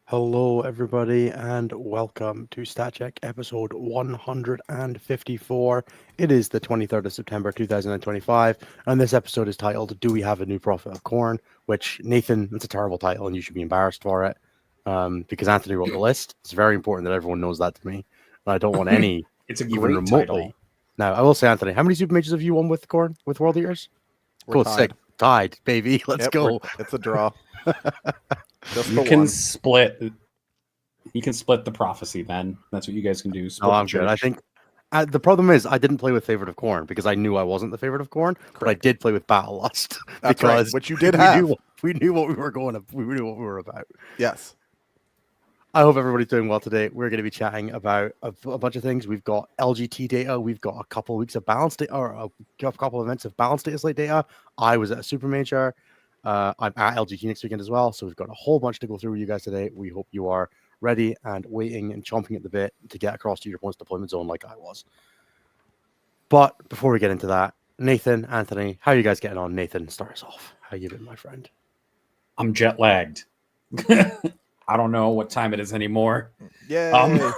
Hello, everybody, and welcome to StatCheck episode 154. It is the 23rd of September 2025, and this episode is titled Do We Have a New Prophet of Khorne? Which, Nathan, it's a terrible title, and you should be embarrassed for it because Anthony wrote the list. It's very important that everyone knows that to me, and I don't want any It's a even great remotely. title. Now, I will say, Anthony, how many super mages have you won with Khorne, with World Eaters? We're Cool, tied. sick. Tied, baby. Let's Yep, go. It's a draw. Just You the can one. split. You can split the prophecy. Then that's what you guys can do. Split No, the I'm good. church. I think the problem is I didn't play with Favorite of Khorne because I knew I wasn't the Favorite of Khorne, but I did play with Battle Lust That's right, because which you did we have. we knew what we were going. We knew what we were about. Yes. I hope everybody's doing well today. We're going to be chatting about a bunch of things. We've got LGT data. We've got a couple of weeks of balance data, or a couple of events of balance data slate data. I was at a super major. I'm at LGT next weekend as well. So we've got a whole bunch to go through with you guys today. We hope you are ready and waiting and chomping at the bit to get across to your opponent's deployment zone like I was. But before we get into that, Nathan, Anthony, how are you guys getting on? Nathan, start us off. How you been, my friend? I'm jet lagged. I don't know what time it is anymore. Yay. But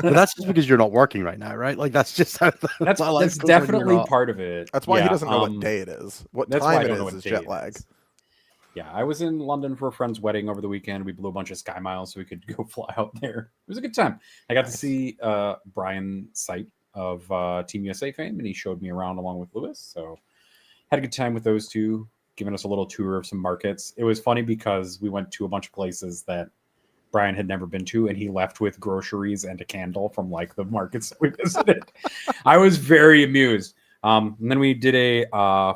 that's just because you're not working right now, right? Like that's just how that's how life goes when you're definitely not. part of it. That's why Yeah, he doesn't know what day it is. What that's why I time it don't know is what jet day it lag. is. Yeah, I was in London for a friend's wedding over the weekend. We blew a bunch of sky miles so we could go fly out there. It was a good time. I got to see Brian Sight of Team USA fame, and he showed me around along with Lewis. So had a good time with those two, giving us a little tour of some markets. It was funny because we went to a bunch of places that Brian had never been to, and he left with groceries and a candle from like the markets that we visited. I was very amused. And then we did a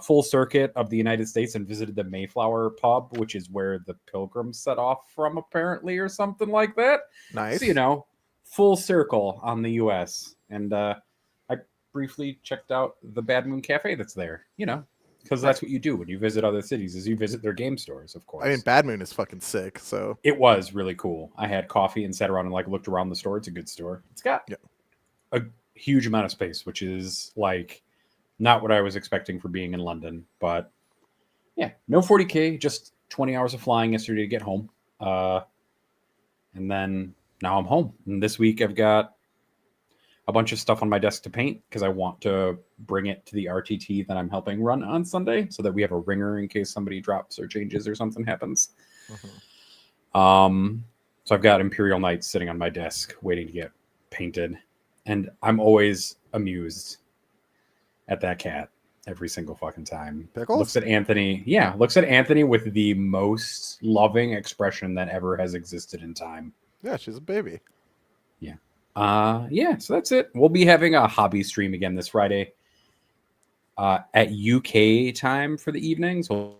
full circuit of the United States and visited the Mayflower pub, which is where the Pilgrims set off from, apparently, or something like that. Nice. So, full circle on the U.S. And I briefly checked out the Bad Moon Cafe that's there, because that's what you do when you visit other cities, is you visit their game stores, of course. I mean, Bad Moon is fucking sick, so. It was really cool. I had coffee and sat around and looked around the store. It's a good store. It's got a huge amount of space, which is not what I was expecting for being in London, but yeah, no 40K, just 20 hours of flying yesterday to get home. And then now I'm home. And this week I've got a bunch of stuff on my desk to paint because I want to bring it to the RTT that I'm helping run on Sunday so that we have a ringer in case somebody drops or changes or something happens. So I've got Imperial Knights sitting on my desk waiting to get painted. And I'm always amused at that cat every single fucking time. Pickles? Looks at Anthony with the most loving expression that ever has existed in time. Yeah, she's a baby. So that's it. We'll be having a hobby stream again this Friday at UK time for the evening. So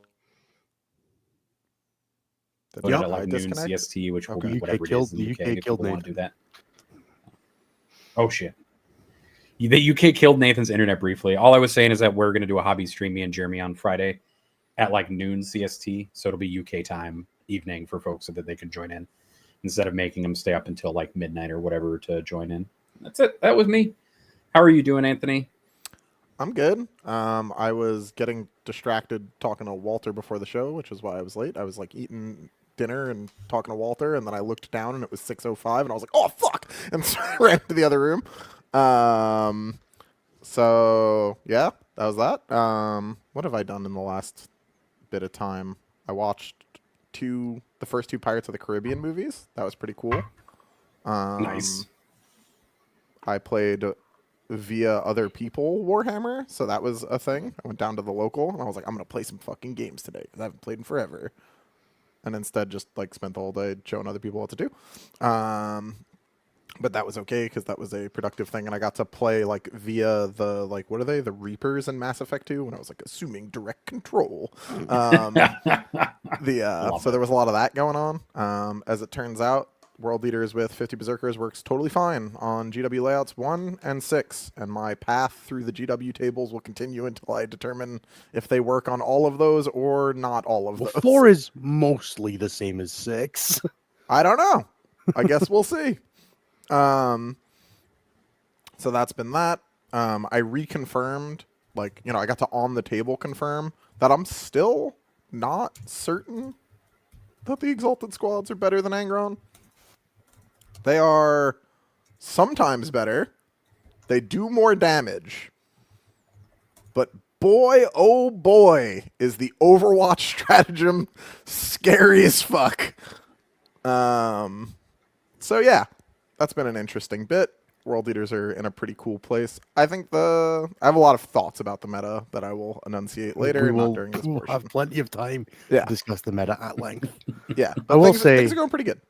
at 11 noon CST, which will be whatever it is in the UK. If people want to do that. Oh shit. The UK killed Nathan's internet briefly. All I was saying is that we're going to do a hobby stream, me and Jeremy, on Friday at noon CST. So it'll be UK time evening for folks so that they can join in instead of making them stay up until midnight or whatever to join in. That's it. That was me. How are you doing, Anthony? I'm good. I was getting distracted talking to Walter before the show, which is why I was late. I was eating dinner and talking to Walter, and then I looked down and it was 6:05, and I was like, "Oh fuck!" and so I ran to the other room. So yeah, that was that. What have I done in the last bit of time? I watched the first two Pirates of the Caribbean movies. That was pretty cool. Nice. I played via other people Warhammer, so that was a thing. I went down to the local and I was like, I'm gonna play some fucking games today because I haven't played in forever. And instead just spent the whole day showing other people what to do. But that was okay because that was a productive thing, and I got to play via the what are they, the Reapers in Mass Effect 2 when I was assuming direct control. So there was a lot of that going on. As it turns out, World Leaders with 50 Berserkers works totally fine on GW layouts 1 and 6, and my path through the GW tables will continue until I determine if they work on all of those or not all of those. 4 is mostly the same as 6. I don't know. I guess we'll see. So that's been that. I reconfirmed, I got to on the table confirm that I'm still not certain that the Exalted Squads are better than Angron. They are sometimes better. They do more damage. But boy, oh boy, is the Overwatch stratagem scary as fuck. So yeah, that's been an interesting bit. World Eaters are in a pretty cool place. I think I have a lot of thoughts about the meta that I will enunciate later, not during this portion. have plenty of time Yeah. to discuss the meta at length. Yeah, I will things, say things are going pretty good.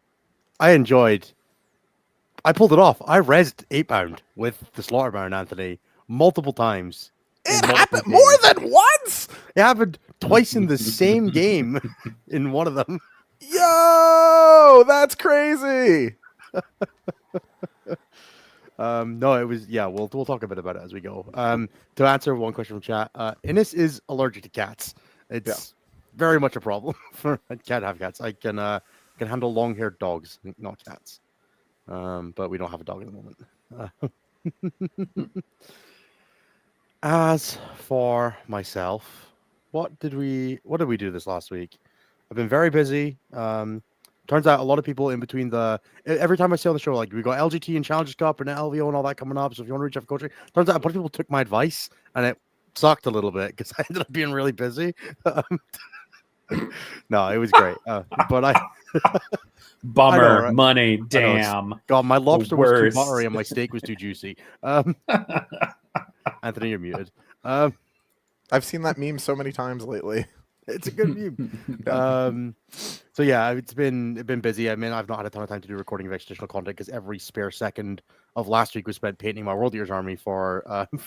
I pulled it off. I rezzed 8-bound with the Slaughterbound Anthony multiple times. It happened more than once. It happened twice in the same game in one of them. Yo, that's crazy. No, it was we'll talk a bit about it as we go. To answer one question from chat, Innis is allergic to cats. It's very much a problem. I can't have cats. I can handle long-haired dogs, not cats. But we don't have a dog at the moment. As for myself, what did we do this last week? I've been very busy. Turns out a lot of people in between every time I say on the show, like, we got LGT and Challengers Cup and LVO and all that coming up. So if you want to reach out for coaching, turns out a bunch of people took my advice and it sucked a little bit because I ended up being really busy. No, it was great. But bummer, right? money, damn. God, my lobster was too Worst. buttery and my steak was too juicy. Anthony, you're muted. I've seen that meme so many times lately. It's a good meme. So yeah, it's been busy. I mean, I've not had a ton of time to do recording of additional content because every spare second of last week was spent painting my World Eaters army for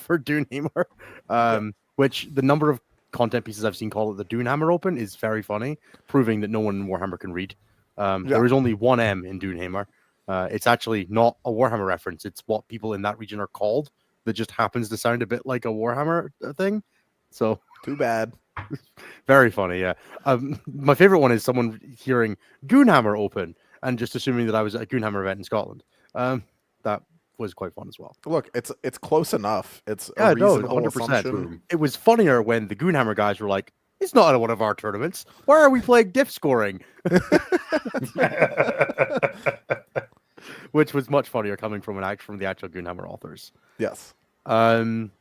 Dunehammer. Which the number of content pieces I've seen call it the Dunehammer Open is very funny, proving that no one in Warhammer can read. There is only one M in Dunehammer. It's actually not a Warhammer reference. It's what people in that region are called. That just happens to sound a bit like a Warhammer thing. So too bad. Very funny, yeah. My favorite one is someone hearing Goonhammer Open and just assuming that I was at a Goonhammer event in Scotland. That was quite fun as well. Look, it's close enough. It's a reasonable assumption. It was funnier when the Goonhammer guys were like, "It's not at one of our tournaments. Why are we playing diff scoring?" Which was much funnier coming from the actual Goonhammer authors. Yes. And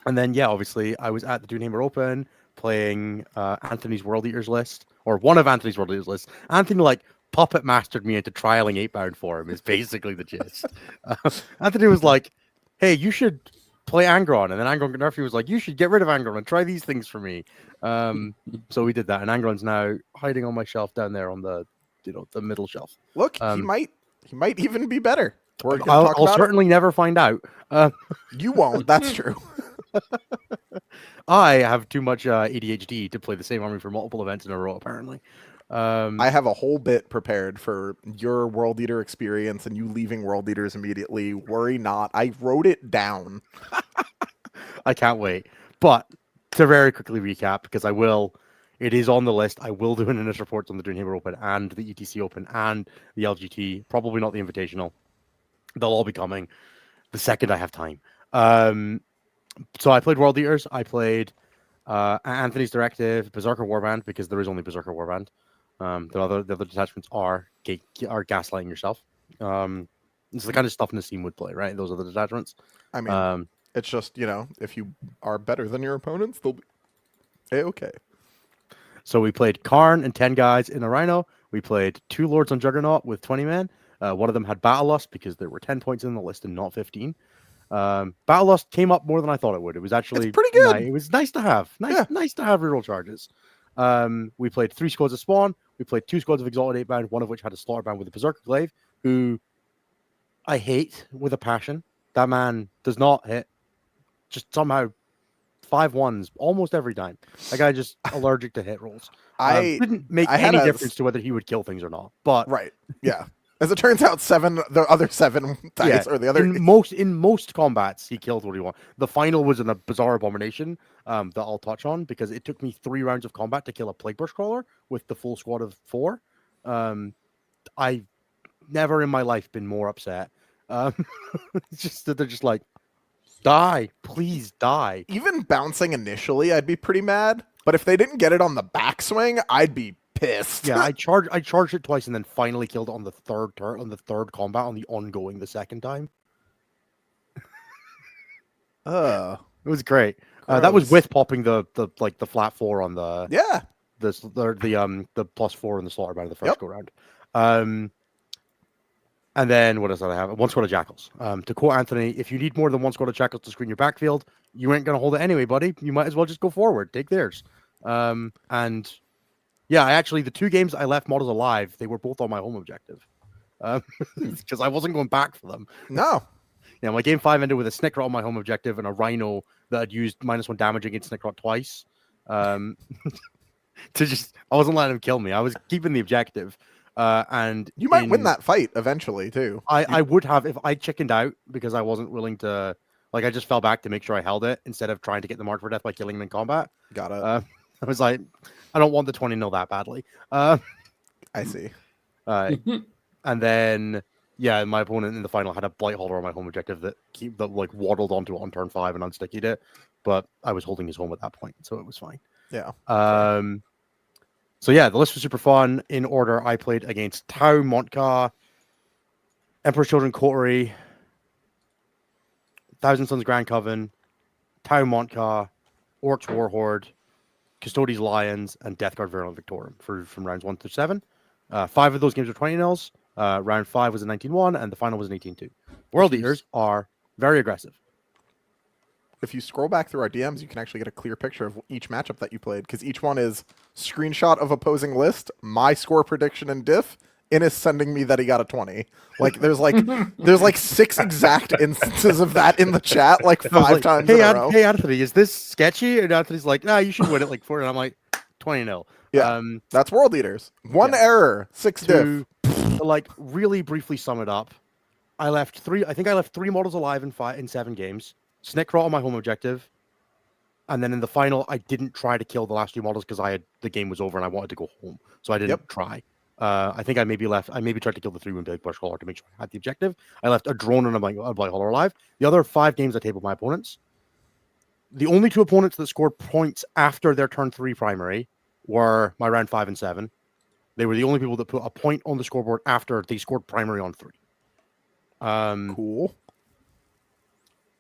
then obviously I was at the Dunehammer Open playing Anthony's World Eaters list, or one of Anthony's World Eaters lists. Anthony puppet mastered me into trialing 8-bound for him is basically the gist. Anthony was like, "Hey, you should play Angron," and then Angron Gnurfy was like, "You should get rid of Angron and try these things for me." So we did that, and Angron's now hiding on my shelf down there on the middle shelf. Look, he might even be better. I'll certainly never find out. You won't. That's true. I have too much ADHD to play the same army for multiple events in a row, apparently. I have a whole bit prepared for your World Eater experience and you leaving World Eaters immediately. Worry not. I wrote it down. I can't wait. But to very quickly recap, because it is on the list. I will do an initial report on the Dunehammer Open and the ETC Open and the LGT. Probably not the Invitational. They'll all be coming the second I have time. So I played World Eaters. I played Anthony's Directive, Berserker Warband, because there is only Berserker Warband. The other detachments are gaslighting yourself. It's the kind of stuff Nassim would play, right? Those are the detachments. I mean, it's just, if you are better than your opponents, they'll be A-okay. So we played Khorne and 10 guys in a Rhino. We played 2 Lords on Juggernaut with 20 men. One of them had Battle Lust because there were 10 points in the list and not 15. Battle Lust came up more than I thought it would. It was actually pretty good. It was nice to have. Nice to have reroll charges. We played 3 squads of Spawn. We played 2 squads of Exalted 8-bound, one of which had a Slaughterbound with a Berserker Glaive, who I hate with a passion. That man does not hit. Just somehow 5-1s almost every time. That guy just allergic to hit rolls. Didn't make any difference to whether he would kill things or not. But right, yeah. As it turns out, the other 7 dice or the other in most combats he killed what he wanted. The final was in a bizarre abomination that I'll touch on because it took me 3 rounds of combat to kill a Plague Burst Crawler with the full squad of 4. I've never in my life been more upset. It's just that they're just like, die, please die. Even bouncing initially, I'd be pretty mad. But if they didn't get it on the backswing, I'd be pissed. Yeah, I charged it twice and then finally killed it on the third turn, on the third combat, on the ongoing the second time. It was great. That was with popping the flat 4 on the the +4 on the slaughter by the first go round. And then what else did I have? One squad of jackals. To quote Anthony, if you need more than one squad of jackals to screen your backfield, you ain't gonna hold it anyway, buddy. You might as well just go forward. Take theirs. And yeah, I actually, the 2 games I left models alive, they were both on my home objective. Because I wasn't going back for them. No. Yeah, my game 5 ended with a Snickrot on my home objective and a Rhino that had used -1 damage against Snickrot twice. I wasn't letting him kill me. I was keeping the objective. And you might win that fight eventually too. I would have if I chickened out because I wasn't willing to, like, I just fell back to make sure I held it instead of trying to get the mark for death by killing him in combat. Got it. I was like, I don't want the 20-0 that badly. I see. And then yeah, my opponent in the final had a Blight Holder on my home objective that like waddled onto it on turn 5 and unstickied it, but I was holding his home at that point, so it was fine. Yeah. So yeah, the list was super fun. In order, I played against Tau, Montka, Emperor's Children Coterie, Thousand Sons Grand Coven, Tau Montka, Orcs Warhorde, Custodes Lions, and Death Guard Virulent Victorum from rounds 1 to 7. 5 of those games were 20-0s. Round 5 was a 19-1, and the final was an 18-2. World Eaters are very aggressive. If you scroll back through our DMs, you can actually get a clear picture of each matchup that you played, because each one is screenshot of opposing list, my score prediction and diff, Innis sending me that he got a 20. Like there's like 6 exact instances of that in the chat, like 5 times in a row. Hey Anthony, is this sketchy? And Anthony's like, nah, you should win it like 4. And I'm like, 20-0. Yeah, that's World Eaters. 1 error, 6 diff. To like really briefly sum it up, I left 3 models alive in 7 games. Snickrot on my home objective, and then in the final, I didn't try to kill the last 2 models because the game was over and I wanted to go home, so I didn't try. I think I maybe tried to kill the 3-wound Big Bush Hauler to make sure I had the objective. I left a drone and a Blight Hauler alive. The other 5 games I tabled my opponents. The only 2 opponents that scored points after their turn 3 primary were my round 5 and 7. They were the only people that put a point on the scoreboard after they scored primary on 3. Cool.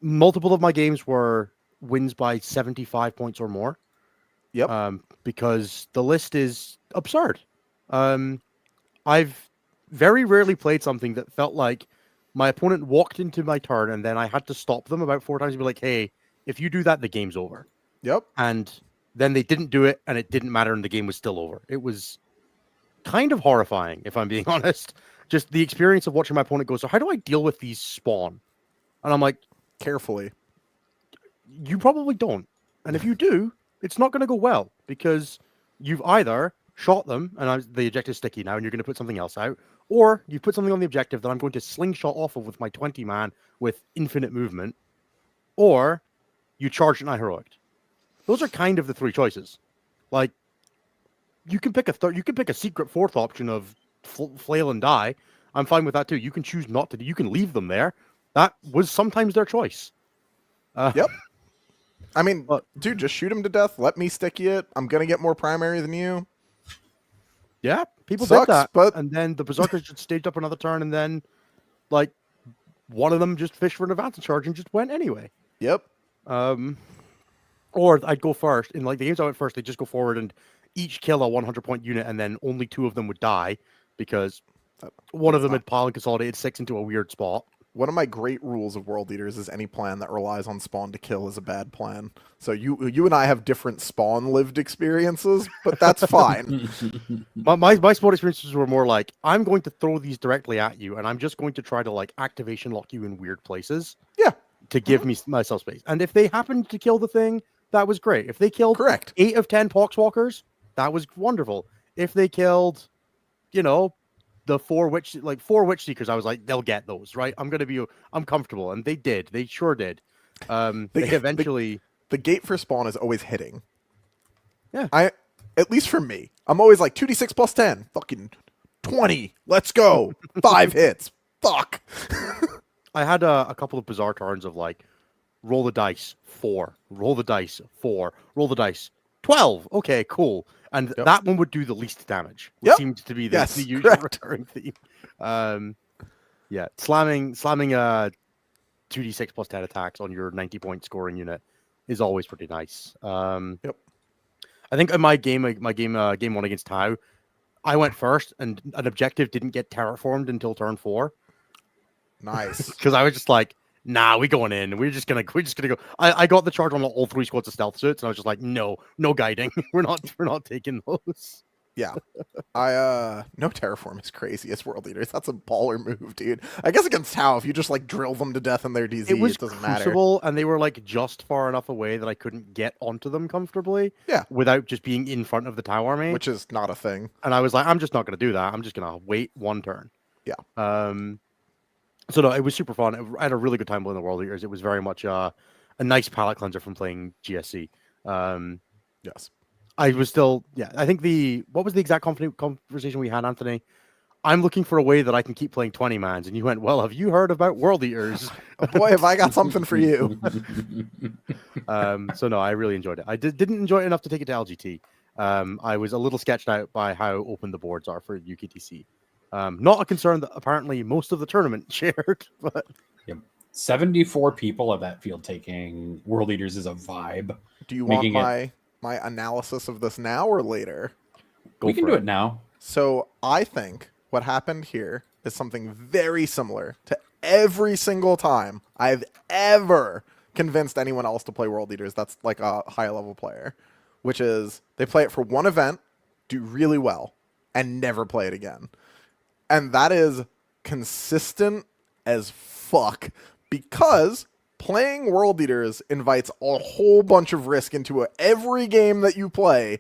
Multiple of my games were wins by 75 points or more. Yep. Because the list is absurd. I've very rarely played something that felt like my opponent walked into my turn and then I had to stop them about 4 times and be like, hey, if you do that, the game's over. Yep. And then they didn't do it and it didn't matter and the game was still over. It was kind of horrifying, if I'm being honest. Just the experience of watching my opponent go, so how do I deal with these spawn? And I'm like, carefully. You probably don't. And if you do, it's not going to go well because you've either shot them and the objective's sticky now and you're going to put something else out, or you put something on the objective that I'm going to slingshot off of with my 20 man with infinite movement, or you charge and I heroic. Those are kind of the 3 choices. Like, you can pick a secret 4th option of flail and die. I'm fine with that too. You can choose not to. You can leave them there. That was sometimes their choice. Yep. I mean, dude, just shoot him to death. Let me sticky it. I'm going to get more primary than you. Yeah, people Sucks, did that. But... And then the Berserkers just staged up another turn, and then, like, one of them just fished for an advance charge and just went anyway. Yep. Or I'd go first. In, like, the games I went first, they just go forward and each kill a 100-point unit, and then only 2 of them would die because one of them had pile and consolidated 6 into a weird spot. One of my great rules of World Eaters is any plan that relies on spawn to kill is a bad plan. So you and I have different spawn lived experiences, but that's fine. my spawn experiences were more like, I'm going to throw these directly at you, and I'm just going to try to like activation lock you in weird places. Yeah. To give myself space. And if they happened to kill the thing, that was great. If they killed 8 of 10 Poxwalkers, that was wonderful. If they killed, the 4 Witch Seekers, I was like, they'll get those, right? I'm comfortable. And they did. They sure did. They eventually... The gate for spawn is always hitting. Yeah. At least for me. I'm always like, 2d6 plus 10. Fucking 20. Let's go. 5 hits. Fuck. I had a couple of bizarre turns of like, roll the dice, 4. Roll the dice, 4. Roll the dice, 12. Okay, cool. and Yep. that one would do the least damage. Which Yep. seemed to be Yes, the usual correct. recurring theme. Yeah, slamming a 2d6 plus 10 attacks on your 90-point scoring unit is always pretty nice. Yep. I think in my game one against Tau, I went first, and an objective didn't get terraformed until turn 4 Nice. because I was just like, "Nah, we going in. We're just gonna go." I got the charge on all 3 squads of stealth suits, and I was just like, "No guiding. we're not taking those." Yeah. No terraform is crazy as world leaders. That's a baller move, dude. I guess against Tau, if you just like drill them to death in their DZ, It was doesn't matter. crucible, and they were like just far enough away that I couldn't get onto them comfortably. Yeah. Without just being in front of the Tau army, Which is not a thing. and I was like, I'm just not going to do that. I'm just going to wait one turn. Yeah. So no, it was super fun. I had a really good time playing the World Eaters. It was very much a nice palate cleanser from playing GSC. Yes. I was still, yeah. I think what was the exact conversation we had, Anthony? I'm looking for a way that I can keep playing 20 mans, and you went, "Well, have you heard about World Eaters?" Boy, have I got something for you. So no, I really enjoyed it. I didn't enjoy it enough to take it to LGT. I was a little sketched out by how open the boards are for UKTC. Not a concern that apparently most of the tournament shared, but 74 people at that field taking World Eaters is a vibe. Do you want my analysis of this now or later? We can do it now. So I think what happened here is something very similar to every single time I've ever convinced anyone else to play World Eaters that's like a high level player, which is they play it for one event, do really well, and never play it again. And that is consistent as fuck because playing World Eaters invites a whole bunch of risk into every game that you play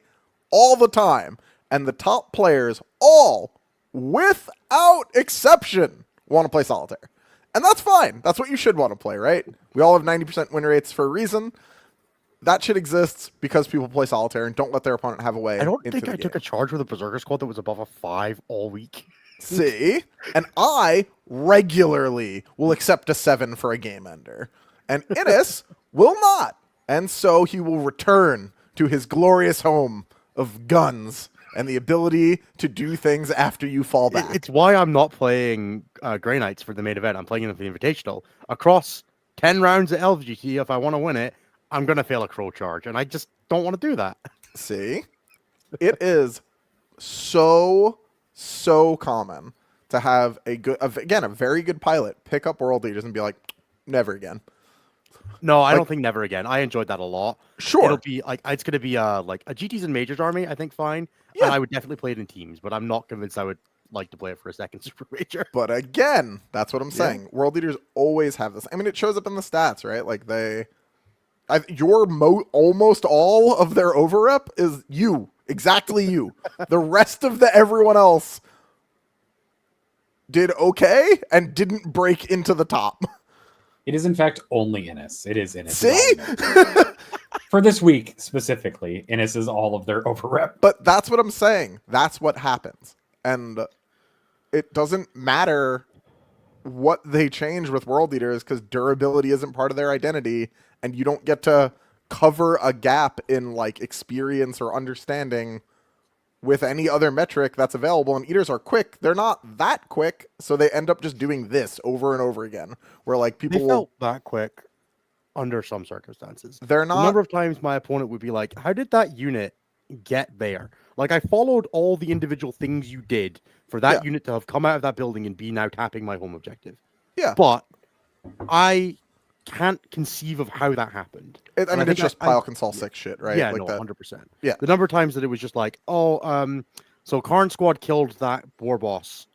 all the time. And the top players all, without exception, want to play Solitaire. And that's fine. That's what you should want to play, right? We all have 90% win rates for a reason. That shit exists because people play Solitaire and don't let their opponent have a way. I don't think I took a charge with a Berserker squad that was above a 5 all week. See? And I regularly will accept a 7 for a game ender. And Innis will not. And so he will return to his glorious home of guns and the ability to do things after you fall back. It's why I'm not playing Grey Knights for the main event. I'm playing it for the Invitational. Across 10 rounds at LGT, if I want to win it, I'm going to fail a crow charge. And I just don't want to do that. See? It is so common to have a very good pilot pick up World Eaters and be like, never again. No, I don't think never again. I enjoyed that a lot. Sure. It'll be like it's going to be like a GTs and Majors army, I think fine. Yeah. And I would definitely play it in teams, but I'm not convinced I would like to play it for a second Super Major. But again, that's what I'm saying. World Eaters always have this. I mean, it shows up in the stats, right? Like almost all of their overrep is you. Exactly you. The rest of everyone else did okay and didn't break into the top. It is, in fact, only Innis. It is Innis. See? For this week, specifically, Innis is all of their overrep. But that's what I'm saying. That's what happens. And it doesn't matter what they change with World Eaters because durability isn't part of their identity, and you don't get to cover a gap in like experience or understanding with any other metric that's available. And Eaters are quick. They're not that quick, so they end up just doing this over and over again. Where like people felt that quick under some circumstances. They're not. The number of times my opponent would be like, "How did that unit get there?" Like I followed all the individual things you did for that unit to have come out of that building and be now tapping my home objective. Yeah, but I can't conceive of how that happened. I mean, it's just pile console 6 shit, right? Yeah, like no, 100%. Yeah. The number of times that it was just like, so Khorne squad killed that war boss.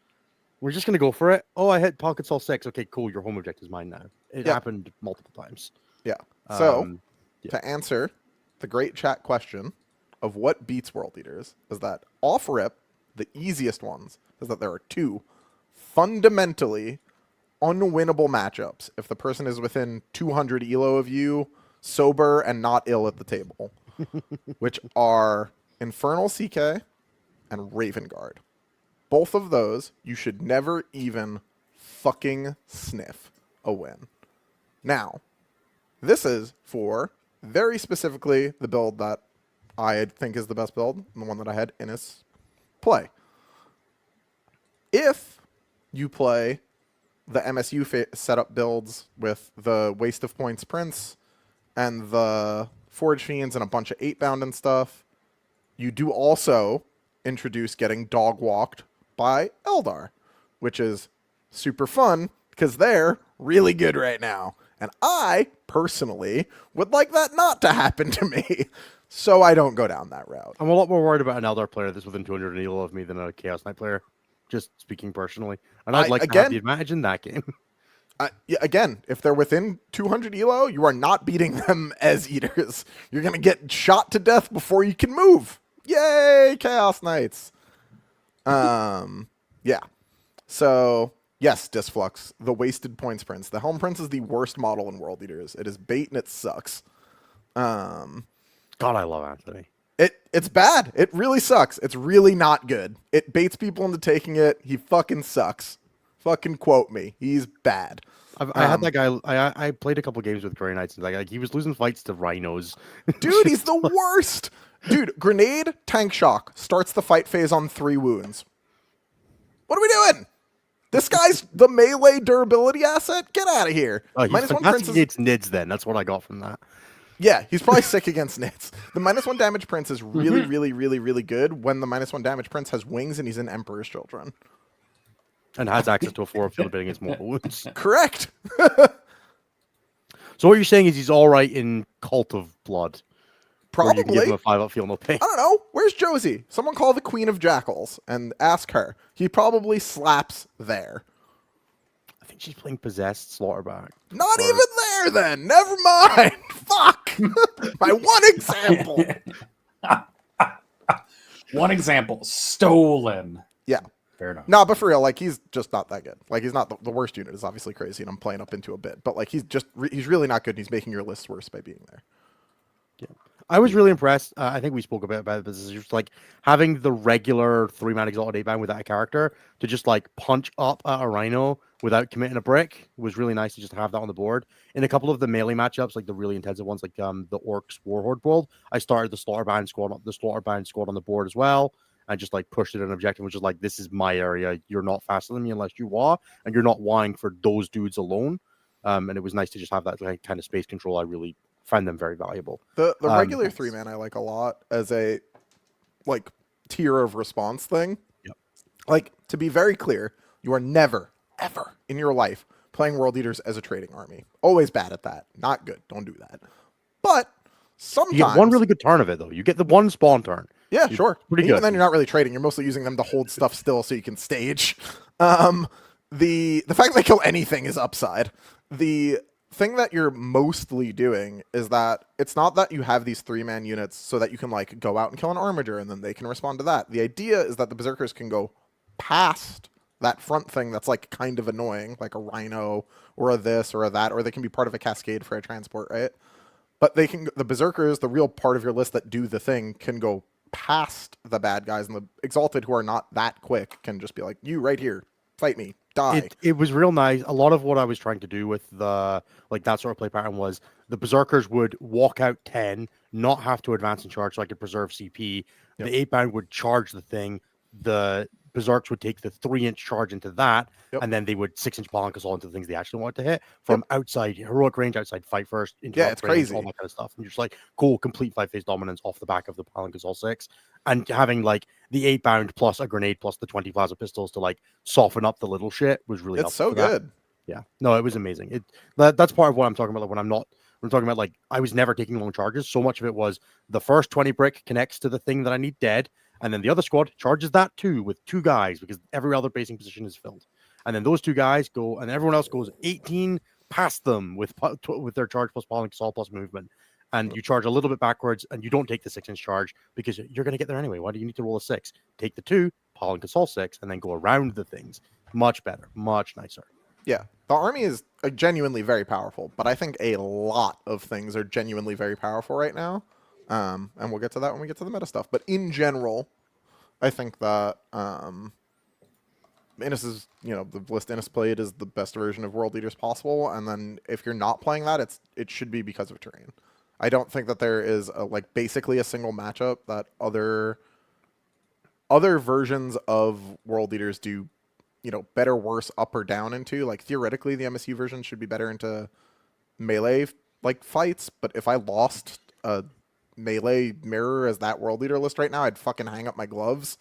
We're just going to go for it. Oh, I hit pile console 6. Okay, cool. Your home objective is mine now. It happened multiple times. Yeah. So, to answer the great chat question of what beats World Eaters is that off rip, the easiest ones is that there are 2 fundamentally unwinnable matchups if the person is within 200 elo of you, sober and not ill at the table, which are Infernal CK and Raven Guard. Both of those you should never even fucking sniff a win. Now, this is for very specifically the build that I think is the best build, and the one that I had Innis play. If you play the MSU setup builds with the Waste of Points Prince and the Forge Fiends and a bunch of 8-bound and stuff, you do also introduce getting dog walked by Eldar, which is super fun because they're really good right now. And I, personally, would like that not to happen to me, so I don't go down that route. I'm a lot more worried about an Eldar player that's within 200 elo of me than a Chaos Knight player, just speaking personally. And I'd like to have the advantage in that game. Yeah, again, if they're within 200 elo, you are not beating them as eaters. You're going to get shot to death before you can move. Yay, Chaos Knights. Yeah. So, yes, Disflux, the Wasted Points Prince. The Helm Prince is the worst model in World Eaters. It is bait and it sucks. God, I love Anthony. It's bad. It really sucks. It's really not good. It baits people into taking it. He fucking sucks. Fucking quote me. He's bad. I had that guy. I played a couple games with Grey Knights, and like he was losing fights to rhinos. Dude, he's the worst. Dude, grenade, tank shock, starts the fight phase on 3 wounds. What are we doing? This guy's the melee durability asset? Get out of here. He's -1 prince against Nids then. That's what I got from that. Yeah, he's probably sick against nits. The -1 damage prince is really, really, really, really good when the -1 damage prince has wings and he's in Emperor's Children. And has access to a 4 field bit against mortal wounds. Correct. So what you're saying is he's all right in Cult of Blood. Probably. You can give him a 5-up feel no pain. I don't know. Where's Josie? Someone call the Queen of Jackals and ask her. He probably slaps there. I think she's playing Possessed Slaughterback. Not even there then. Never mind. Fuck. My one example. One example. Stolen. Yeah. Fair enough. No, but for real, like, he's just not that good. Like, he's not the worst unit is obviously crazy, and I'm playing up into a bit. But, like, he's really not good, and he's making your list worse by being there. Yeah. I was really impressed. I think we spoke a bit about this. It's just like having the regular 3-man exalted 8-band with that character to just like punch up at a rhino without committing a brick was really nice to just have that on the board. In a couple of the melee matchups, like the really intensive ones, like the Orcs Warhorde world, I started the Slaughterbound squad on the board as well. And just like pushed it an objective, which is like, this is my area. You're not faster than me unless you are, and you're not wying for those dudes alone. And it was nice to just have that like, kind of space control. I really find them very valuable. The regular 3-man I like a lot as a like tier of response thing. Yep. Like, to be very clear, you are never, ever in your life playing World Eaters as a trading army. Always bad at that. Not good. Don't do that. But sometimes you get one really good turn of it though. You get the one spawn turn. Yeah, sure. Pretty Even good. then, you're not really trading. You're mostly using them to hold stuff still so you can stage. The fact they kill anything is upside. The thing that you're mostly doing is that it's not that you have these 3-man units so that you can like go out and kill an Armiger and then they can respond to that. The idea is that the Berserkers can go past that front thing that's like kind of annoying, like a Rhino or a this or a that, or they can be part of a cascade for a transport, right? But they can, the Berserkers, the real part of your list that do the thing, can go past the bad guys, and the Exalted, who are not that quick, can just be like, you right here, fight me, die. It was real nice. A lot of what I was trying to do with the like that sort of play pattern was the Berserkers would walk out 10, not have to advance and charge, so I could preserve CP. Yep. The 8-band would charge the thing. The Berserks would take the 3-inch charge into that, Yep. and then they would 6-inch Palankas all into the things they actually wanted to hit from outside heroic range, outside fight first, Yeah, interrupt it's range, crazy. all that kind of stuff. And you're just like, cool, complete 5-phase dominance off the back of the Palankas all 6, and having like the 8-bound plus a grenade plus the 20 plasma pistols to like soften up the little shit was really It's so helpful for that. good. Yeah, no, it was amazing. That's part of what I'm talking about. Like when we're talking about like I was never taking long charges. So much of it was the first 20 brick connects to the thing that I need dead, and then the other squad charges that too with 2 guys because every other basing position is filled. And then those 2 guys go, and everyone else goes 18 past them with their charge plus Palankas all plus movement. And you charge a little bit backwards, and you don't take the 6-inch charge because you're going to get there anyway. Why do you need to roll a 6? Take the 2, Palankas all 6, and then go around the things. Much better, much nicer. Yeah, the army is genuinely very powerful, but I think a lot of things are genuinely very powerful right now. And we'll get to that when we get to the meta stuff. But in general, I think that Innis is, the list Innis played is the best version of World Eaters possible. And then if you're not playing that, it should be because of terrain. I don't think that there is basically a single matchup that other versions of World Eaters do, better, worse, up or down into. Like theoretically, the MSU version should be better into melee fights, but if I lost a melee mirror as that World Eater list right now, I'd fucking hang up my gloves.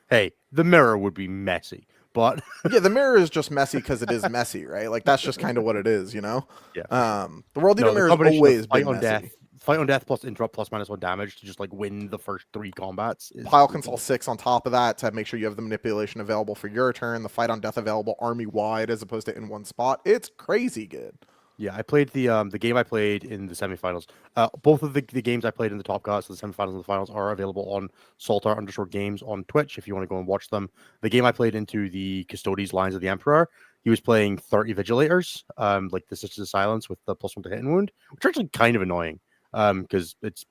Hey, the mirror would be messy, but yeah, the mirror is just messy because it is messy, right? Like that's just kind of what it is, yeah. The World Eater mirror has combination of always fight been on messy. death, fight on death plus interrupt plus -1 damage to just like win the first 3 combats. Pile Console 6 on top of that to make sure you have the manipulation available for your turn, the fight on death available army wide as opposed to in one spot. It's crazy good. Yeah, I played the game I played in the semifinals. Both of the games I played in the top cuts, so the semifinals and the finals, are available on Saltar_games on Twitch if you want to go and watch them. The game I played into the Custodes Lines of the Emperor, he was playing 30 Vigilators, like the Sisters of Silence with the +1 to hit and wound, which are actually kind of annoying because it's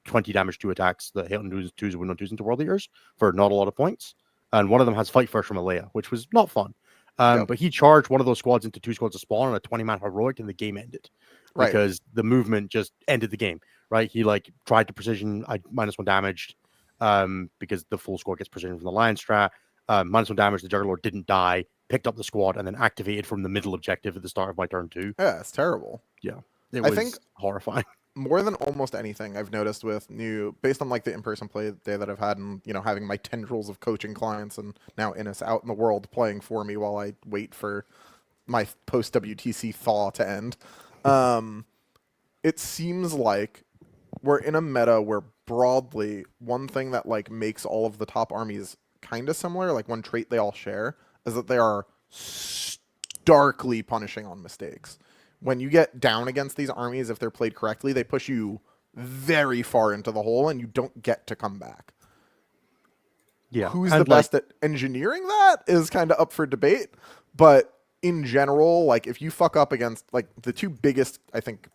20 damage to attacks that hit on 2s and wound on 2s into World Eaters for not a lot of points. And one of them has Fight First from Alea, which was not fun. But he charged one of those squads into 2 squads of spawn on a 20-man heroic, and the game ended because the movement just ended the game. Right? He tried to precision -1 damaged because the full squad gets precision from the Lion strat. -1 damage. The Juggerlord didn't die. Picked up the squad and then activated from the middle objective at the start of my turn 2. Yeah, it's terrible. Yeah, it was horrifying. More than almost anything I've noticed with based on the in-person play day that I've had and, having my tendrils of coaching clients and now Innis out in the world playing for me while I wait for my post-WTC thaw to end. It seems like we're in a meta where broadly one thing that makes all of the top armies kind of similar, one trait they all share, is that they are starkly punishing on mistakes. When you get down against these armies, if they're played correctly, they push you very far into the hole and you don't get to come back. Yeah. Who's the best at engineering that is kind of up for debate. But in general, if you fuck up against the 2 biggest, I think,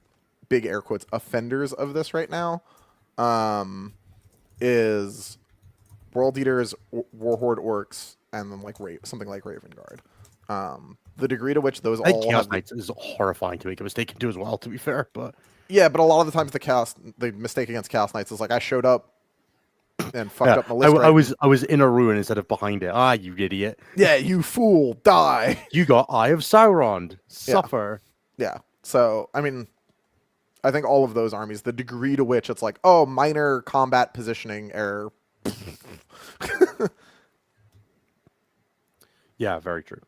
big air quotes, offenders of this right now, is World Eaters, Warhorde Orcs, and then something like Raven Guard. The degree to which those all Chaos Knights is horrifying to make a mistake into as well, to be fair. But yeah, but a lot of the times the mistake against Chaos Knights is I showed up and fucked up my list. I was in a ruin instead of behind it. Ah, you idiot! Yeah, you fool, die. You got Eye of Sauron. Suffer. Yeah. So I mean, I think all of those armies, the degree to which it's minor combat positioning error. Yeah, very true.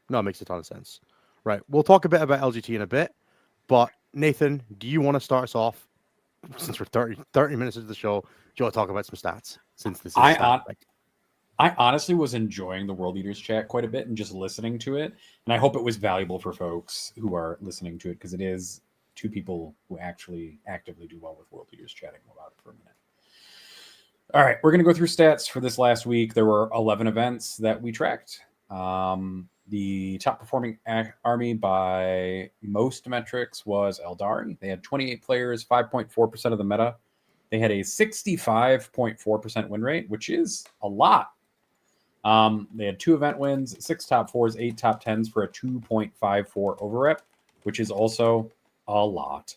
No, it makes a ton of sense. Right. We'll talk a bit about LGT in a bit. But, Nathan, do you want to start us off? Since we're 30 minutes into the show, do you want to talk about some stats? Since this is I honestly was enjoying the World Eaters chat quite a bit and just listening to it. And I hope it was valuable for folks who are listening to it because it is 2 people who actually actively do well with World Eaters chatting about it for a minute. All right. We're going to go through stats for this last week. There were 11 events that we tracked. The top performing army by most metrics was Eldar. They had 28 players, 5.4% of the meta. They had a 65.4% win rate, which is a lot. They had 2 event wins, 6 top 4s, 8 top 10s for a 2.54 overrep, which is also a lot.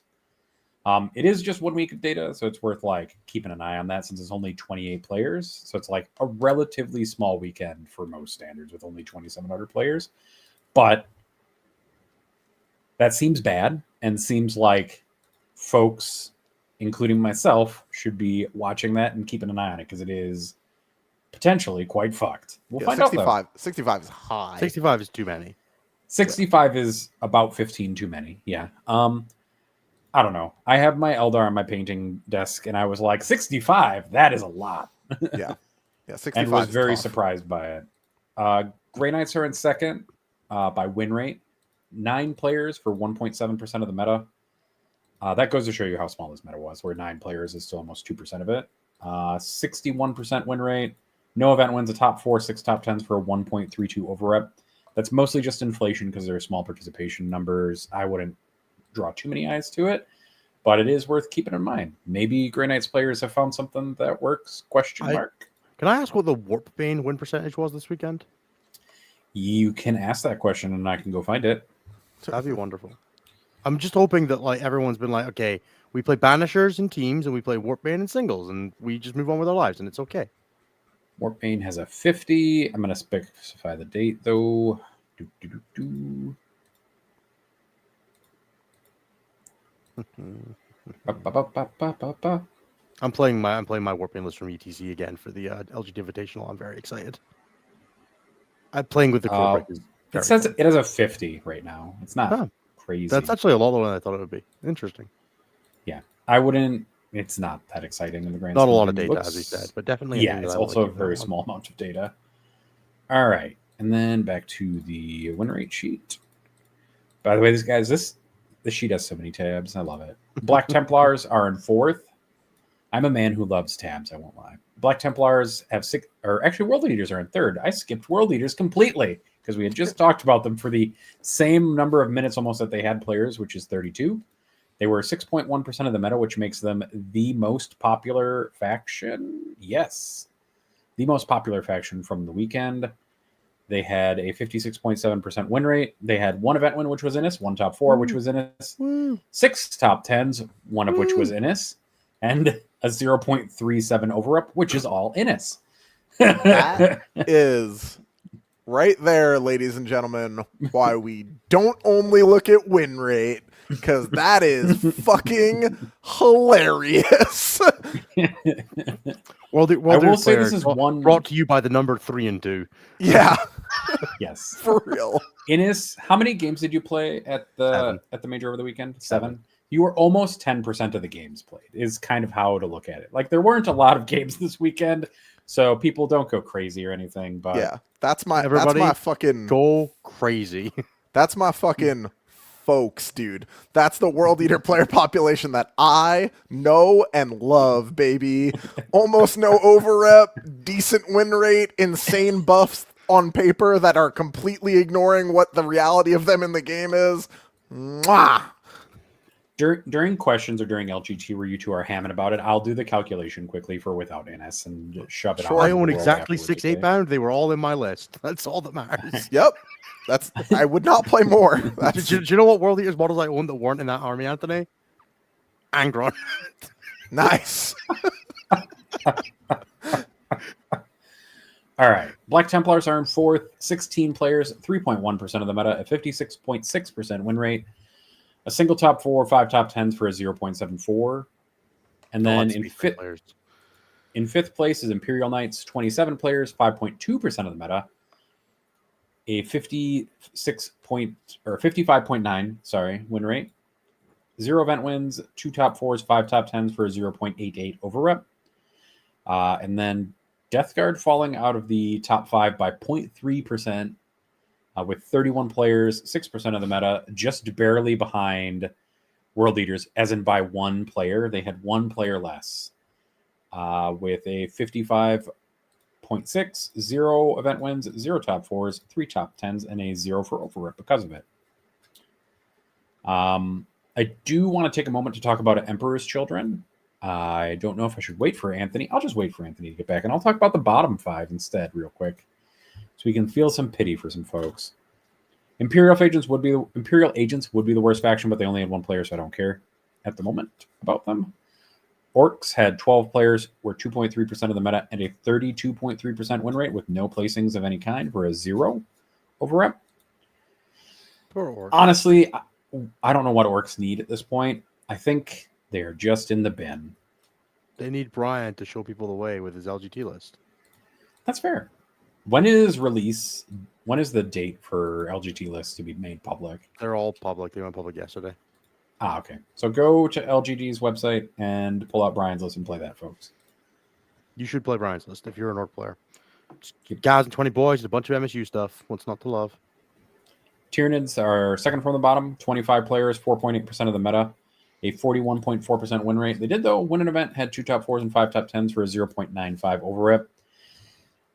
It is just 1 week of data, so it's worth keeping an eye on that since it's only 28 players. So it's a relatively small weekend for most standards with only 2,700 players. But that seems bad and seems like folks, including myself, should be watching that and keeping an eye on it because it is potentially quite fucked. We'll find 65, out, though. 65 is high. 65 is too many. 65 is about 15 too many. Yeah. I don't know. I have my Eldar on my painting desk, and I was like, 65? That is a lot. Yeah. 65 and was very tough. surprised by it. Grey Knights are in second by win rate. 9 players for 1.7% of the meta. That goes to show you how small this meta was, where 9 players is still almost 2% of it. 61% win rate. No event wins, a top 4, 6 top 10s for a 1.32 overrep. That's mostly just inflation because there are small participation numbers. I wouldn't draw too many eyes to it, but it is worth keeping in mind. Maybe Grey Knights players have found something that works? Question mark. Can I ask what the Warpbane win percentage was this weekend? You can ask that question and I can go find it. That'd be wonderful. I'm just hoping that like everyone's been like, okay, we play Banishers in teams and we play Warpbane in singles, and we just move on with our lives, and it's okay. Warpbane has a 50. I'm going to specify the date though. I'm playing my Warpbane list from ETC again for the LGT Invitational. I'm very excited. I'm playing with the core. It says it has a 50 right now. It's not crazy. That's actually a lot lower than I thought it would be. Interesting. Yeah, I wouldn't. It's not that exciting in the grand. Not a lot of data, as we said, but definitely. Yeah, it's also a very small amount of data. All right, and then back to the win rate sheet. By the way, this sheet has so many tabs. I love it. Black Templars are in 4th. I'm a man who loves tabs. I won't lie. Black Templars have 6, or actually, World Leaders are in 3rd. I skipped World Leaders completely because we had just talked about them for the same number of minutes almost that they had players, which is 32. They were 6.1% of the meta, which makes them the most popular faction. Yes, the most popular faction from the weekend. They had a 56.7% win rate. They had 1 event win, which was Innis, 1 top 4, which was Innis, 6 top 10s, 1 of which was Innis, and a 0.37 over-up, which is all Innis. That is right there, ladies and gentlemen, why we don't only look at win rate, because that is fucking hilarious. I will say this is one brought to you by the number 3 and 2. Yeah. Yes. For real. Innis, how many games did you play at the major over the weekend? 7. You were almost 10% of the games played, is kind of how to look at it. Like, there weren't a lot of games this weekend, so people don't go crazy or anything. But yeah, that's my fucking go crazy. That's my fucking folks, dude. That's the World Eater player population that I know and love, baby. Almost no overrep, decent win rate, insane buffs on paper that are completely ignoring what the reality of them in the game is. Mwah! During questions or during LGT where you two are hamming about it, I'll do the calculation quickly for without NS and shove it out. I own exactly 6 8-bound. They were all in my list. That's all that matters. Yep. I would not play more. Do you know what World Eaters models I owned that weren't in that army, Anthony? Angron. Nice. All right. Black Templars are in 4th, 16 players, 3.1% of the meta, a 56.6% win rate, a single top 4, 5 top 10s for a 0.74. And then in 5th place is Imperial Knights, 27 players, 5.2% of the meta, a 55.9 win rate, 0 event wins, 2 top 4s, 5 top 10s for a 0.88 over rep. And then Death Guard falling out of the top 5 by 0.3%, with 31 players, 6% of the meta, just barely behind World Leaders, as in by 1 player. They had 1 player less, with a 55.6, 0 event wins, 0 top 4s, 3 top 10s, and a 0 for overrip because of it. I do want to take a moment to talk about Emperor's Children. I don't know if I should wait for Anthony. I'll just wait for Anthony to get back, and I'll talk about the bottom 5 instead real quick, so we can feel some pity for some folks. Imperial agents would be the worst faction, but they only had 1 player, so I don't care at the moment about them. Orcs had 12 players, were 2.3% of the meta, and a 32.3% win rate with no placings of any kind for a 0 over rep. Poor Orcs. Honestly, I don't know what Orcs need at this point. I think they are just in the bin. They need Brian to show people the way with his LGT list. That's fair. When is the date for LGT lists to be made public? They're all public. They went public yesterday. Okay. So go to LGD's website and pull out Brian's list and play that, folks. You should play Brian's list if you're an Orc player. Just guys and 20 boys, a bunch of MSU stuff. What's not to love? Tyranids are second from the bottom, 25 players, 4.8% of the meta, a 41.4% win rate. They did, though, win an event, had 2 top 4s and 5 top 10s for a 0.95 over rep.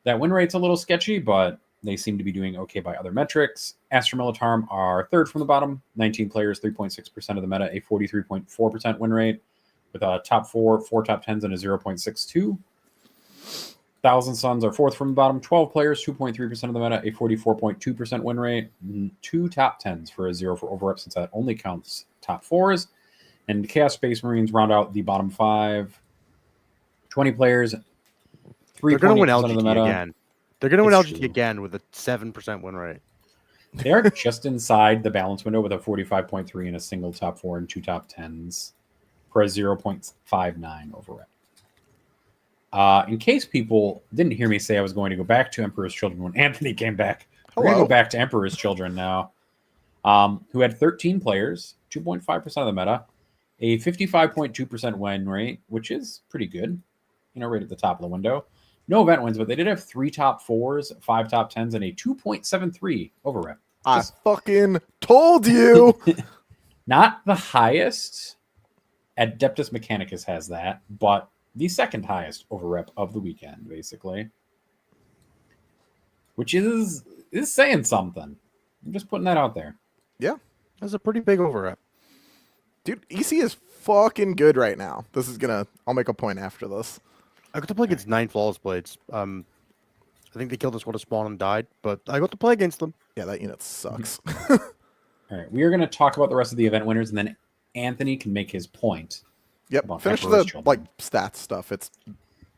That win rate's a little sketchy, but they seem to be doing okay by other metrics. Astra Militarum are third from the bottom, 19 players, 3.6% of the meta, a 43.4% win rate, with a top 4, 4 top 10s, and a 0.62. Thousand Suns are fourth from the bottom, 12 players, 2.3% of the meta, a 44.2% win rate, 2 top 10s for a 0 for overrep, since that only counts top 4s. And Chaos Space Marines round out the bottom 5. 20 players. They're going to win 3.8% of the LGT meta. again. They're going to win It's LGT true. again with a 7% win rate. They are just inside the balance window with a 45.3 and a single top 4 and 2 top 10s for a 0.59 over rep. In case people didn't hear me say I was going to go back to Emperor's Children when Anthony came back, we're going to go back to Emperor's Children now, who had 13 players, 2.5% of the meta, a 55.2% win rate, which is pretty good, right at the top of the window. No event wins, but they did have 3 top 4s, 5 top 10s, and a 2.73 over rep. I fucking told you! Not the highest. Adeptus Mechanicus has that, but the second highest over rep of the weekend, basically. Which is saying something. I'm just putting that out there. Yeah. That's a pretty big over rep. Dude, EC is fucking good right now. I'll make a point after this. I got to play against 9 Flawless Blades. I think they killed us with a spawn and died, but I got to play against them. Yeah, that unit sucks. All right, we are going to talk about the rest of the event winners, and then Anthony can make his point. Yep, finish the stats stuff. It's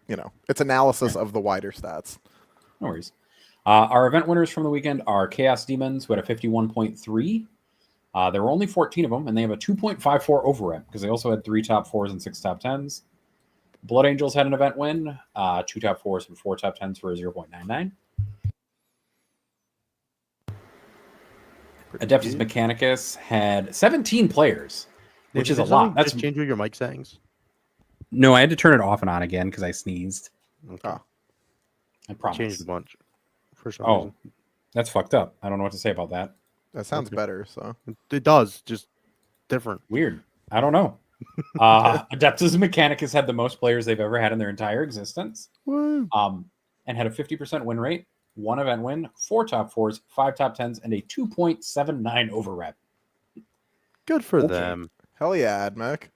it's analysis of the wider stats. No worries. Our event winners from the weekend are Chaos Demons, who had a 51.3. There were only 14 of them, and they have a 2.54 over rep because they also had 3 top 4s and 6 top 10s. Blood Angels had an event win, 2 top 4s and 4 top 10s for a 0.99. Adeptus Mechanicus had 17 players, which is a lot. That's change your mic settings. No, I had to turn it off and on again because I sneezed. Okay. I promise. Changed a bunch. For some reason. That's fucked up. I don't know what to say about that. That sounds better. So it does, just different. Weird. I don't know. Adeptus Mechanicus had the most players they've ever had in their entire existence. Woo. And had a 50% win rate, 1 event win, 4 top 4s, 5 top 10s, and a 2.79 over rep. Good for them. Hell yeah, Admech.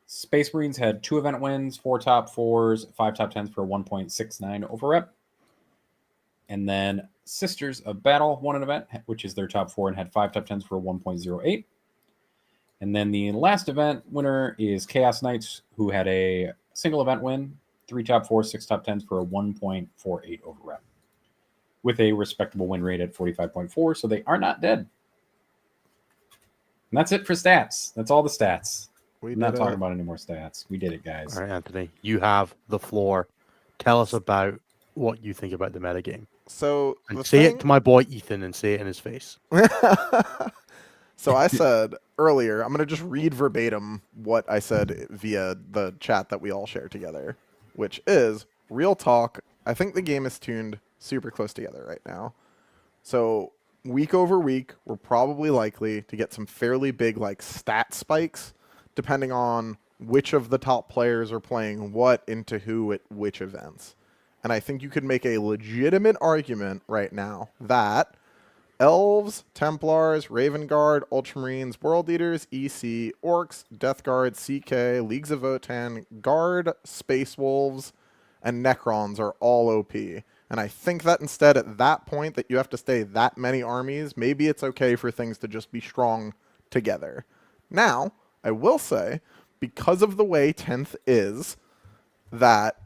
Space Marines had 2 event wins, 4 top 4s, 5 top 10s for a 1.69 over rep. And then Sisters of Battle won an event, which is their top 4, and had 5 top 10s for a 1.08. And then the last event winner is Chaos Knights, who had a single event win, 3 top 4s, 6 top 10s for a 1.48 over rep, with a respectable win rate at 45.4. So they are not dead. And that's it for stats. That's all the stats. I'm not talking about any more stats. We did it, guys. All right, Anthony, you have the floor. Tell us about what you think about the metagame. So say it to my boy Ethan and say it in his face. So I said earlier, I'm going to just read verbatim what I said via the chat that we all share together, which is, real talk, I think the game is tuned super close together right now. So week over week, we're probably likely to get some fairly big stat spikes, depending on which of the top players are playing what into who at which events. And I think you could make a legitimate argument right now that Elves, Templars, Raven Guard, Ultramarines, World Eaters, EC, Orcs, Death Guard, CK, Leagues of Votann, Guard, Space Wolves, and Necrons are all OP. And I think that instead at that point that you have to stay that many armies, maybe it's okay for things to just be strong together. Now, I will say, because of the way 10th is, that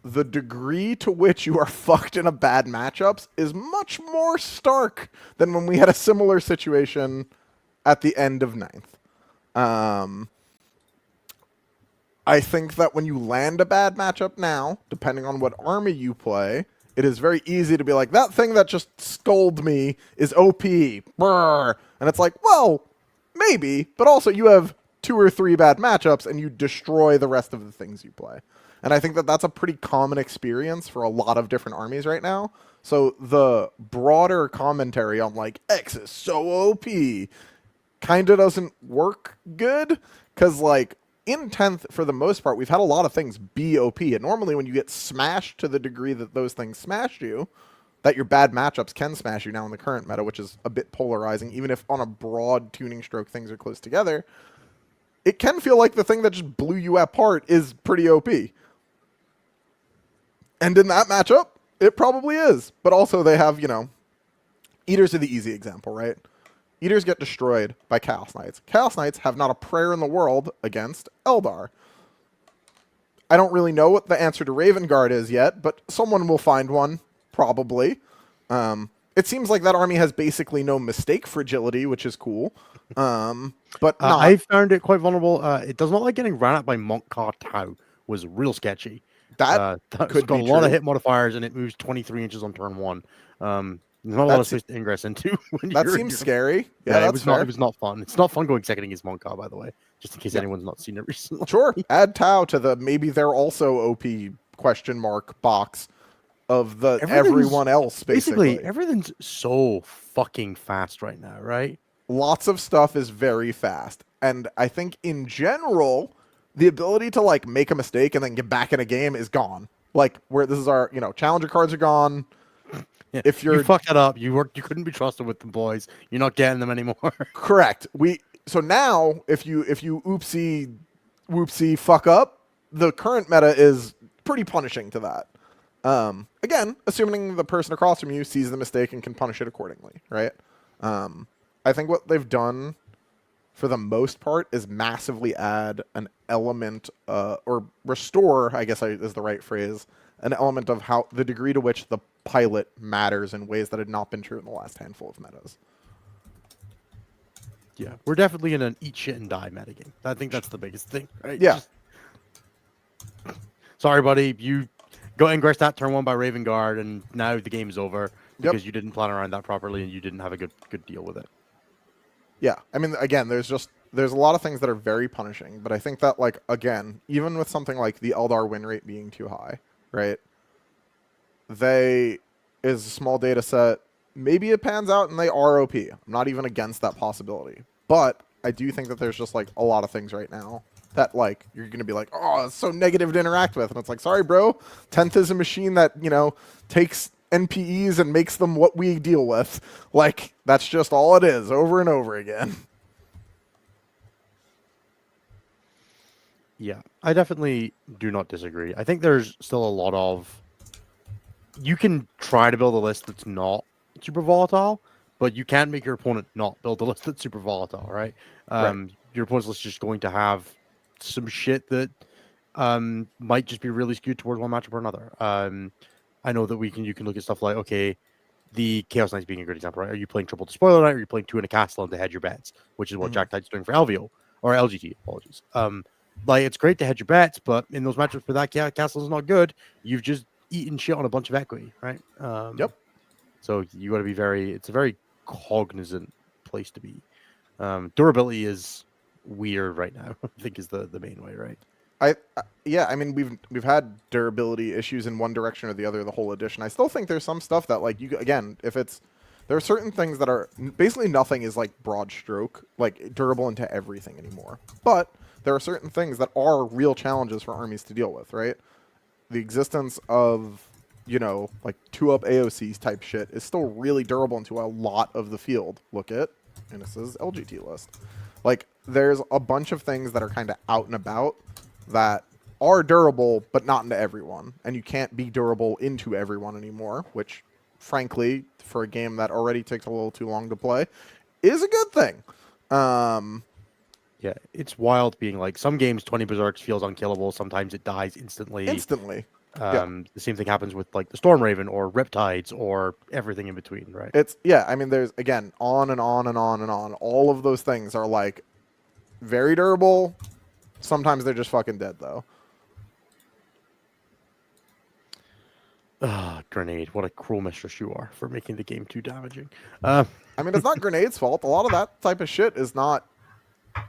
the degree to which you are fucked in a bad matchups is much more stark than when we had a similar situation at the end of 9th. I think that when you land a bad matchup now, depending on what army you play, it is very easy to be like, that thing that just scolded me is OP. Brr. And it's like, well, maybe, but also you have 2 or 3 bad matchups and you destroy the rest of the things you play. And I think that that's a pretty common experience for a lot of different armies right now. So the broader commentary on X is so OP kind of doesn't work good. Because in 10th, for the most part, we've had a lot of things be OP. And normally when you get smashed to the degree that those things smashed you, that your bad matchups can smash you now in the current meta, which is a bit polarizing, even if on a broad tuning stroke things are close together, it can feel like the thing that just blew you apart is pretty OP. And in that matchup, it probably is. But also they have, Eaters are the easy example, right? Eaters get destroyed by Chaos Knights. Chaos Knights have not a prayer in the world against Eldar. I don't really know what the answer to Raven Guard is yet, but someone will find one, probably. It seems like that army has basically no mistake fragility, which is cool. But I found it quite vulnerable. It does not like getting ran at by Montcar Tau. Was real sketchy. That It's got a lot of hit modifiers, and it moves 23 inches on turn 1. There's not a lot of space to ingress into. That seems scary. Yeah, it was not fun. It's not fun going second against Montcar, by the way, just in case anyone's not seen it recently. Sure, add Tau to the maybe they're also OP question mark box of the everyone else. Basically, everything's so fucking fast right now, right? Lots of stuff is very fast, and I think in general, the ability to like make a mistake and then get back in a game is gone. Like where this is our, challenger cards are gone. Yeah. If you fucked that up, you couldn't be trusted with them, boys. You're not getting them anymore. Correct. So now if you oopsie whoopsie fuck up, the current meta is pretty punishing to that. Again, assuming the person across from you sees the mistake and can punish it accordingly, right? I think what they've done for the most part is massively add an element or restore, I guess is the right phrase, an element of how the degree to which the pilot matters in ways that had not been true in the last handful of metas. Yeah, we're definitely in an eat shit and die metagame. I think that's the biggest thing, right? Yeah. Sorry, buddy. You go ingress that turn 1 by Raven Guard, and now the game's over because you didn't plan around that properly and you didn't have a good deal with it. Yeah, I mean, again, there's a lot of things that are very punishing, but I think that, like, again, even with something like the Eldar win rate being too high, right? Is a small data set. Maybe it pans out and they are OP. I'm not even against that possibility. But I do think that there's just, like, a lot of things right now that, like, you're going to be like, oh, it's so negative to interact with. And it's like, sorry, bro. 10th is a machine that, takes NPEs and makes them what we deal with. Like, that's just all it is, over and over again. Yeah, I definitely do not disagree. I think there's still a lot of... You can try to build a list that's not super volatile, but you can't make your opponent not build a list that's super volatile, right? Right. Your opponent's list is just going to have some shit that might just be really skewed towards one matchup or another. I know that you can look at stuff like, okay, the Chaos Knights being a good example, right? Are you playing triple to Spoiler Knight, or are you playing 2 in a castle and to hedge your bets, which is what Jack Knight's doing for LVO, or LGT, apologies. Like, it's great to hedge your bets, but in those matchups where that castle is not good, you've just eaten shit on a bunch of equity, right? Yep. So you got to be it's a very cognizant place to be. Durability is weird right now, I think is the main way, right? I mean, we've had durability issues in one direction or the other the whole edition. I still think there's some stuff that, like, there are certain things that are basically nothing is like broad stroke, like durable into everything anymore. But there are certain things that are real challenges for armies to deal with, right? The existence of, like 2-up AOCs type shit is still really durable into a lot of the field. Look at Innis's LGT list. Like, there's a bunch of things that are kind of out and about that are durable, but not into everyone. And you can't be durable into everyone anymore, which, frankly, for a game that already takes a little too long to play, is a good thing. Yeah, it's wild being like, some games 20 Berserks feels unkillable. Sometimes it dies instantly. The same thing happens with, like, the Storm Raven or Riptides or everything in between, right? I mean, there's, again, on and on and on and on. All of those things are, like, very durable. Sometimes they're just fucking dead, though. Grenade. What a cruel mistress you are for making the game too damaging. I mean, it's not Grenade's fault. A lot of that type of shit is not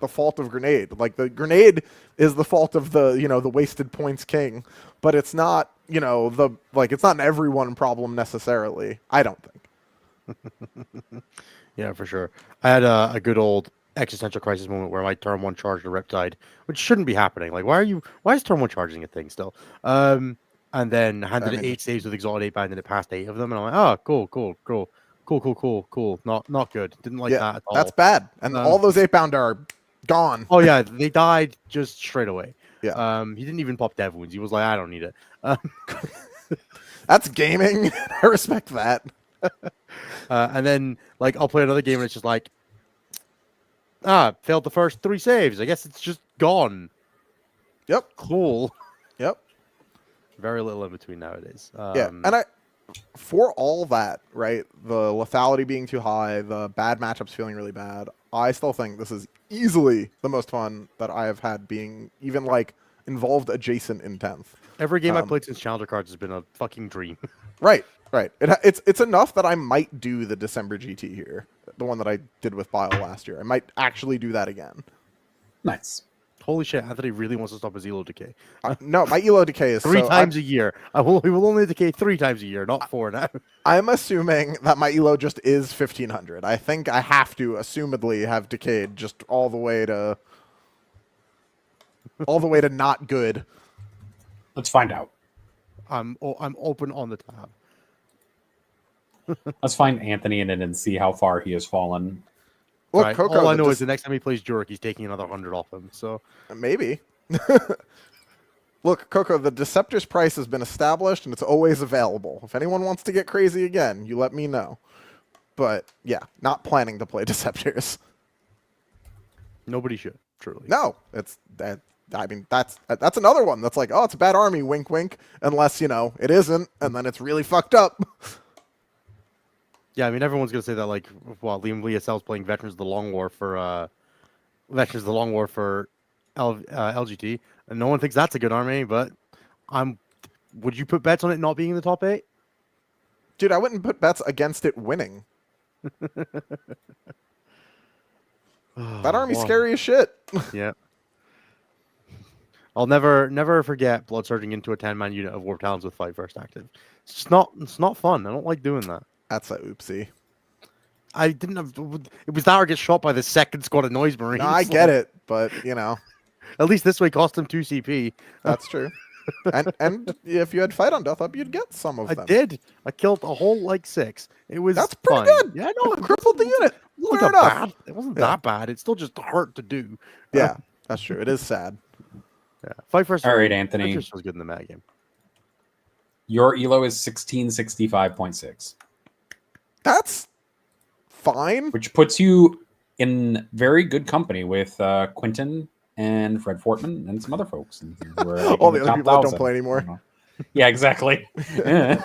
the fault of Grenade. Like, the Grenade is the fault of the, the wasted points king. But it's not, it's not an everyone problem necessarily. I don't think. Yeah, for sure. I had a good old existential crisis moment where my turn 1 charged a Riptide, which shouldn't be happening. Like, why is turn 1 charging a thing still? And then handed it 8 saves with Exalted 8 Band and it passed 8 of them, and I'm like, oh, cool. Not good. Didn't like that at all. That's bad. And all those 8-bound are gone. Oh yeah, they died just straight away. Yeah. He didn't even pop dev wounds. He was like, I don't need it. That's gaming. I respect that. And then, like, I'll play another game and it's just like, Failed the first 3 saves. I guess it's just gone. Yep. Cool. Yep. Very little in between nowadays. Yeah, and for all that, right, the lethality being too high, the bad matchups feeling really bad, I still think this is easily the most fun that I have had being even, like, involved adjacent in 10th. Every game I played since Challenger Cards has been a fucking dream. Right. It's enough that I might do the December GT here, the one that I did with Bile last year. I might actually do that again. Nice. Holy shit, Anthony really wants to stop his elo decay. No, my elo decay is 3 times a year. We will only decay 3 times a year, not 4 now. I'm assuming that my elo just is 1500. I think I have to, assumedly, have decayed just all the way to not good. Let's find out. I'm open on the tab. Let's find Anthony in it and see how far he has fallen. Look, Right. Coco, All I know is the next time he plays Jurek, he's taking another 100 off him. So maybe. Look, Coco, the Deceptor's price has been established, and it's always available. If anyone wants to get crazy again, you let me know. But, yeah, not planning to play Deceptors. nobody should, truly. No, it's that. I mean, that's another one that's like, oh, it's a bad army, wink, wink, unless, it isn't, and then it's really fucked up. Yeah, I mean, everyone's gonna say that, like, well, Liam Leosel's playing Veterans of the Long War for LGT, and no one thinks that's a good army. But would you put bets on it not being in the top 8? Dude, I wouldn't put bets against it winning. That army's scary as shit. Yeah. I'll never forget blood surging into a 10-man unit of Warp Talons with 5 first active. It's not fun. I don't like doing that. That's a oopsie. I didn't have. It was that or get shot by the second squad of Noise Marines. No, I get it, but At least this way cost him 2 CP. that's true. and if you had Fight on Death Up, you'd get some of them. I did. I killed a whole 6. It was. That's pretty fun. good. Yeah, no, it crippled the unit. Fair enough. It wasn't that bad. It still just hurt to do. Yeah, that's true. It is sad. Yeah. Fight first. All right, Anthony. Fight first was good in the meta game. Your elo is 1665.6. That's fine. Which puts you in very good company with Quentin and Fred Fortman and some other folks. Who are, like, All in the other top people that 1,000. don't play anymore. Yeah, exactly. I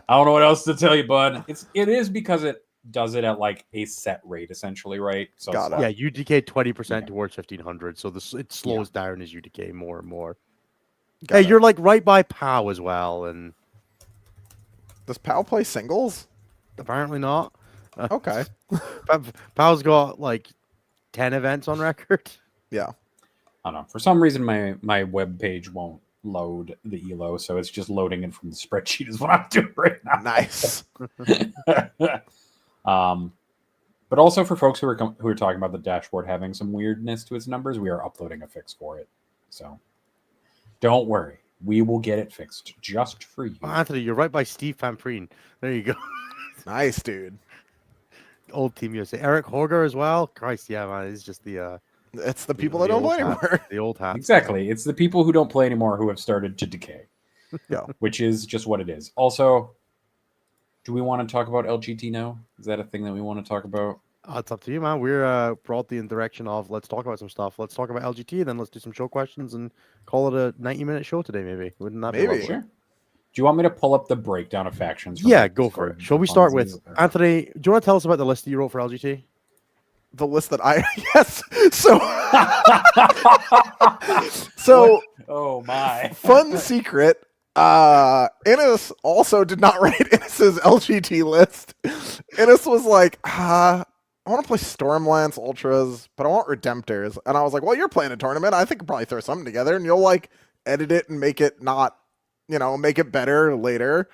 don't know what else to tell you, bud. It is because it does it at like a set rate, essentially, right? So Got it. Yeah, you decay 20% towards 1500, so it slows down as you decay more and more. Got it. You're like right by POW as well, and Does POW play singles? apparently not. Okay. POW's got like 10 events on record. Yeah. I don't know. For some reason, my web page won't load the elo, so it's just loading it from the spreadsheet is what I'm doing right now. Nice. But also for folks who are talking about the dashboard having some weirdness to its numbers, we are uploading a fix for it. So don't worry, we will get it fixed just for you. Anthony, you're right by Steve Pamprine. There you go. Nice, dude. Old Team USA. Eric Horger as well. Christ, yeah, man. It's just It's the people that don't play anymore. The old hat. Exactly. It's the people who don't play anymore who have started to decay. Yeah. Which is just what it is. Also, do we want to talk about LGT now? Is that a thing that we want to talk about? It's up to you, man. We're brought in the direction of let's talk about some stuff. Let's talk about LGT, and then let's do some show questions and call it a 90-minute show today, maybe. Wouldn't that be Maybe. lovely? Sure. Do you want me to pull up the breakdown of factions? from Yeah, the go for Discord it. Shall we and start funsies? with Anthony? Do you want to tell us about the list that you wrote for LGT? The list that I yes. So Oh my. fun secret. Innes also did not write Innes's LGT list. Innes was like, I want to play Stormlance Ultras, but I want Redemptors. And I was like, well, you're playing a tournament. I think I could probably throw something together, and you'll like edit it and make it not, make it better later.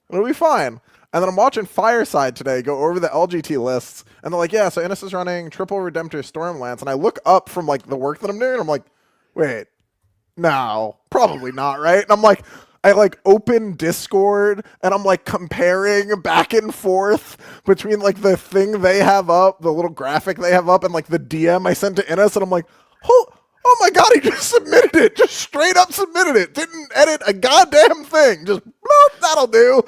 It'll be fine. And then I'm watching Fireside today go over the LGT lists, and they're like, yeah, so Innes is running triple Redemptor Stormlance. And I look up from like the work that I'm doing, and I'm like, wait, no, probably not, right? And I'm like, I like open Discord, and I'm like comparing back and forth between like the thing they have up, the little graphic they have up, and like the DM I sent to Innes, and I'm like, oh my god, he just submitted it, just straight up submitted it, didn't edit a goddamn thing, just bloop, that'll do.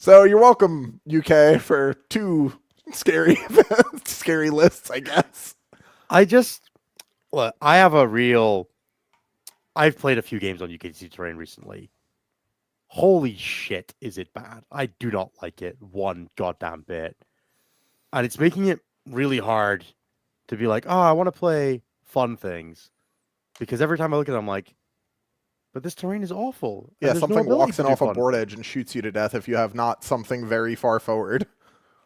So you're welcome, UK, for 2 scary scary lists, I guess. Look, I've played a few games on UKTC terrain recently. Holy shit, is it bad? I do not like it one goddamn bit. And it's making it really hard to be like, oh, I want to play fun things. Because every time I look at it, I'm like, but this terrain is awful. And Yeah, there's something ability walks to in do off a fun board things. edge and shoots you to death if you have not something very far forward.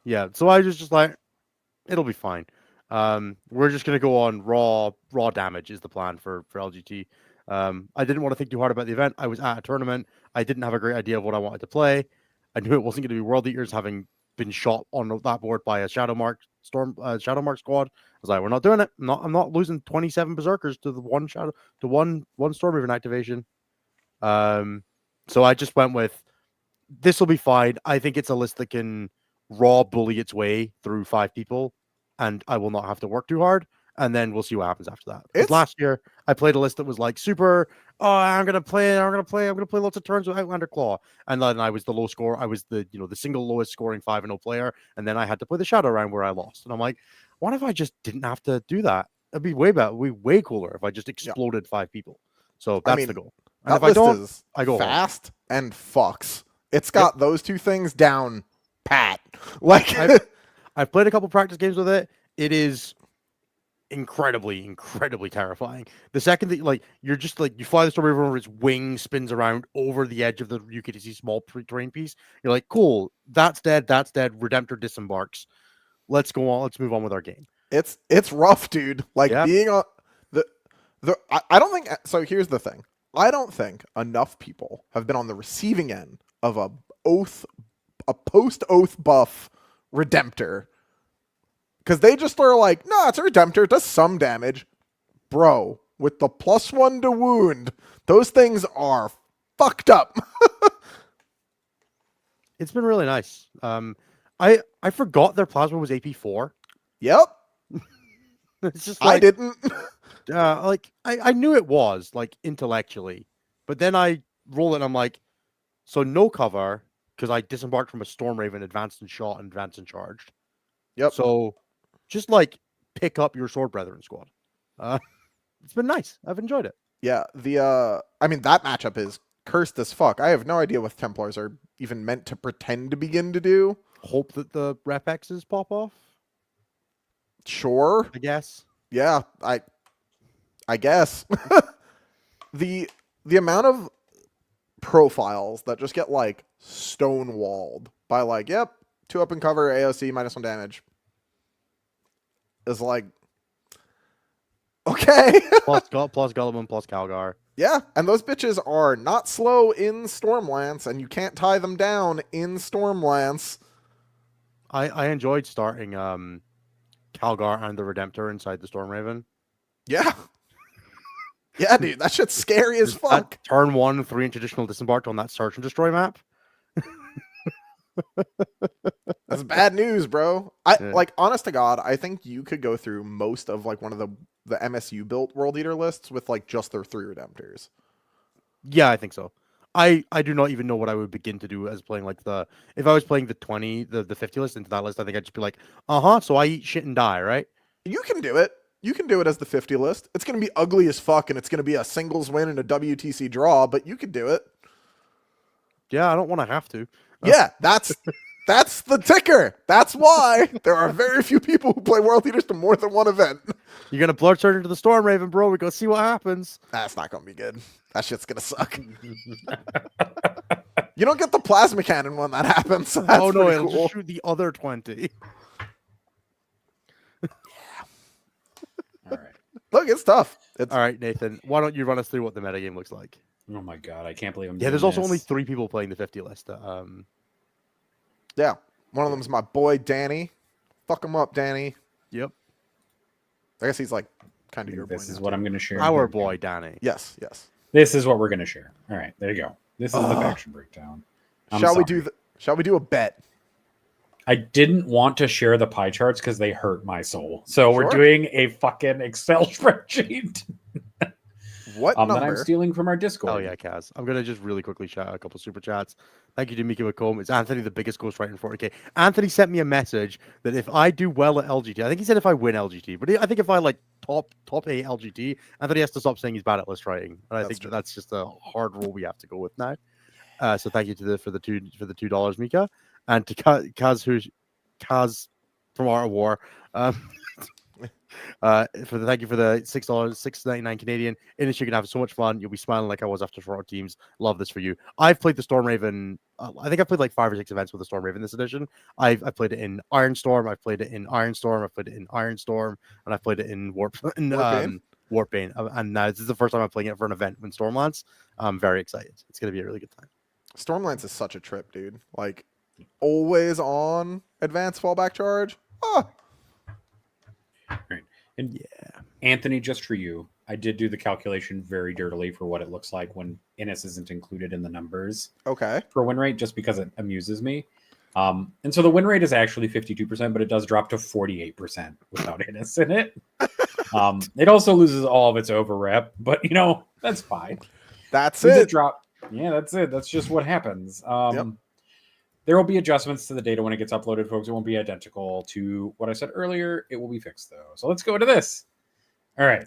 Yeah, so I was just like, it'll be fine. We're just gonna go on raw damage is the plan for LGT. I didn't want to think too hard about the event. I was at a tournament. I didn't have a great idea of what I wanted to play. I knew it wasn't going to be World Eaters, having been shot on that board by a Shadow Mark squad. I was like, we're not doing it. I'm not losing 27 Berserkers to the one Storm Raven activation. So I just went with this will be fine. I think it's a list that can raw bully its way through 5 people, and I will not have to work too hard. And then we'll see what happens after that. Because last year I played a list that was like super. Oh, I'm gonna play lots of turns with Outlander Claw, and then I was the low score. I was the single lowest scoring 5-0 player, and then I had to play the Shadow round where I lost. And I'm like, what if I just didn't have to do that? It'd be way better. It'd be way cooler if I just exploded 5 people. So that's the goal. And if I don't, I go fast and fucks. It's got those 2 things down pat. Like I've played a couple practice games with it. It is incredibly terrifying. The second that you're just like you fly the Storm Raven over, its wing spins around over the edge of the UKTC small terrain piece. You're like, cool, that's dead. Redemptor disembarks. Let's go on. Let's move on with our game. It's rough, dude. Like being on I don't think so. Here's the thing. I don't think enough people have been on the receiving end of a post-oath buff Redemptor. Because they just are like, no, it's a Redemptor. It does some damage. Bro, with the +1 to wound, those things are fucked up. It's been really nice. I forgot their plasma was AP4. Yep. It's just I didn't. I knew it was intellectually, but then I roll it and I'm like, so no cover because I disembarked from a Storm Raven, advanced and shot, and advanced and charged. Yep. So just pick up your Sword Brethren squad. It's been nice. I've enjoyed it. Yeah. That matchup is cursed as fuck. I have no idea what Templars are even meant to pretend to begin to do. Hope that the rep X's pop off. Sure. I guess. Yeah, I guess. The amount of profiles that just get stonewalled by yep, 2 up and cover, AOC, -1 damage is okay. plus Guilliman, plus Calgar. Yeah, and those bitches are not slow in Stormlance, and you can't tie them down in Stormlance. I enjoyed starting Calgar and the Redemptor inside the Storm Raven. Yeah. Yeah, dude, that shit's scary as fuck. Turn 1, 3 traditional disembarked on that search and destroy map. That's bad news, bro. Honest to God, I think you could go through most of one of the MSU built World Eater lists with just their 3 Redemptors. Yeah, I think so. I do not even know what I would begin to do as playing if I was playing the 50 list into that list, I think I'd just be like, so I eat shit and die, right? You can do it. You can do it as the 50 list. It's going to be ugly as fuck, and it's going to be a singles win and a WTC draw, but you could do it. Yeah, I don't want to have to. Yeah, that's the ticker. That's why there are very few people who play World Eaters to more than 1 event. You're going to blood surge into the Storm Raven, bro. We go see what happens. That's not going to be good. That shit's going to suck. You don't get the plasma cannon when that happens. So that's it'll cool. just shoot the other 20. All right. Look, it's tough. All right, Nathan, why don't you run us through what the metagame looks like? Oh my god, I can't believe I'm. Yeah, there's also only 3 people playing the 50 list. Yeah, one of them's my boy Danny. Fuck him up, Danny. Yep. I guess he's kind of your boy. This is what I'm going to share. Our boy Danny. Yes. This is what we're going to share. All right, there you go. This is the faction breakdown. Shall we do a bet? I didn't want to share the pie charts because they hurt my soul. So we're doing a fucking Excel spreadsheet. What that I'm number? stealing from our Discord. Oh yeah, Kaz. I'm gonna just really quickly shout out a couple super chats. Thank you to Mika McComb. It's Anthony, the biggest ghostwriter in 40k. Anthony sent me a message that if I do well at LGT, I think he said if I win LGT, but I think if I like top A LGT, Anthony has to stop saying he's bad at list writing. And I think that's just a hard rule we have to go with now. So thank you to for the $2, Mika, and to Kaz from Art of War. Thank you for the $6, $6.99 Canadian. In this, you can have so much fun. You'll be smiling like I was after Toronto teams. Love this for you. I've played the Stormraven. I think I've played like 5 or 6 events with the Stormraven this edition. I've played it in Ironstorm. I've played it in Ironstorm. I've played it in Ironstorm, and I've played it in Warpbane. And now this is the first time I'm playing it for an event in Stormlands. I'm very excited. It's going to be a really good time. Stormlands is such a trip, dude. Like, always on advanced fallback charge. Ah. Right. And yeah, Anthony, just for you, I did do the calculation very dirtily for what it looks like when Innis isn't included in the numbers. Okay. For win rate, just because it amuses me. And so the win rate is actually 52%, but it does drop to 48% without Innis in it. It also loses all of its over rep, but that's fine. That's it. Yeah, that's it. That's just what happens. There will be adjustments to the data when it gets uploaded, folks. It won't be identical to what I said earlier. It will be fixed, though. So let's go to this. All right.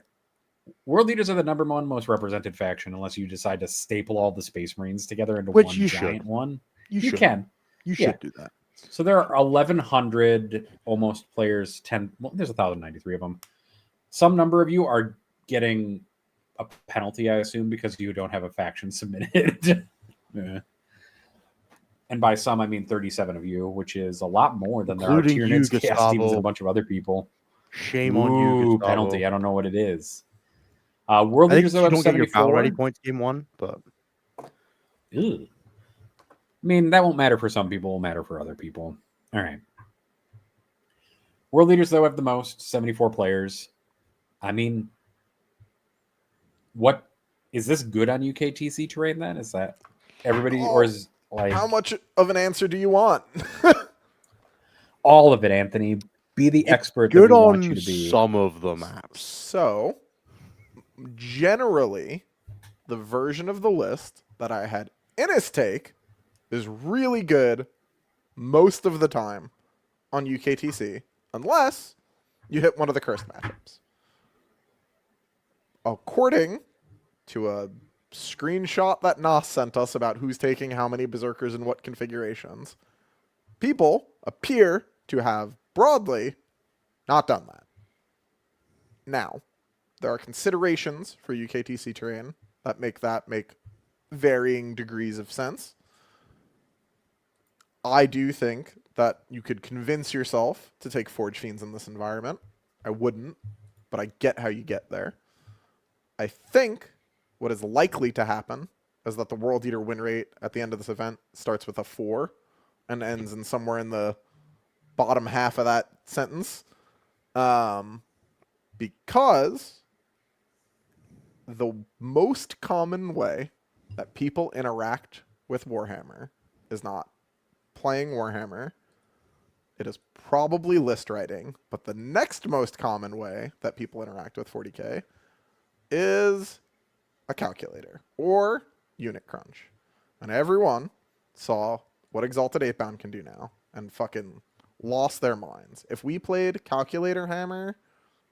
World Leaders are the number 1 most represented faction, unless you decide to staple all the Space Marines together into one giant one. You can. You should do that. So there are 1,100 almost players. There's 1,093 of them. Some number of you are getting a penalty, I assume, because you don't have a faction submitted. Yeah. And by some, I mean 37 of you, which is a lot more than there are Tyranids, Chaos Demons, and a bunch of other people. Shame on you, Gustavo. Penalty. I don't know what it is. World Leaders though have 74. Don't get your battle ready points game 1, but I mean that won't matter for some people. Will matter for other people. All right. World Leaders though have the most 74 players. I mean, what is this good on UKTC terrain? Then is that everybody or is like how much of an answer do you want? All of it, Anthony. Be the expert that we on want you to be. Some of the maps. So, generally, the version of the list that I had Innis take is really good most of the time on UKTC, unless you hit one of the cursed matchups. According to a screenshot that Nas sent us about who's taking how many Berserkers in what configurations, people appear to have broadly not done that. Now, there are considerations for UKTC terrain that make varying degrees of sense. I do think that you could convince yourself to take Forge Fiends in this environment. I wouldn't, but I get how you get there. I think what is likely to happen is that the World Eater win rate at the end of this event starts with a 4 and ends in somewhere in the bottom half of that sentence. Because the most common way that people interact with Warhammer is not playing Warhammer. It is probably list writing, but the next most common way that people interact with 40k is a calculator or unit crunch. And everyone saw what Exalted 8-Bound can do now and fucking lost their minds. If we played Calculator Hammer,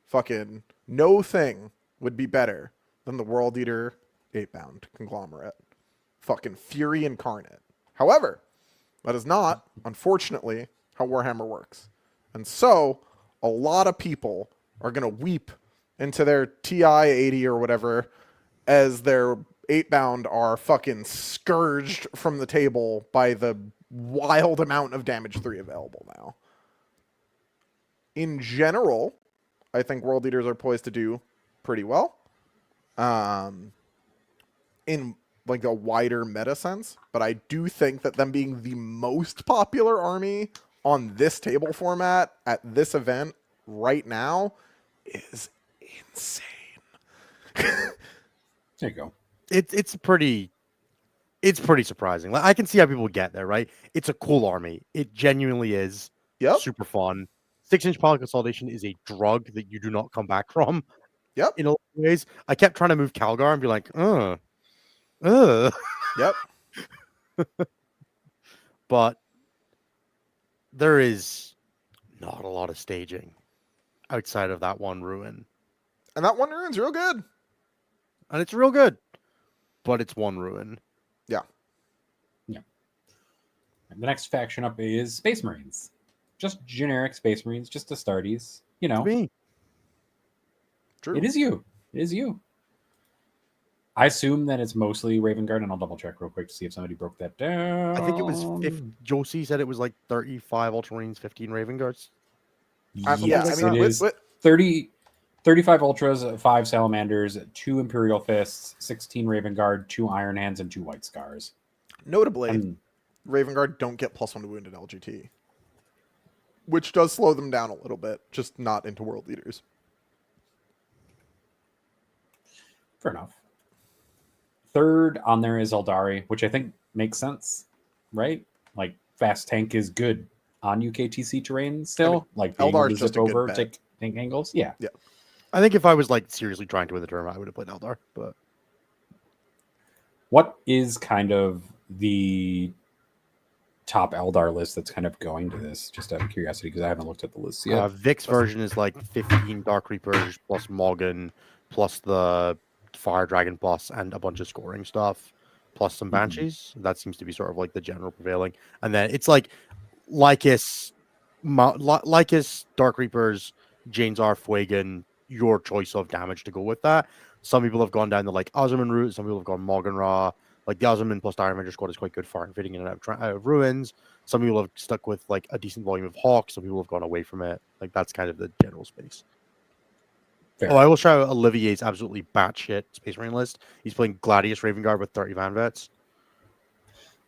fucking no thing would be better than the World Eater 8-Bound conglomerate. Fucking Fury Incarnate. However, that is not, unfortunately, how Warhammer works. And so, a lot of people are going to weep into their TI-80 or whatever as their 8-Bound are fucking scourged from the table by the wild amount of damage 3 available now. In general, I think World Eaters are poised to do pretty well. In like a wider meta sense, but I do think that them being the most popular army on this table format at this event right now is insane. There you go. It's pretty surprising. Like, I can see how people get there, right? It's a cool army. It genuinely is. Yep. Super fun. 6-inch pile consolidation is a drug that you do not come back from. Yep. In a lot of ways, I kept trying to move Calgar and be like, uh. Yep. But there is not a lot of staging outside of that one ruin. And that one ruin's real good. And it's real good. But it's one ruin. Yeah. Yeah. And the next faction up is Space Marines. Just generic Space Marines, just Astartes. You know. It's me. True. It is you. It is you. I assume that it's mostly Raven Guard, and I'll double check real quick to see if somebody broke that down. I think it was Josie said it was like 35 Ultramarines, 15 Raven Guards. Yes, I mean, it is 35 Ultras, 5 Salamanders, 2 Imperial Fists, 16 Raven Guard, 2 Iron Hands, and 2 White Scars. Notably, Raven Guard don't get +1 to wounded LGT, which does slow them down a little bit, just not into World Leaders. Fair enough. Third on there is Eldari, which I think makes sense, right? Like, fast tank is good on UKTC terrain still. I mean, like, being Eldar's able to just zip a good over, bet. take angles. Yeah. Yeah. I think if I was like seriously trying to win the tournament, I would have played Eldar. But What is kind of the top Eldar list that's kind of going to this? Just out of curiosity, because I haven't looked at the list yet. Vic's version is like 15 Dark Reapers plus Morgan plus the Fire Dragon boss and a bunch of scoring stuff plus some Banshees. That seems to be sort of like the general prevailing. And then it's like Lycus, Dark Reapers, Janezar, Fuegan, your choice of damage to go with that. Some people have gone down the like Osman route. Some people have gone Morgan Ra. Like the Osman plus Iron Ranger squad is quite good for fitting in and out of ruins. Some people have stuck with like a decent volume of Hawk. Some people have gone away from it. Like that's kind of the general space. Fair. Oh, I will shout out Olivier's absolutely batshit Space Marine list. He's playing Gladius Raven Guard with 30 Van Vets.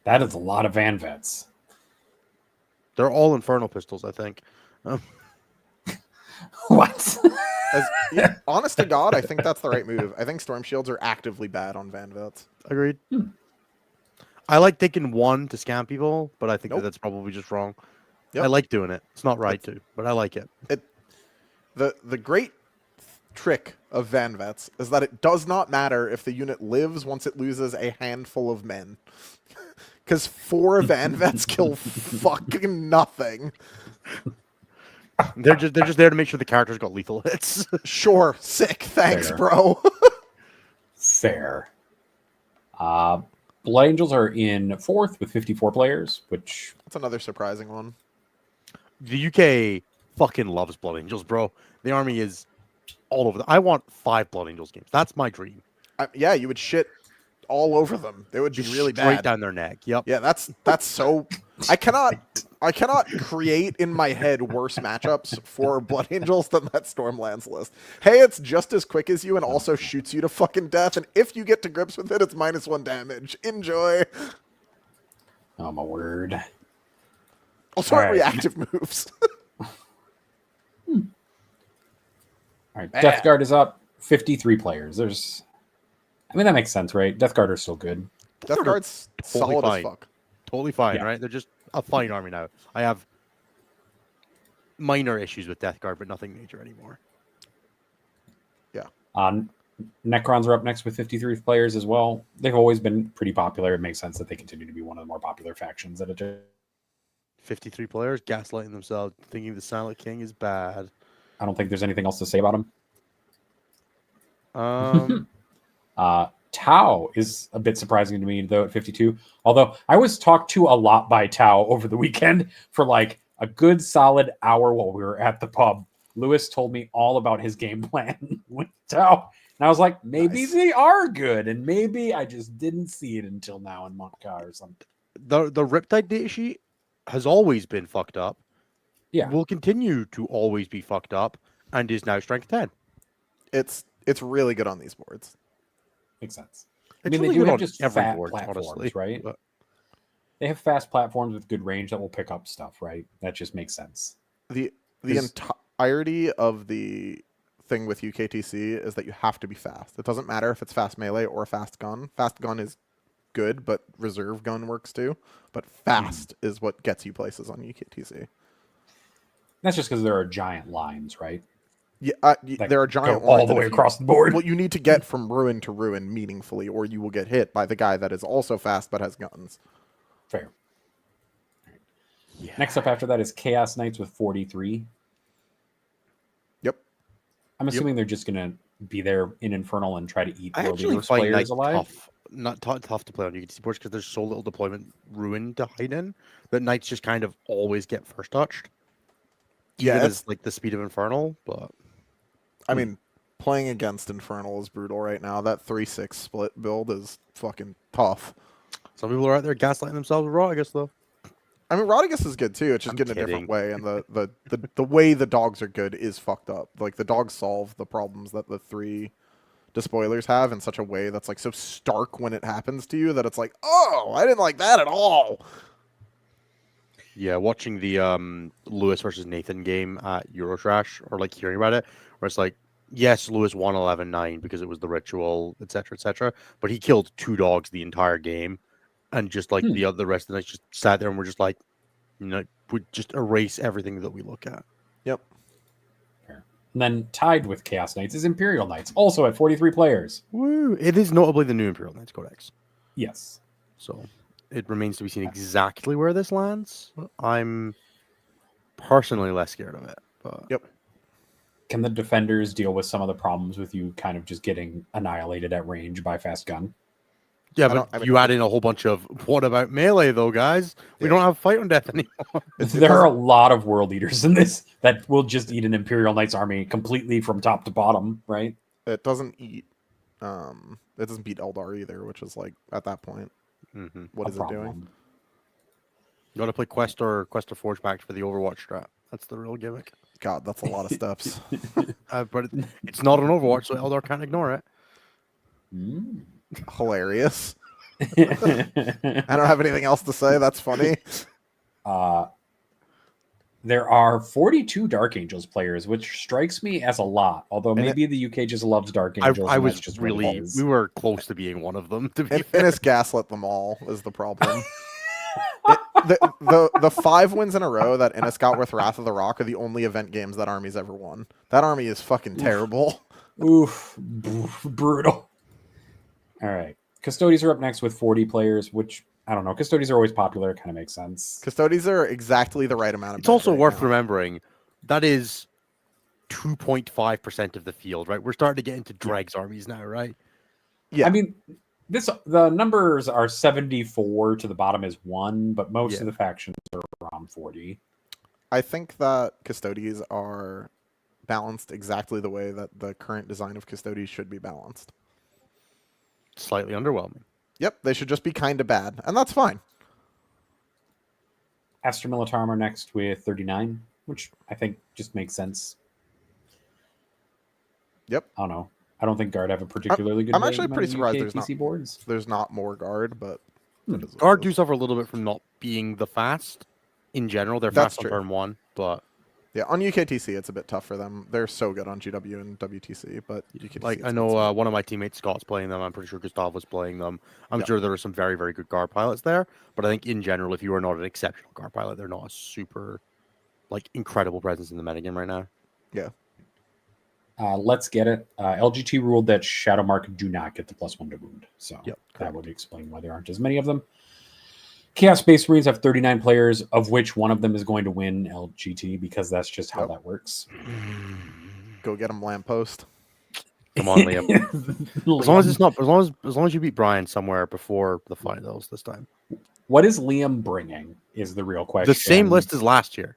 That is a lot of Van Vets. They're all Infernal pistols, I think. What? Honest to God, I think that's the right move. I think Storm Shields are actively bad on Van Vets. Agreed. I like taking one to scam people, but I think Nope. that's probably just wrong. Yep. I like doing it. It's not right to, but I like it. The great trick of Van Vets is that it does not matter if the unit lives once it loses a handful of men. Because 4 Van Vets kill fucking nothing. They're just there to make sure the characters got lethal hits. Sure, sick. Thanks, Fair. bro. Fair. Blood Angels are in 4th with 54 players, which That's another surprising one. The UK fucking loves Blood Angels, bro. The army is all over. I want 5 Blood Angels games. That's my dream. Yeah, you would shit all over them. They would be Just really straight bad. down their neck. Yep. Yeah, that's so. I cannot create in my head worse matchups for Blood Angels than that Stormlands list. Hey, it's just as quick as you and also shoots you to fucking death, and if you get to grips with it, it's -1 damage. Enjoy. oh my word. Also, All right. reactive moves. All right, Death Guard is up 53 players. I mean, that makes sense, right? Death Guard are still good. Death Guard's Totally solid fine. as fuck. Totally fine, Yeah. right? They're just a fine army now. I have minor issues with Death Guard, but nothing major anymore. Necrons are up next with 53 players as well. They've always been pretty popular. It makes sense that they continue to be one of the more popular factions at a 53 players gaslighting themselves, thinking the Silent King is bad. I don't think there's anything else to say about them. Tau is a bit surprising to me, though, at 52. Although I was talked to a lot by Tau over the weekend for like a good solid hour while we were at the pub. Lewis told me all about his game plan with Tau. And I was like, maybe Nice. they are good. And maybe I just didn't see it until now in Monka or something. The Riptide data sheet has always been fucked up. Yeah. Will continue to always be fucked up and is now strength 10. It's really good on these boards. Makes sense. It's mean, they really do good have on just every fat board, platforms, honestly, right? but- They have fast platforms with good range that will pick up stuff, right? That just makes sense. The 'Cause- entirety of the thing with UKTC is that you have to be fast. It doesn't matter if it's fast melee or fast gun. Fast gun is good, but reserve gun works too. But fast is what gets you places on UKTC. That's just because there are giant lines, right? Yeah, That there are go giant all lines the and way if you- across the board. Well, you need to get from ruin to ruin meaningfully, or you will get hit by the guy that is also fast but has guns. Fair. Yeah. Next up after that is Chaos Knights with 43. Yep. I'm assuming they're just gonna be there in Infernal and try to eat I World actually Eaters find players Knights alive. tough to play on UKT boards because there's so little deployment ruin to hide in that Knights just kind of always get first touched. Yeah, Even it's- as like the speed of Infernal, but I mean, playing against Infernal is brutal right now. That 3-6 split build is fucking tough. some people are out there gaslighting themselves with Rodigus though. I mean, Rodigus is good too. It's just I'm getting a different kidding. way, and the way the dogs are good is fucked up. Like the dogs solve the problems that the 3 despoilers have in such a way that's like so stark when it happens to you that it's like, oh, I didn't like that at all. Yeah, watching the Lewis versus Nathan game at Eurotrash or like hearing about it, where it's like, yes, Lewis won 11-9 because it was the ritual, etc., but he killed 2 dogs the entire game, and just like the rest of the night just sat there and we're just like, we just erase everything that we look at. Yep. And then tied with Chaos Knights is Imperial Knights, also at 43 players. Woo! It is notably the new Imperial Knights Codex, Yes. so it remains to be seen exactly where this lands. I'm personally less scared of it, but Yep. Can the defenders deal with some of the problems with you kind of just getting annihilated at range by fast gun? yeah, but you add in a whole bunch of what about melee though, guys? We don't have fight on death anymore. There are a lot of World Eaters in this that will just eat an Imperial Knights army completely from top to bottom, right? It doesn't eat. It doesn't beat Eldar either, which is like at that point, what is it doing? You got to play Quest or Forge Pact for the Overwatch strat. That's the real gimmick. God, that's a lot of steps. But it's not an Overwatch, so Eldar can't ignore it. Hilarious. I don't have anything else to say. That's funny. There are 42 Dark Angels players, which strikes me as a lot. Although maybe the UK just loves Dark Angels. I was just really, we were close to being one of them. To be And it's gaslit them all is the problem. The 5 wins in a row that Innis got with Wrath of the Rock are the only event games that army's ever won. That army is fucking terrible. Oof, brutal. All right. Custodies are up next with 40 players, which I don't know. Custodies are always popular. It kind of makes sense. Custodies are exactly the right amount of. It's also worth remembering that is 2.5% of the field, right? We're starting to get into Dregs armies now, right? Yeah. I mean, the numbers are 74 to the bottom is 1, but most of the factions are around 40. I think that Custodies are balanced exactly the way that the current design of Custodies should be balanced. Slightly underwhelming. Yep, they should just be kind of bad, and that's fine. Astra Militarum are next with 39, which I think just makes sense. Yep. I don't know. I don't think Guard have a particularly good. I'm actually pretty surprised boards. There's not more Guard, but Guard do suffer a little bit from not being the fast in general. They're fast on turn 1, but yeah, on UKTC it's a bit tough for them. They're so good on GW and WTC, but UKTC, like I know one of my teammates, Scott's playing them. I'm pretty sure Gustav was playing them. I'm sure there are some very, very good Guard pilots there, but I think in general, if you are not an exceptional Guard pilot, they're not a super, like, incredible presence in the metagame right now. Yeah. Let's get it. LGT ruled that Shadow Mark do not get the +1 to wound, so that would explain why there aren't as many of them. Chaos Space Marines have 39 players, of which one of them is going to win LGT because that's just how that works. Go get him, Lamppost. Come on, Liam. As long as it's not, as long as you beat Brian somewhere before the finals this time. What is Liam bringing? Is the real question. The same list as last year.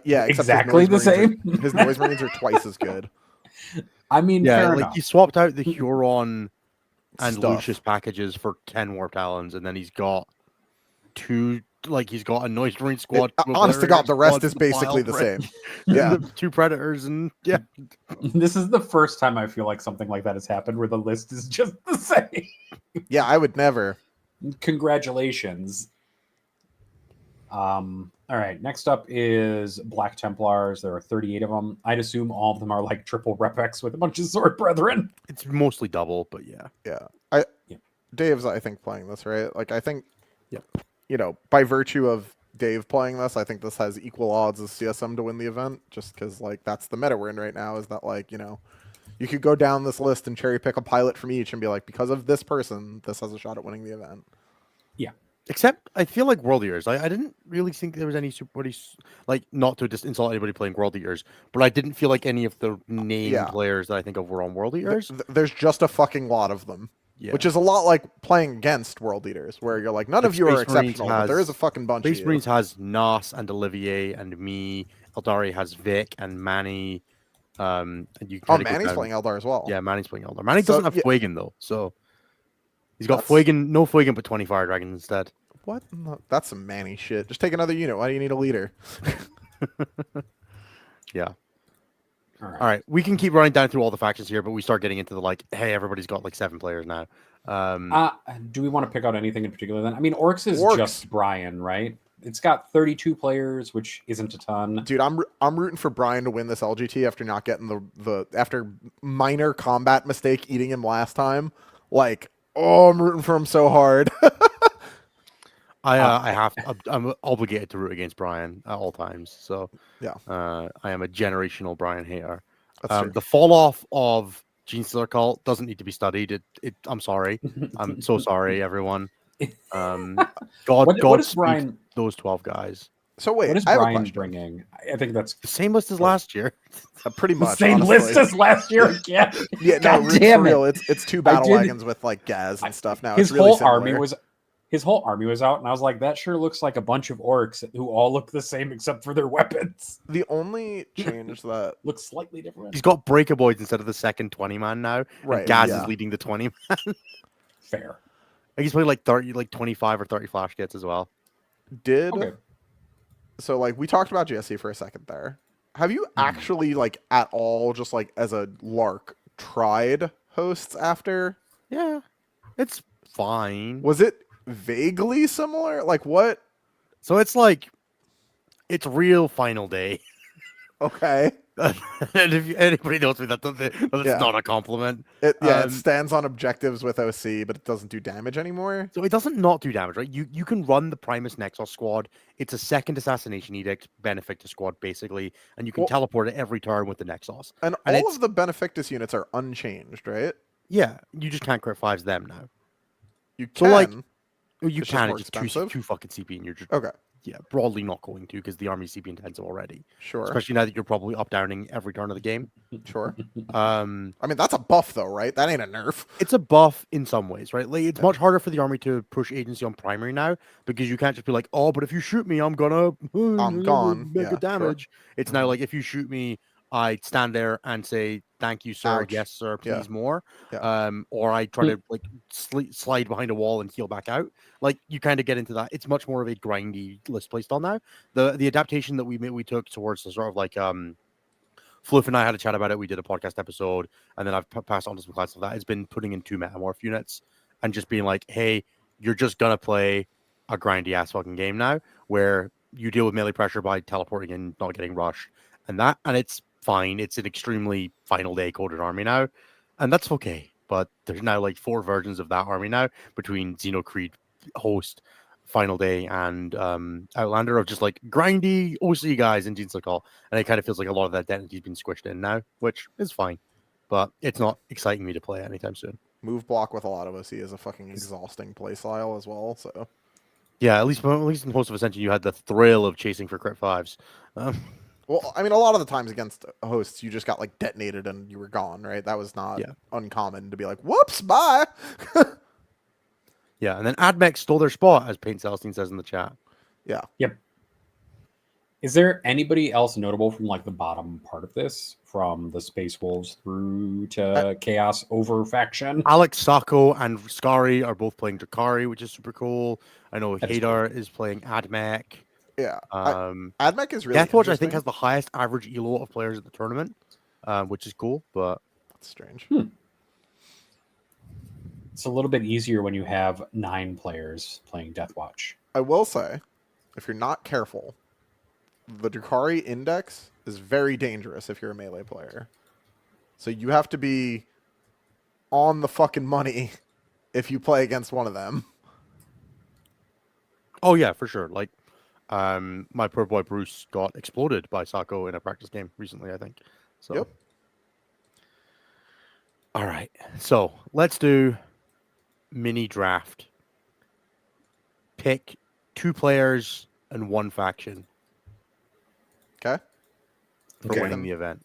Yeah, except exactly the same. His Noise Marines are twice as good. I mean, yeah, fair like enough. he swapped out the Huron and Stuff. Lucius packages for 10 Warp Talons, and then he's got he's got a Noise Marine squad. Honest to God, the rest is basically the same. Yeah. 2 Predators, and This is the first time I feel like something like that has happened where the list is just the same. Yeah, I would never. Congratulations. All right, next up is Black Templars. There are 38 of them. I'd assume all of them are like triple Repex with a bunch of Sword Brethren. it's mostly double, but yeah. Dave's, I think, playing this, right? Like, I think, by virtue of Dave playing this, I think this has equal odds as CSM to win the event, just because like that's the meta we're in right now. Is that like you could go down this list and cherry pick a pilot from each and be like, because of this person, this has a shot at winning the event. Yeah. Except I feel like World Eaters. I didn't really think there was any like, not to just insult anybody playing World Eaters, but I didn't feel like any of the named players that I think of were on World Eaters. There's just a fucking lot of them. Yeah. Which is a lot like playing against World Eaters, where you're like, none of you are exceptional, but there is a fucking bunch of you. Space Marines has Nas and Olivier and me. Eldari has Vic and Manny. And you Manny's playing Eldar as well. Yeah, Manny's playing Eldar. Manny doesn't have Fuegan, though, so he's got no Fuegan, but 20 Fire Dragons instead. What? No, that's some Manny shit. Just take another unit. Why do you need a leader? Yeah. All right. We can keep running down through all the factions here, but we start getting into the like, hey, everybody's got like 7 players now. Do we want to pick out anything in particular then? I mean, Orcs is just Brian, right? It's got 32 players, which isn't a ton. Dude, I'm rooting for Brian to win this LGT after not getting the after minor combat mistake eating him last time. Like, I'm rooting for him so hard. I'm obligated to root against Brian at all times. So yeah, I am a generational Brian hater. That's true. The fall off of Gene Stealer Cult doesn't need to be studied. I'm sorry. I'm so sorry, everyone. What is Brian? Those 12 guys. So wait, what is Brian bringing? I think that's the same list as last year. Pretty much. Same list as last year again. Yeah, God no, damn for real. It's 2 battle wagons with like Gaz and stuff now. His it's really whole similar. His whole army was out, and I was like, that sure looks like a bunch of orcs who all look the same except for their weapons. The only change that looks slightly different. He's got Breakaboids instead of the second 20-man now. Right. Gaz is leading the 20-man. Fair. He's playing like 30, like 25 or 30 flash kits as well. So like we talked about GSC for a second there. Have you actually like at all just like as a lark tried hosts after? Yeah. It's fine. Was it vaguely similar? Like what? So it's like it's real final day. Okay. And if anybody knows me, that's not a compliment. It stands on objectives with OC, but it doesn't do damage anymore. So it doesn't not do damage, right? You can run the Primus Nexus squad. It's a second Assassination Edict Benefactor squad, basically, and you can teleport it every turn with the Nexus. And all of the Benefactus units are unchanged, right? Yeah, you just can't crit 5s them now. You can. So like, you it's can. just It's too fucking CP, and you're just okay. Yeah, broadly not going to because the army's CP intensive already. Sure. Especially now that you're probably up downing every turn of the game. Sure. I mean, that's a buff though, right? That ain't a nerf. It's a buff in some ways, right? Like it's much harder for the army to push agency on primary now because you can't just be like, oh, but if you shoot me, I'm gonna I'm gone. Make damage. Sure. It's now like if you shoot me, I stand there and say, thank you, sir. Ouch. Yes, sir. Please more. Yeah. Or I try to like slide behind a wall and heal back out. Like you kind of get into that. It's much more of a grindy list placed on now. The adaptation that we took towards the sort of like Fluff and I had a chat about it. We did a podcast episode, and then I've passed on to some clients of that. It's been putting in 2 metamorph units and just being like, hey, you're just gonna play a grindy ass fucking game now where you deal with melee pressure by teleporting and not getting rushed, and it's fine. It's an extremely final day coded army now, and that's okay. But there's now like 4 versions of that army now between Xenocreed, Host, Final Day, and Outlander of just like grindy OC guys in Gene Call, and it kind of feels like a lot of that identity's been squished in now, which is fine. But it's not exciting me to play anytime soon. Move block with a lot of OC is a fucking exhausting play style as well. So yeah, at least in Host of Ascension, you had the thrill of chasing for crit 5s. Well, I mean, a lot of the times against hosts, you just got like detonated and you were gone, right? That was not uncommon to be like, whoops, bye. Yeah, and then Admech stole their spot, as Paint Celestine says in the chat. Yeah. Yep. Is there anybody else notable from like the bottom part of this, from the Space Wolves through to Chaos Over faction? Alex Sacco and Skari are both playing Drakari, which is super cool. I know Hadar is playing Admech. Yeah, Admech is really Deathwatch. I think has the highest average elo of players at the tournament, which is cool. But that's strange. It's a little bit easier when you have 9 players playing Deathwatch. I will say, if you're not careful, the Drakari index is very dangerous if you're a melee player. So you have to be on the fucking money if you play against one of them. Oh yeah, for sure. Like. My poor boy Bruce got exploded by Sako in a practice game recently, I think. So. Yep. All right. So let's do mini draft. Pick 2 players and 1 faction Okay. for Okay. winning the event.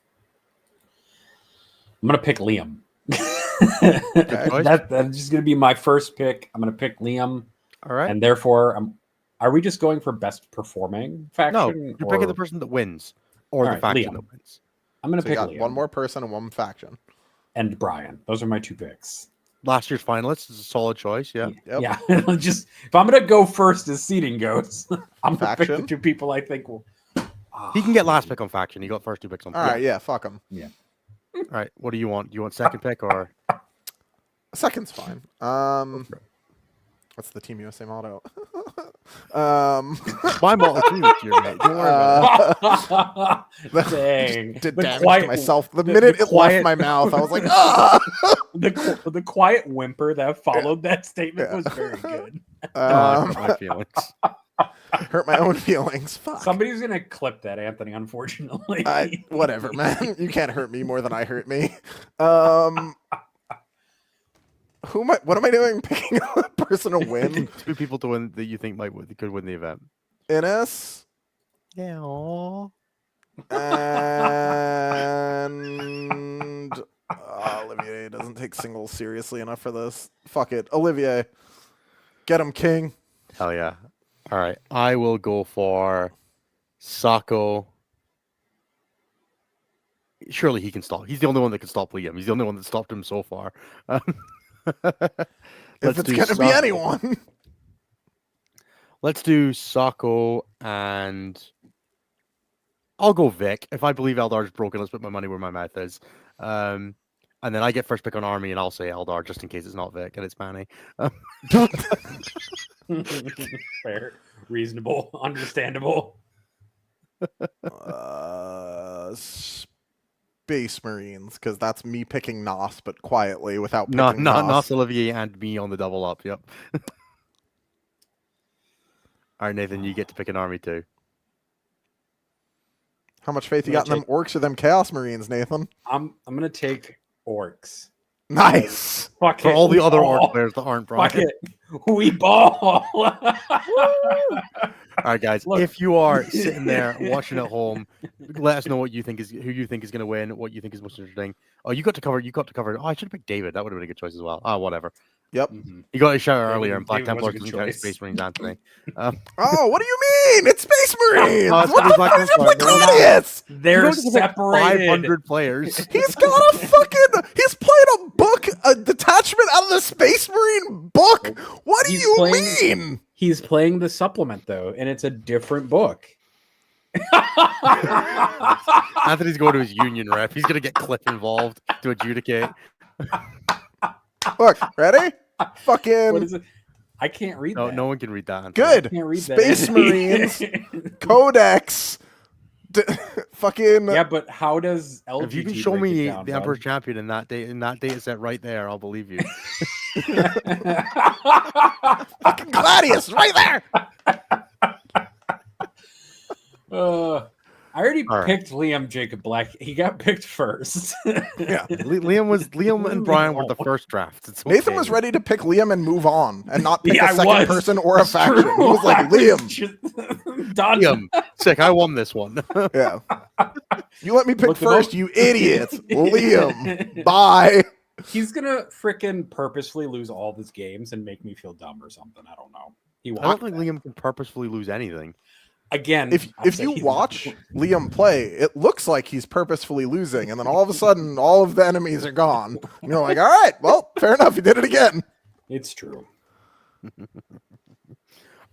I'm gonna pick Liam. Okay. choice. That's just gonna be my first pick. I'm gonna pick Liam, All right. and therefore, are we just going for best performing faction? No, you're picking or- the person that wins, or All the right, faction Liam. that wins. I'm gonna So you pick got Liam one more person and 1 faction. and Brian. Those are my 2 picks. Last year's finalist is a solid choice. Yeah. Yep. Yeah. Just if I'm gonna go first as seeding goes, I'm gonna pick the Faction? 2 people I think will. He can get last pick on faction. He got first 2 picks on. All right, yeah, fuck him. All right. What do you want? Do you want second pick or? Second's fine. What's the Team USA motto? My motto too this year, mate. Don't worry about it. Dang. Did The damage quiet- to myself. The the minute it quiet- left my mouth, I was like, ah! The quiet whimper that followed that statement Yeah. was very good. Oh, my feelings. Hurt my own feelings. Fuck. Somebody's gonna clip that, Anthony. Unfortunately, Whatever, man. You can't hurt me more than I hurt me. What am I doing? Picking a person to win? 2 people to win that you think could win the event. Innes Yeah. Aw. and Olivier doesn't take singles seriously enough for this. Fuck it, Olivier. Get him, King. Hell yeah. All right. I will go for Sako. Surely he can stop. He's the only one that can stop Liam. He's the only one that stopped him so far. If it's gonna be anyone. Let's do Sako and I'll go Vic. If I believe Eldar's broken, let's put my money where my mouth is. And then I get first pick on Army, and I'll say Eldar just in case it's not Vic and it's Manny. fair, reasonable, understandable. Space Marines, because that's me picking Nos, but quietly without No, picking not Nos. Olivier and me on the double up. Yep. All right, Nathan, you get to pick an army too. How much faith you I'm got in them orcs or them Chaos Marines, Nathan? I'm gonna take orcs. Nice. Fuck For it, all the we other ball. orc players that aren't Fuck Brian. it, we ball. All right, guys. Look. If you are sitting there watching at home, let us know what you think is who you think is going to win, what you think is most interesting. Oh, you got to cover. Oh, I should have picked David. That would have been a good choice as well. Oh, whatever. Yep. Mhm. You got a shout David- earlier, and Black David was a Templars good doesn't count as choice. Space Marines, Anthony. Oh, what do you mean? It's Space Marines. No, it's What gonna the be Black fuck is it with Templars. Claudius? They're separated. 500 players. He's got a fucking. He's playing a book, a detachment out of the Space Marine book. What do He's you playing- mean? He's playing the supplement though, and it's a different book. Anthony's going to his union rep. He's going to get Cliff involved to adjudicate. Look, ready? What Fucking is it? I can't read No, that. no one can read that. Anthony. good. I can't read Space that. Marines, Codex, fucking. Yeah, but how does LGT If you can show break me it down, the Emperor's Champion in that data set right there, I'll believe you. Fucking Gladius, right there. I already All right. picked Liam Jacob Black. He got picked first. Yeah. Liam and Brian were the first drafts. It's Nathan okay. was ready to pick Liam and move on, and not pick Yeah, a I second was. person or a It's faction. true. He was like, I was Liam. just done. Liam. Sick. I won this one. Yeah. You let me pick Look, the first, most- you idiot. Liam. Bye. He's gonna freaking purposefully lose all his games and make me feel dumb or something. I don't know. He I don't won't. think Liam can purposefully lose anything. Again, If I'm you saying he's watch not- Liam play, it looks like he's purposefully losing, and then all of a sudden, all of the enemies are gone. And you're like, all right, well, fair enough. He did it again. it's true.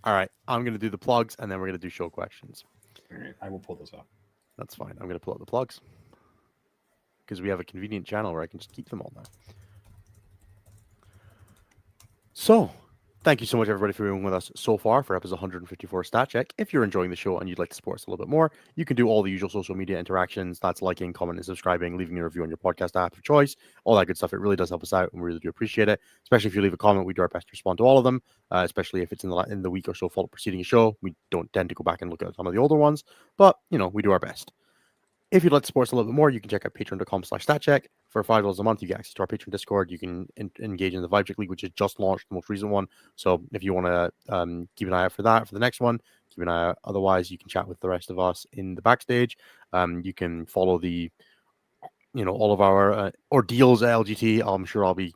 All right. I'm going to do the plugs, and then we're going to do show questions. All right, I will pull this up. That's fine. I'm going to pull out the plugs because we have a convenient channel where I can just keep them all now. So, Thank you so much, everybody, for being with us so far for episode 154 Stat Check. If you're enjoying the show and you'd like to support us a little bit more, you can do all the usual social media interactions. That's liking, commenting, subscribing, leaving a review on your podcast app of choice, all that good stuff. It really does help us out, and we really do appreciate it. Especially if you leave a comment, we do our best to respond to all of them. Especially if it's in the week or so preceding a show, we don't tend to go back and look at some of the older ones, but we do our best. If you'd like to support us a little bit more, you can check out patreon.com/statcheck. For $5 a month, you get access to our Patreon Discord. You can engage in the Vibe Check League, which is just launched, the most recent one. So if you want to keep an eye out for that, for the next one, keep an eye out. Otherwise, you can chat with the rest of us in the backstage. You can follow all of our ordeals at LGT. I'm sure I'll be,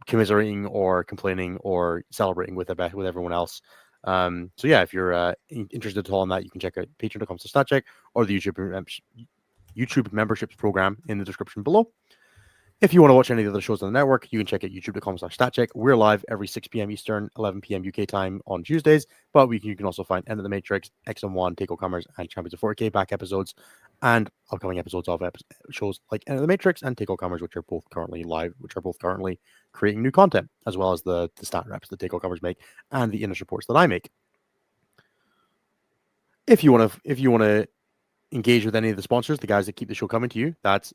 commiserating or complaining or celebrating with everyone else. So yeah, if you're interested at all in that, you can check out patreon.com/statcheck or the YouTube memberships program in the description below. If you want to watch any of the other shows on the network, you can check out youtube.com/statcheck. We're live every 6 p.m. Eastern, 11 p.m. UK time on Tuesdays, but you can also find End of the Matrix, X1, Take All Comers, and Champions of 4K back episodes, and upcoming episodes of shows like End of the Matrix and Take All Comers, which are both currently live, which are both currently creating new content, as well as the stat reps that Take All Comers make and the industry reports that I make. If you want to engage with any of the sponsors, the guys that keep the show coming to you, that's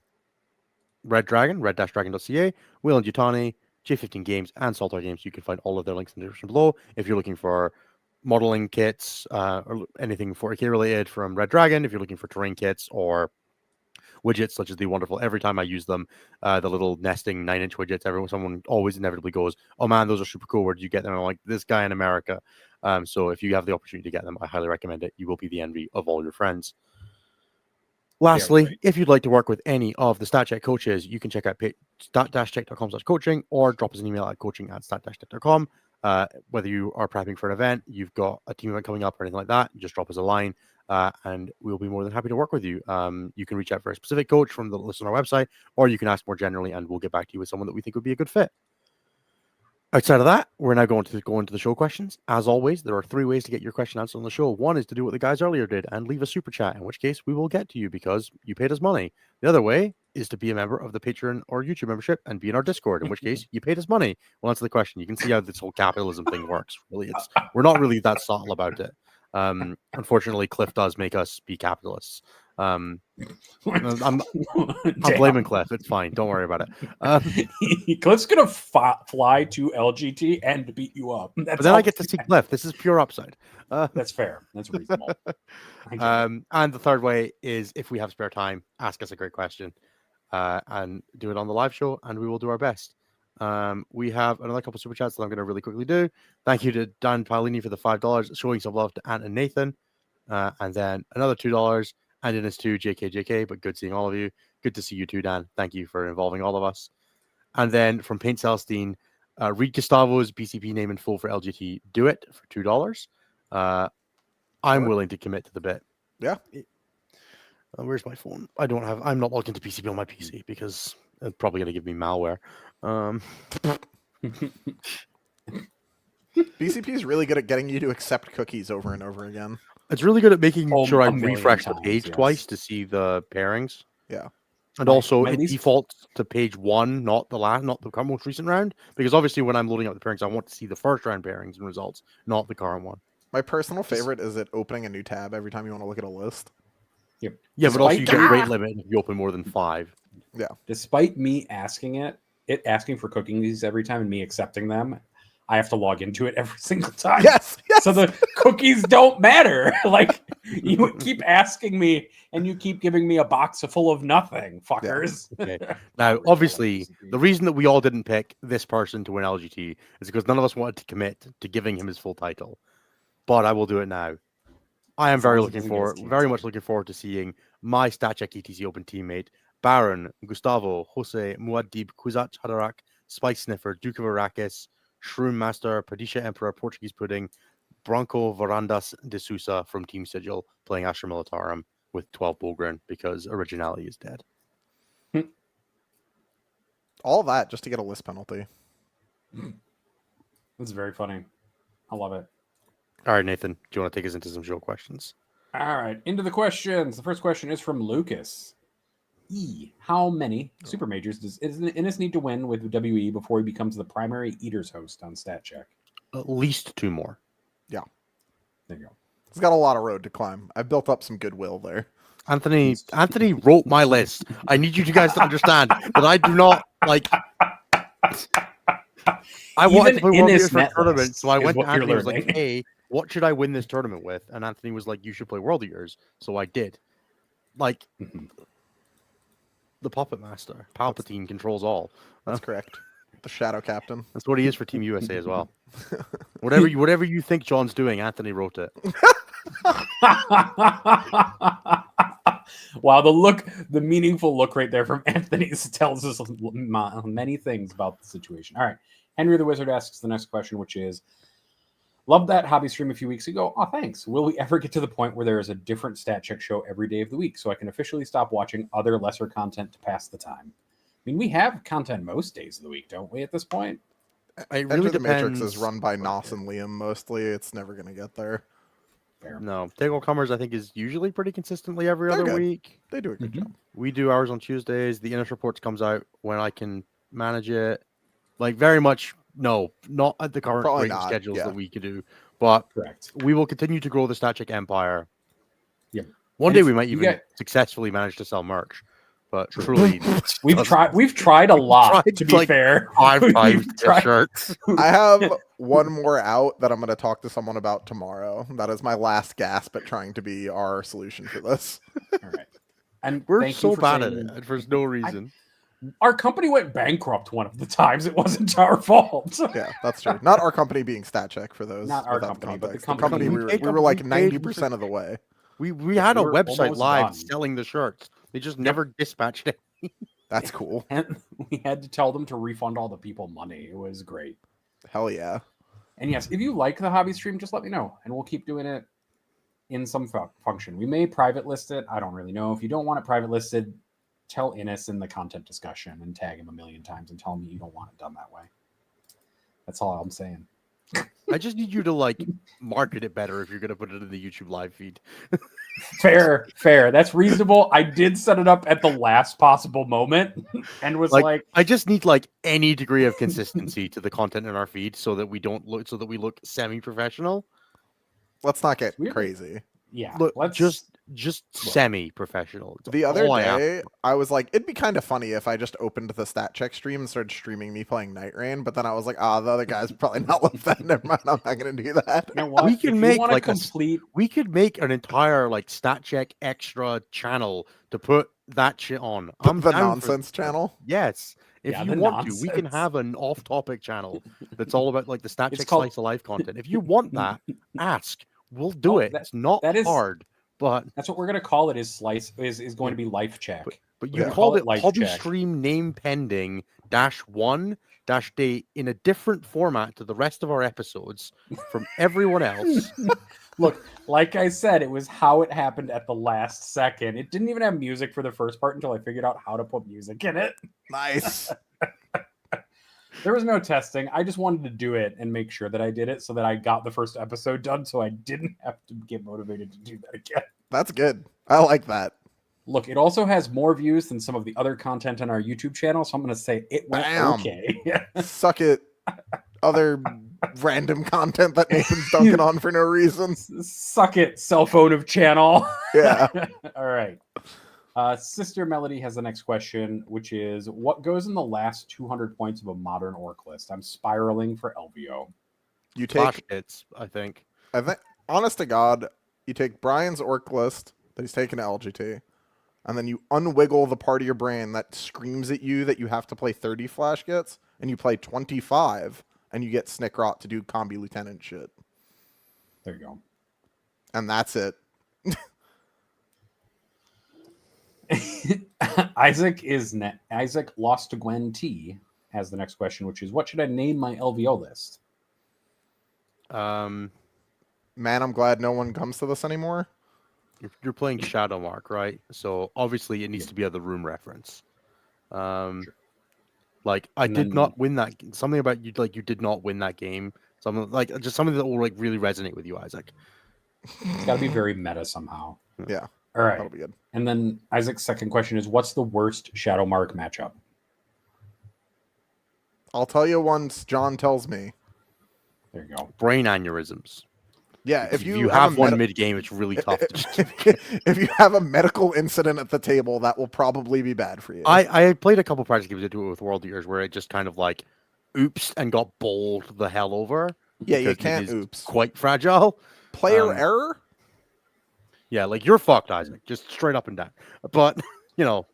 Red Dragon, red-dragon.ca, Will and Yutani, J15 Games, and Saltar Games. You can find all of their links in the description below. If you're looking for modeling kits or anything 40K related from Red Dragon, if you're looking for terrain kits or widgets such as the wonderful, every time I use them, the little nesting 9-inch widgets, someone always inevitably goes, "Oh man, those are super cool. Where did you get them?" I'm like, "This guy in America." So if you have the opportunity to get them, I highly recommend it. You will be the envy of all your friends. Lastly, if you'd like to work with any of the StatCheck coaches, you can check out stat-check.com/coaching or drop us an email at coaching@stat-check.com. Whether you are prepping for an event, you've got a team event coming up or anything like that, just drop us a line and we'll be more than happy to work with you. You can reach out for a specific coach from the list on our website, or you can ask more generally and we'll get back to you with someone that we think would be a good fit. Outside of that, we're now going to go into the show questions. As always, there are 3 ways to get your question answered on the show. One is to do what the guys earlier did and leave a super chat, in which case we will get to you because you paid us money. The other way is to be a member of the Patreon or YouTube membership and be in our Discord, in which case you paid us money. We'll answer the question. You can see how this whole capitalism thing works. Really, we're not really that subtle about it. Unfortunately, Cliff does make us be capitalists. I'm blaming Cliff. It's fine. Don't worry about it. Cliff's gonna fly to LGT and beat you up. But then I get to see Cliff. This is pure upside. That's fair. That's reasonable. And the third way is, if we have spare time, ask us a great question and do it on the live show, and we will do our best. We have another couple of super chats that I'm going to really quickly do. Thank you to Dan Paolini for the $5, showing some love to Ant and Nathan, and then another $2. And then it's to JK, but good seeing all of you. Good to see you too, Dan. Thank you for involving all of us. And then from Paint Celestine, read Gustavo's BCP name in full for LGT. Do it for $2. I'm willing to commit to the bit. Yeah. Where's my phone? I'm not logged into PCP on my PC because it's probably going to give me malware. BCP is really good at getting you to accept cookies over and over again. It's really good at making sure I refresh the page twice to see the pairings. Yeah. And also it defaults to page 1, not the most recent round. Because obviously when I'm loading up the pairings, I want to see the first round pairings and results, not the current one. My personal favorite is it opening a new tab every time you want to look at a list. Yep. Yeah, but also you get a rate limit if you open more than 5. Yeah. Despite me asking it asking for cookies every time and me accepting them, I have to log into it every single time. Yes. So the cookies don't matter. Like, you keep asking me and you keep giving me a box full of nothing, fuckers. Yeah. Okay. Now, obviously, the reason that we all didn't pick this person to win LGT is because none of us wanted to commit to giving him his full title. But I will do it now. I am very much looking forward to seeing my StatCheck ETC Open teammate, Baron, Gustavo, Jose, Muad'Dib, Kuzat Hadarak, Spice Sniffer, Duke of Arrakis, Shroom Master, Padisha Emperor, Portuguese Pudding, Bronco Varandas de Sousa from Team Sigil playing Astra Militarum with 12 Bogren because originality is dead. All that just to get a list penalty. That's very funny. I love it. All right, Nathan, do you want to take us into some show questions? All right, into the questions. The first question is from Lucas. How many super majors does Innis need to win with WE before he becomes the primary Eaters host on StatCheck? at least 2 more. Yeah. There you go. He's got a lot of road to climb. I've built up some goodwill there. Anthony wrote my list. I need you guys to understand that I do not like. I wanted to play World Beaters for a tournament, so I went to Anthony and was like, "Hey, what should I win this tournament with?" And Anthony was like, "You should play World Eaters." So I did. Like the Puppet Master, Palpatine controls all. That's correct. The Shadow Captain. That's what he is for Team USA as well. Whatever you think John's doing, Anthony wrote it. Wow, the meaningful look right there from Anthony tells us many things about the situation. All right. Henry the Wizard asks the next question, which is, loved that hobby stream a few weeks ago. Oh, thanks. Will we ever get to the point where there is a different stat check show every day of the week so I can officially stop watching other lesser content to pass the time? I mean, we have content most days of the week, don't we, at this point? It really the depends. Matrix is run by Nos and Liam mostly. It's never going to get there. Fair. No, Tangle Comers, I think, is usually pretty consistently every other week. They do a good job. We do ours on Tuesdays. The Innis Reports comes out when I can manage it. Like, very much, no, not at the current rate of schedules that we could do. But correct. We will continue to grow the Stat Check empire. Yeah. One day we might even successfully manage to sell merch. But truly, we've tried a lot. To be fair, I've tried shirts. I have one more out that I'm going to talk to someone about tomorrow. That is my last gasp at trying to be our solution for this. All right, and we're so bad at it for no reason. Our company went bankrupt one of the times. It wasn't our fault. Yeah, that's true. Not our company being Stat Check for those. Not our company, context. but the company we were like 90% of the way. We had a website live selling the shirts. They just never dispatched it. That's cool. And we had to tell them to refund all the people money. It was great. Hell yeah. And yes, if you like the hobby stream, just let me know. And we'll keep doing it in some function. We may private list it. I don't really know. If you don't want it private listed, tell Innis in the content discussion and tag him a million times and tell him you don't want it done that way. That's all I'm saying. I just need you to market it better if you're going to put it in the YouTube live feed. Fair. That's reasonable. I did set it up at the last possible moment and was like I just need any degree of consistency to the content in our feed so that we look semi-professional. Let's not get crazy. Yeah. Look, just semi-professional. The other day, I was like, it'd be kind of funny if I just opened the Stat Check stream and started streaming me playing Night Rain, but then I was like, the other guys probably not love that. Never mind, I'm not going to do that. You know what? We can make we could make an entire Stat Check extra channel to put that shit on. The nonsense channel? Yes. If you want to, we can have an off-topic channel that's all about the Stat Check slice of life content. If you want that, ask. We'll do it. It's not hard. But that's what we're gonna call it. Is going to be life check. But you called it hobby stream name pending -1-date in a different format to the rest of our episodes from everyone else. Look, like I said, it was how it happened at the last second. It didn't even have music for the first part until I figured out how to put music in it. Nice. There was no testing. I just wanted to do it and make sure that I did it so that I got the first episode done so I didn't have to get motivated to do that again. That's good. I like that. Look, it also has more views than some of the other content on our YouTube channel, so I'm going to say it went okay. Suck it. Other random content that Nathan's dunking on for no reason. Suck it, cell phone of channel. Yeah. All right. Sister Melody has the next question, which is, what goes in the last 200 points of a modern orc list? I'm spiraling for LVO. You take hits, I think. Honest to God, you take Brian's orc list that he's taken to LGT, and then you unwiggle the part of your brain that screams at you that you have to play 30 flash gets, and you play 25, and you get Snickrot to do combi lieutenant shit. There you go. And that's it. Isaac Lost to Gwen T has the next question, which is, what should I name my LVO list? Man, I'm glad no one comes to this anymore. You're playing Shadow Mark, right? So obviously it needs to be a the room reference. Sure. I did not win that. Something about you, you did not win that game. Something just something that will really resonate with you, Isaac. It's got to be very meta somehow. Yeah. All right. That'll be good. And then Isaac's second question is, what's the worst Shadow Mark matchup? I'll tell you once John tells me. There you go. Brain aneurysms. Yeah, If you have one mid-game, it's really tough. If you have a medical incident at the table, that will probably be bad for you. I played a couple practice games. I do it with World Eaters where it just kind of like oops and got bowled the hell over. Yeah, you because can't it is oops. Quite fragile. Player error? Yeah, like you're fucked, Isaac. Just straight up and down. But, you know,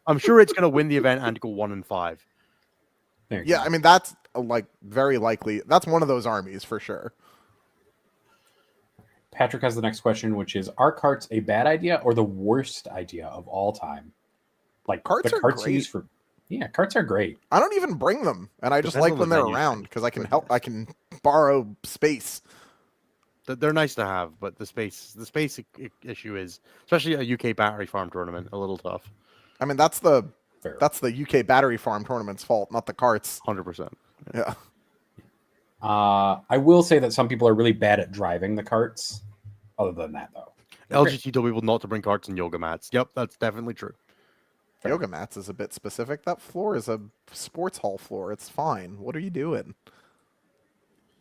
I'm sure it's going to win the event and go 1-5. There you Yeah, go. I mean, that's like very likely. That's one of those armies for sure. Patrick has the next question, which is: are carts a bad idea or the worst idea of all time? Like Carts the are carts great. used for carts are great. I don't even bring them, and I just Depends like on when the they're venue, around because I can help. I can borrow space. They're nice to have, but the space issue is, especially a UK battery farm tournament, a little tough. I mean, that's the Fair. UK battery farm tournament's fault, not the carts. 100%. Yeah. I will say that some people are really bad at driving the carts. Other than that, though, LGT told people not to bring carts and yoga mats. Yep, that's definitely true. Fair. Yoga mats is a bit specific. That floor is a sports hall floor. It's fine. What are you doing?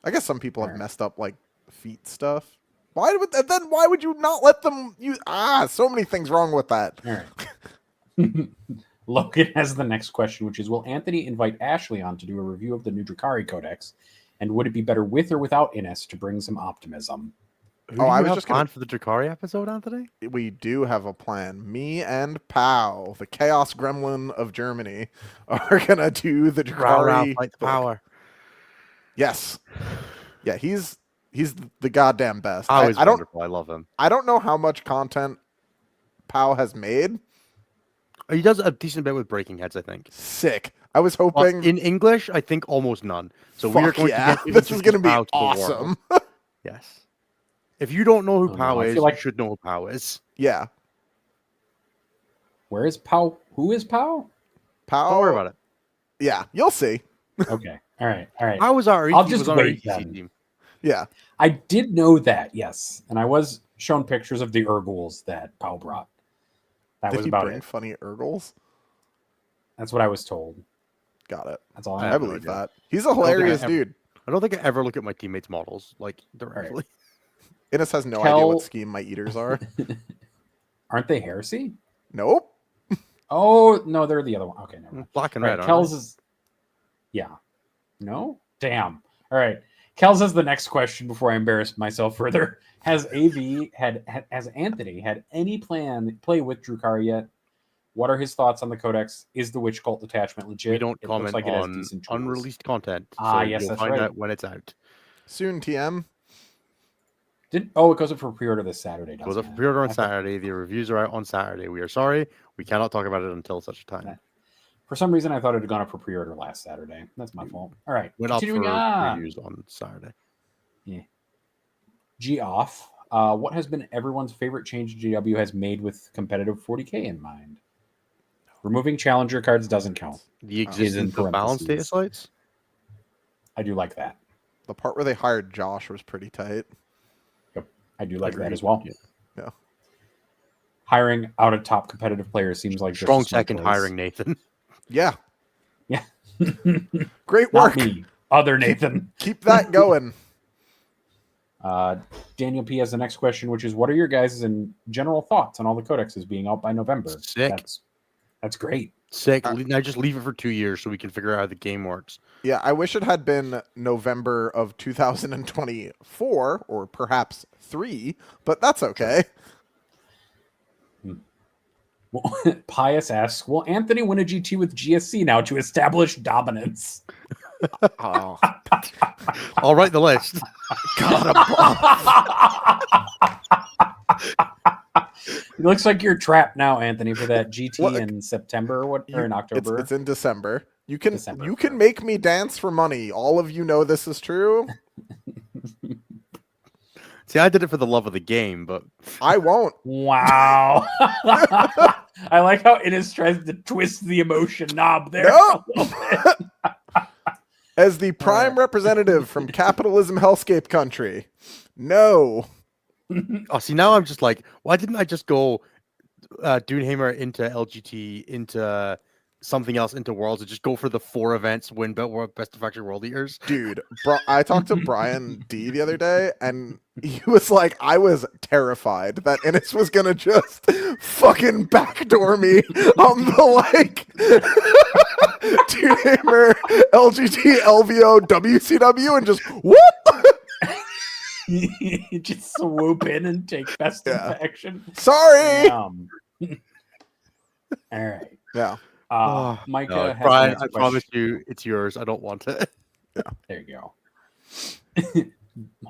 I guess some people have messed up like feet stuff. Why would you not let them use? So many things wrong with that. All right. Logan has the next question, which is: will Anthony invite Ashley on to do a review of the new Drukhari Codex? And would it be better with or without Innes to bring some optimism? I was just planned for the Drukhari episode, Anthony. We do have a plan. Me and Pau, the Chaos Gremlin of Germany, are gonna do the Drukhari. Fight the power. Yes. Yeah, he's the goddamn best. Pau is wonderful. I love him. I don't know how much content Pau has made. He does a decent bit with Breaking Heads, I think. Sick. I was hoping in English, I think almost none. So we are going to get this is going to be awesome. Yes. If you don't know who Pau is, like you should know who Pau is. Yeah. Where is Pau? Who is Pau? Pau. Don't worry about it. Yeah, you'll see. Okay. All right. Pau was our I'll just wait team. Yeah. I did know that, yes. And I was shown pictures of the Urgles that Pau brought. That was about it. Funny Urgles? That's what I was told. Got it. That's all I believe that. He's a hilarious dude. I don't think I ever look at my teammates' models like directly. Right. Innes has no idea what scheme my eaters are. Aren't they heresy? Nope. Oh, no, they're the other one. Okay, never mind. Black and red. Kells is. Yeah. No? Damn. All right. Kells has the next question before I embarrass myself further. Has Anthony had any play with Drukhari yet? What are his thoughts on the Codex? Is the Witch Cult detachment legit? We don't comment on unreleased content. So yes, you'll that's find right. out when it's out. Soon, TM. It goes up for pre-order this Saturday. It goes up for pre-order on Saturday. The reviews are out on Saturday. We are sorry. We cannot talk about it until such a time. For some reason, I thought it had gone up for pre-order last Saturday. That's my fault. All right. Went up for reviews on Saturday. Yeah. G off. What has been everyone's favorite change GW has made with competitive 40K in mind? Removing challenger cards doesn't count. The existence of balanced data sites? I do like that. The part where they hired Josh was pretty tight. Yep. I do like that as well. Yeah. Hiring out of top competitive players seems like strong second hiring Nathan. Yeah. Yeah. Great work. Not me. Other Nathan. Keep that going. Daniel P has the next question, which is: what are your guys' in general thoughts on all the codexes being out by November? Sick. That's great. Sick. Now just leave it for 2 years so we can figure out how the game works. Yeah, I wish it had been November of 2024 or perhaps 3, but that's okay. Well, Pius asks, will Anthony win a GT with GSC now to establish dominance? Oh. I'll write the list. God, it looks like you're trapped now, Anthony, for that GT in September or in October. It's in December. You can make me dance for money. All of you know this is true. See, I did it for the love of the game, but I won't. Wow. I like how Innes tries to twist the emotion knob there. No. As the prime representative from capitalism hellscape country. No. Oh, see, now I'm just like, why didn't I just go Dunehammer into LGT into something else into Worlds and just go for the 4 events, win best of factory world eaters. Dude, I talked to Brian D the other day, and he was like, I was terrified that Innis was gonna just fucking backdoor me on the like two-namer LGT, LVO, WCW, and just whoop. You just swoop in and take best of faction. Sorry. All right. Yeah. Micah No, has Brian, the next I promise question. you, it's yours. I don't want it. Yeah. There you go.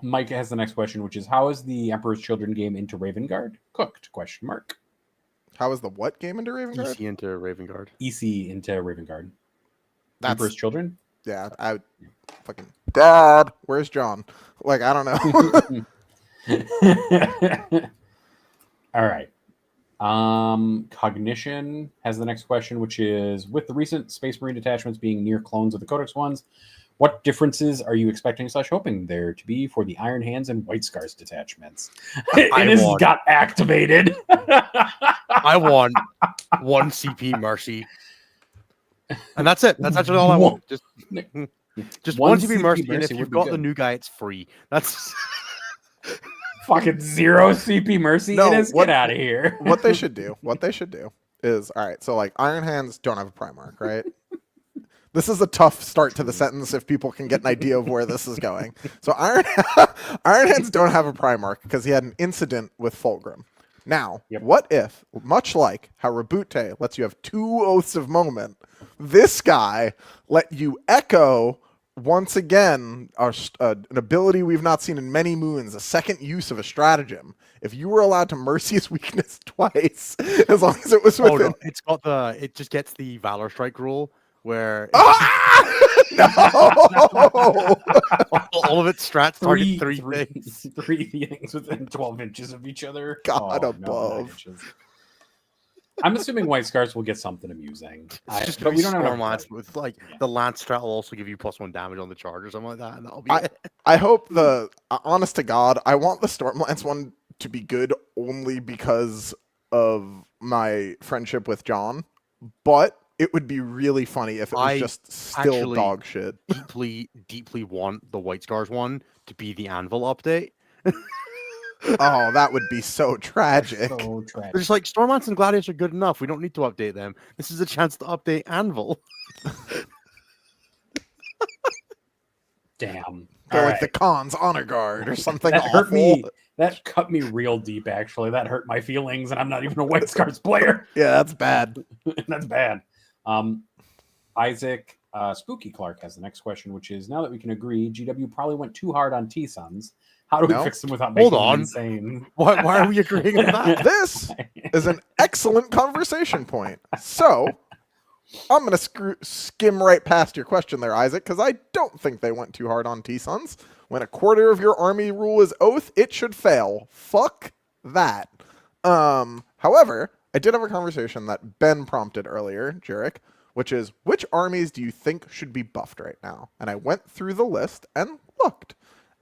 Micah has the next question, which is, how is the Emperor's Children game into Ravengard cooked? Question mark. How is the what game into Ravengard? EC into Ravengard. EC into Ravengard. That's Emperor's Children? yeah. I fucking God. Where's John? Like, I don't know. All right. Cognition has the next question, which is, with the recent Space Marine detachments being near clones of the Codex ones, what differences are you expecting / hoping there to be for the Iron Hands and White Scars detachments? It has got activated. I want 1 CP Mercy. And that's it. That's actually all I want. Just 1 CP Mercy, and if you've got the new guy, it's free. That's fucking 0 CP Mercy. No, Get out of here. What they should do is, all right, so like Iron Hands don't have a Primarch, right? This is a tough start to the sentence if people can get an idea of where this is going. So Iron Hands don't have a Primarch because he had an incident with Fulgrim. Now, what if, much like how Rabute lets you have 2 Oaths of Moment, this guy let you echo once again an ability we've not seen in many moons, a second use of a stratagem. If you were allowed to mercy his weakness twice, as long as it was within... no, it just gets the Valor Strike rule where no! all of its strats target 3 things. 3 things within 12 inches of each other. God above. No, I'm assuming White Scars will get something amusing. But we don't have Storm Lance with the Lance strat will also give you +1 damage on the charge or something like that, and that'll be it. I hope honest to God, I want the Storm Lance one to be good only because of my friendship with John, but it would be really funny if it was just still dog shit. Deeply want the White Scars one to be the Anvil update. Oh, that would be so tragic. So tragic. They're just like, Stormlance and Gladius are good enough. We don't need to update them. This is a chance to update Anvil. Damn. They're like the Khan's Honor Guard or something That awful. hurt me. That cut me real deep, actually. That hurt my feelings, and I'm not even a White Scars player. Yeah, that's bad. That's bad. Isaac Spooky Clark has the next question, which is, now that we can agree GW probably went too hard on T-Suns, how do we fix them without making them insane? Why are we agreeing on that? This is an excellent conversation point. So I'm going to skim right past your question there, Isaac, because I don't think they went too hard on T-Suns. When a quarter of your army rule is Oath, it should fail. Fuck that. However, I did have a conversation that Ben prompted earlier, Jarek, which is, which armies do you think should be buffed right now? And I went through the list and looked.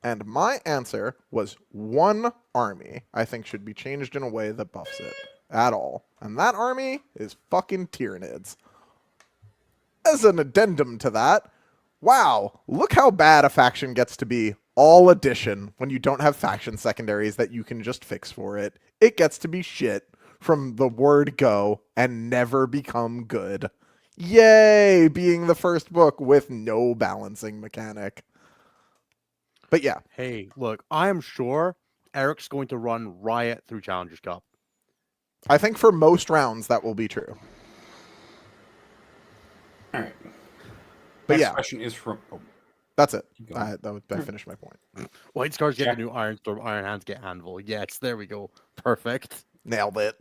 And my answer was 1 army I think should be changed in a way that buffs it at all. And that army is fucking Tyranids. As an addendum to that, wow, look how bad a faction gets to be all addition when you don't have faction secondaries that you can just fix for it. It gets to be shit from the word go and never become good. Yay, being the first book with no balancing mechanic. But yeah. Hey, look, I am sure Eric's going to run Riot through Challengers Cup. I think for most rounds that will be true. All right. But Next question is from... Oh, that's it. I finished my point. White Scars get the new Iron Storm, Iron Hands get Anvil. Yes, there we go. Perfect. Nailed it.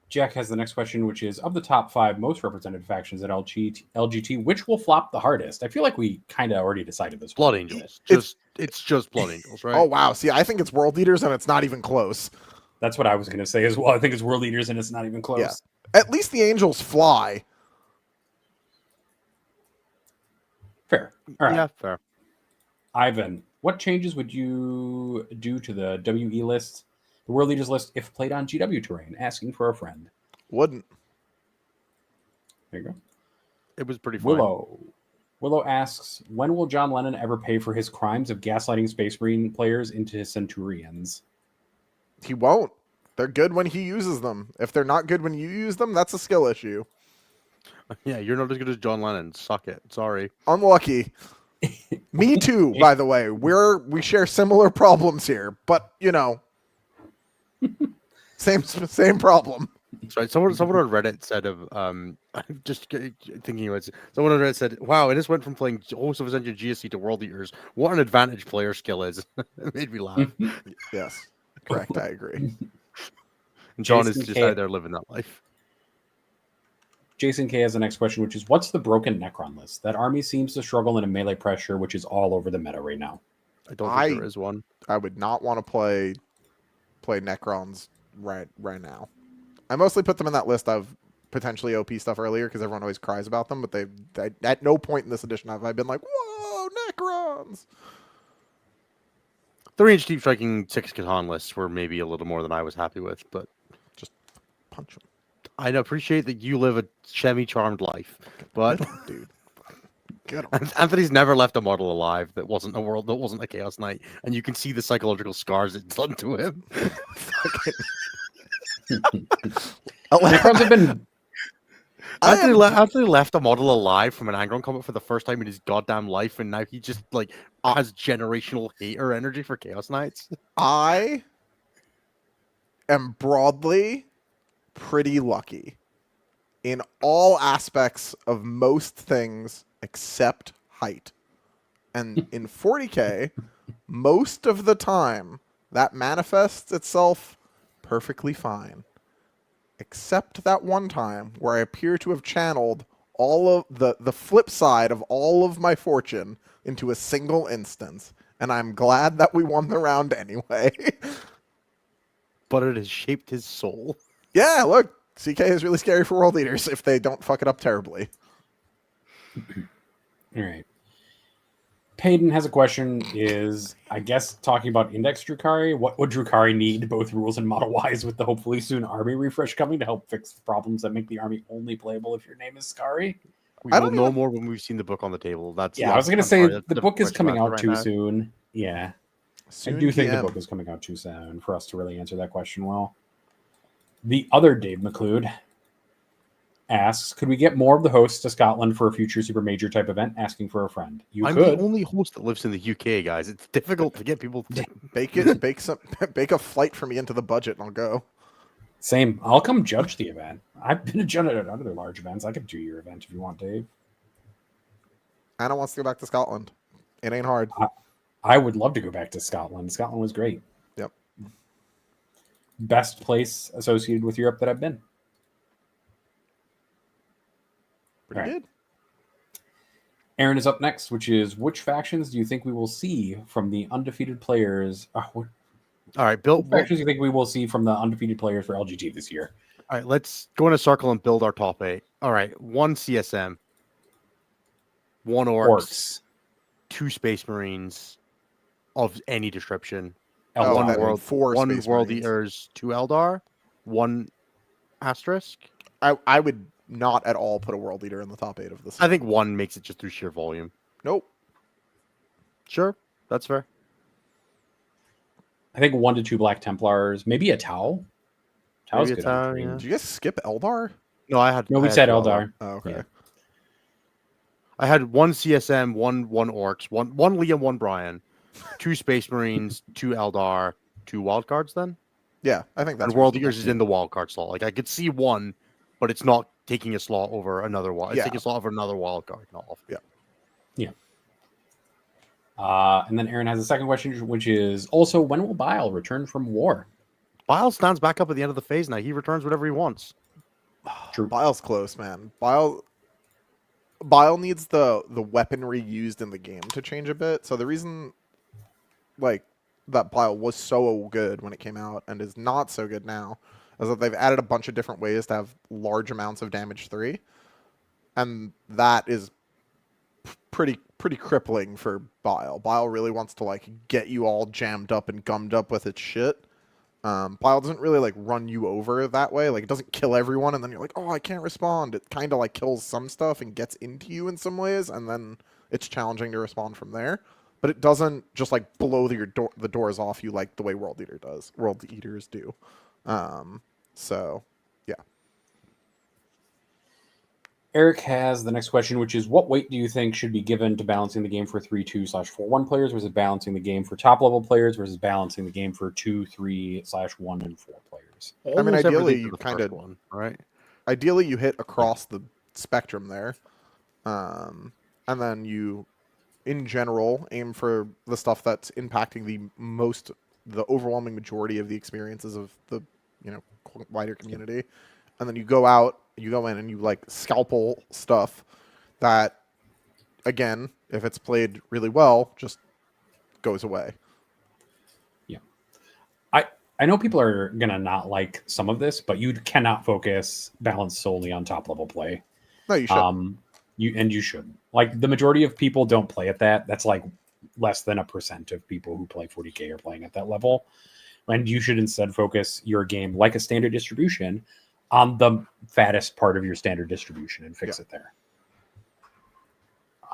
Jack has the next question, which is, of the top 5 most represented factions at LGT, which will flop the hardest? I feel like we kind of already decided this. Blood Angels. It's just Blood Angels, right? Oh, wow. See, I think it's World Leaders, and it's not even close. That's what I was going to say as well. I think it's World Leaders, and it's not even close. Yeah. At least the Angels fly. Fair. All right. Yeah, fair. Ivan, what changes would you do to the WE list, the World Leaders list, if played on GW terrain? Asking for a friend. Wouldn't. There you go. It was pretty fun. Willow asks, when will John Lennon ever pay for his crimes of gaslighting Space Marine players into his Centurions? He won't. They're good when he uses them. If they're not good when you use them, that's a skill issue. Yeah, you're not as good as John Lennon. Suck it. Sorry. Unlucky. Me too, by the way. We share similar problems here, but you know, same problem. That's right. Someone on Reddit said of I'm just thinking about it. Someone on Reddit said, "Wow, I just went from playing Host of Ascension GSC to World Eaters. What an advantage player skill is." It made me laugh. Yes, correct. I agree. And John Jason is just K. out there living that life. Jason K has the next question, which is, what's the broken Necron list? That army seems to struggle in a melee pressure, which is all over the meta right now. I don't think there is one. I would not want to play Necrons right now. I mostly put them in that list of potentially OP stuff earlier because everyone always cries about them, but they at no point in this edition have I been like, whoa, Necrons! 3-inch deep striking 6 Catan lists were maybe a little more than I was happy with, but just punch them. I appreciate that you live a semi-charmed life, but dude, get 'em. Anthony's never left a model alive that wasn't a Chaos Knight, and you can see the psychological scars it's done to him. Necrons have been. Anthony left a model alive from an Angron combat for the first time in his goddamn life, and now he just like has generational hater energy for Chaos Knights. I am broadly pretty lucky in all aspects of most things except height. And in 40K, most of the time, that manifests itself perfectly fine. Except that one time where I appear to have channeled all of the flip side of all of my fortune into a single instance. And I'm glad that we won the round anyway. But it has shaped his soul. Yeah, look, CK is really scary for world leaders if they don't fuck it up terribly. All right. Payton has a question, is, I guess, talking about Index Drukhari. What would Drukhari need, both rules and model-wise, with the hopefully soon army refresh coming to help fix the problems that make the army only playable if your name is Skari? We will know more when we've seen the book on the table. I was going to say, the book is coming out too soon. Yeah. I do think the book is coming out too soon for us to really answer that question well. The other Dave McLeod asks, could we get more of the hosts to Scotland for a future super major type event? Asking for a friend. I'm the only host that lives in the UK, guys. It's difficult to get people to bake a flight for me into the budget and I'll go. Same. I'll come judge the event. I've been a judge at other large events. I could do your event if you want, Dave. Anna wants to go back to Scotland. It ain't hard. I would love to go back to Scotland. Scotland was great. Yep. Best place associated with Europe that I've been. Pretty good. Aaron is up next, which is, which factions do you think we will see from the undefeated players? All right, Bill. What factions do you think we will see from the undefeated players for LGT this year? All right, let's go in a circle and build our top 8. All right, 1 CSM, 1 Orcs, 2 Space Marines of any description, Eldar. 1 World Eaters, 2 Eldar, 1 Asterisk. I would not at all put a world leader in the top 8 of this. I think 1 makes it just through sheer volume. Nope. Sure, that's fair. I think 1 to 2 Black Templars, maybe a Tau. Tau's good. Yeah. Did you guys skip Eldar? No, we said Eldar. Oh, okay. Yeah. I had 1 CSM, 1 Orcs, 1 Liam, 1 Brian, 2 Space Marines, 2 Eldar, 2 wildcards then? Yeah, I think that's... And World Eaters is in the wildcard slot. Like, I could see 1, but it's not taking a slot over another wild. It's taking a slot over another wildcard. Yeah. And then Aaron has a second question, which is also, when will Bile return from war? Bile stands back up at the end of the phase now. He returns whatever he wants. True. Bile's close, man. Bile needs the weaponry used in the game to change a bit. So the reason that Bile was so good when it came out and is not so good now is that they've added a bunch of different ways to have large amounts of damage 3. And that is pretty crippling for Bile. Bile really wants to get you all jammed up and gummed up with its shit. Bile doesn't really like run you over that way. Like it doesn't kill everyone, and then you're like, oh, I can't respond. It kind of like kills some stuff and gets into you in some ways, and then it's challenging to respond from there. But it doesn't just like blow the doors off you like the way World Eaters do. So yeah. Eric has the next question, which is, what weight do you think should be given to balancing the game for 3-2/4-1 players versus balancing the game for top-level players versus balancing the game for 2-3/1 and 4 players? I mean, Almost ideally, everything you for the kind first of one, right? Ideally, you hit across the spectrum there, and then you, in general, aim for the stuff that's impacting the overwhelming majority of the experiences of the wider community, and then you go in and you like scalpel stuff that, again, if it's played really well, just goes away. Yeah. I know people are going to not like some of this, but you cannot focus balance solely on top level play. No, you should. You should. Like the majority of people don't play at that. That's like less than 1% of people who play 40K are playing at that level. And you should instead focus your game like a standard distribution on the fattest part of your standard distribution and fix it there.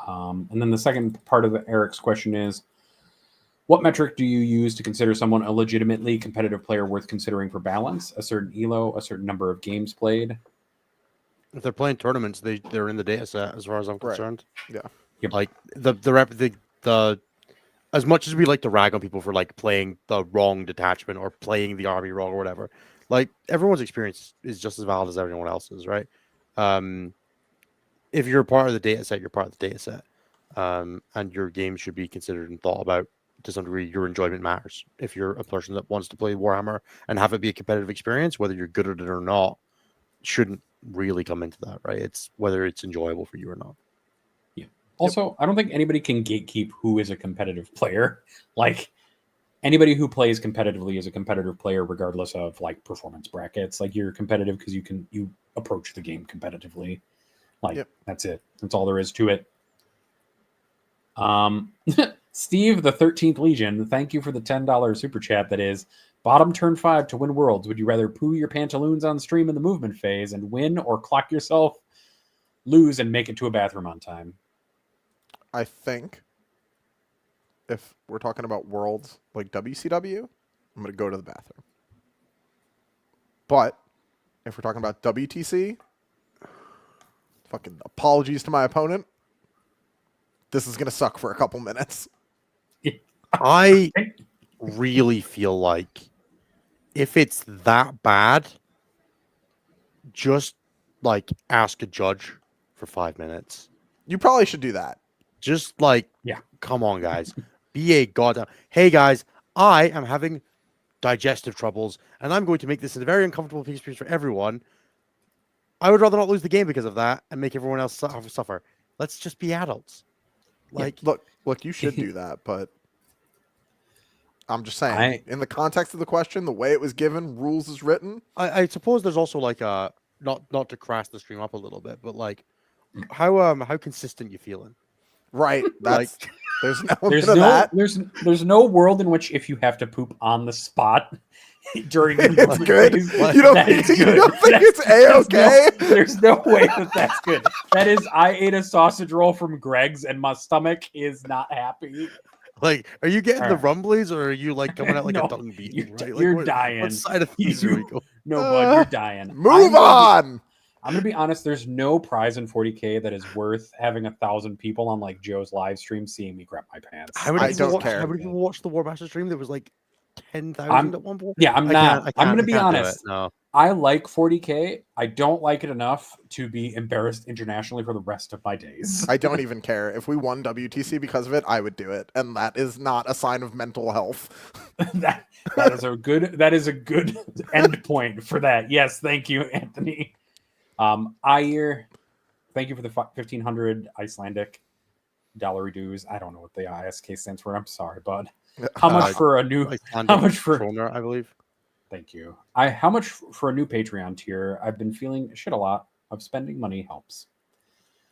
And then the second part of Eric's question is, what metric do you use to consider someone a legitimately competitive player worth considering for balance? A certain elo, a certain number of games played? If they're playing tournaments, they're in the data set as far as I'm concerned. Yeah. Yep. Like the as much as we like to rag on people for like playing the wrong detachment or playing the army wrong or whatever, like everyone's experience is just as valid as everyone else's, right? If you're part of the data set, you're part of the data set. And your game should be considered and thought about to some degree. Your enjoyment matters. If you're a person that wants to play Warhammer and have it be a competitive experience, whether you're good at it or not, shouldn't really come into that, right? It's whether it's enjoyable for you or not. Yeah. Also, I don't think anybody can gatekeep who is a competitive player. Like anybody who plays competitively is a competitive player, regardless of like performance brackets. Like you're competitive because you approach the game competitively. Like that's it. That's all there is to it. Steve, the 13th Legion, thank you for the $10 super chat. That is, bottom turn 5 to win worlds. Would you rather poo your pantaloons on stream in the movement phase and win, or clock yourself, lose, and make it to a bathroom on time? I think if we're talking about worlds like WCW, I'm going to go to the bathroom. But if we're talking about WTC, fucking apologies to my opponent, this is going to suck for a couple minutes. I really feel like if it's that bad, just like ask a judge for 5 minutes. You probably should do that. Just like, come on, guys. Be a goddamn. Hey, guys, I am having digestive troubles, and I'm going to make this a very uncomfortable experience for everyone. I would rather not lose the game because of that and make everyone else suffer. Let's just be adults. Like, look, you should do that, but I'm just saying, in the context of the question, the way it was given, rules is written. I suppose there's also like a not to crash the stream up a little bit, but like how consistent you feeling? Right. That's like there's no world in which if you have to poop on the spot during your it's good. Phase, you don't think it's A-okay? There's no way that's good. That is, I ate a sausage roll from Greg's and my stomach is not happy. Like, are you getting the rumblies, or are you like coming out like a dung bean? Right? Like, you're dying. What side of these are we going? No, bud, you're dying. Move on. I'm gonna be honest. There's no prize in 40K that is worth having 1,000 people on like Joe's live stream seeing me crap my pants. How many people watched the Warmaster stream? There was like 10,000 at one point. Yeah, I'm gonna be honest. No. I like 40K. I don't like it enough to be embarrassed internationally for the rest of my days. I don't even care. If we won WTC because of it, I would do it, and that is not a sign of mental health. that is a good end point for that. Yes, thank you, Anthony. Ayer, thank you for the 1,500 Icelandic dollar dues. I don't know what the ISK stands for. I'm sorry, bud. How much for a new? How much for? Khorne, I believe. Thank you. How much for a new Patreon tier? I've been feeling shit a lot of spending money helps.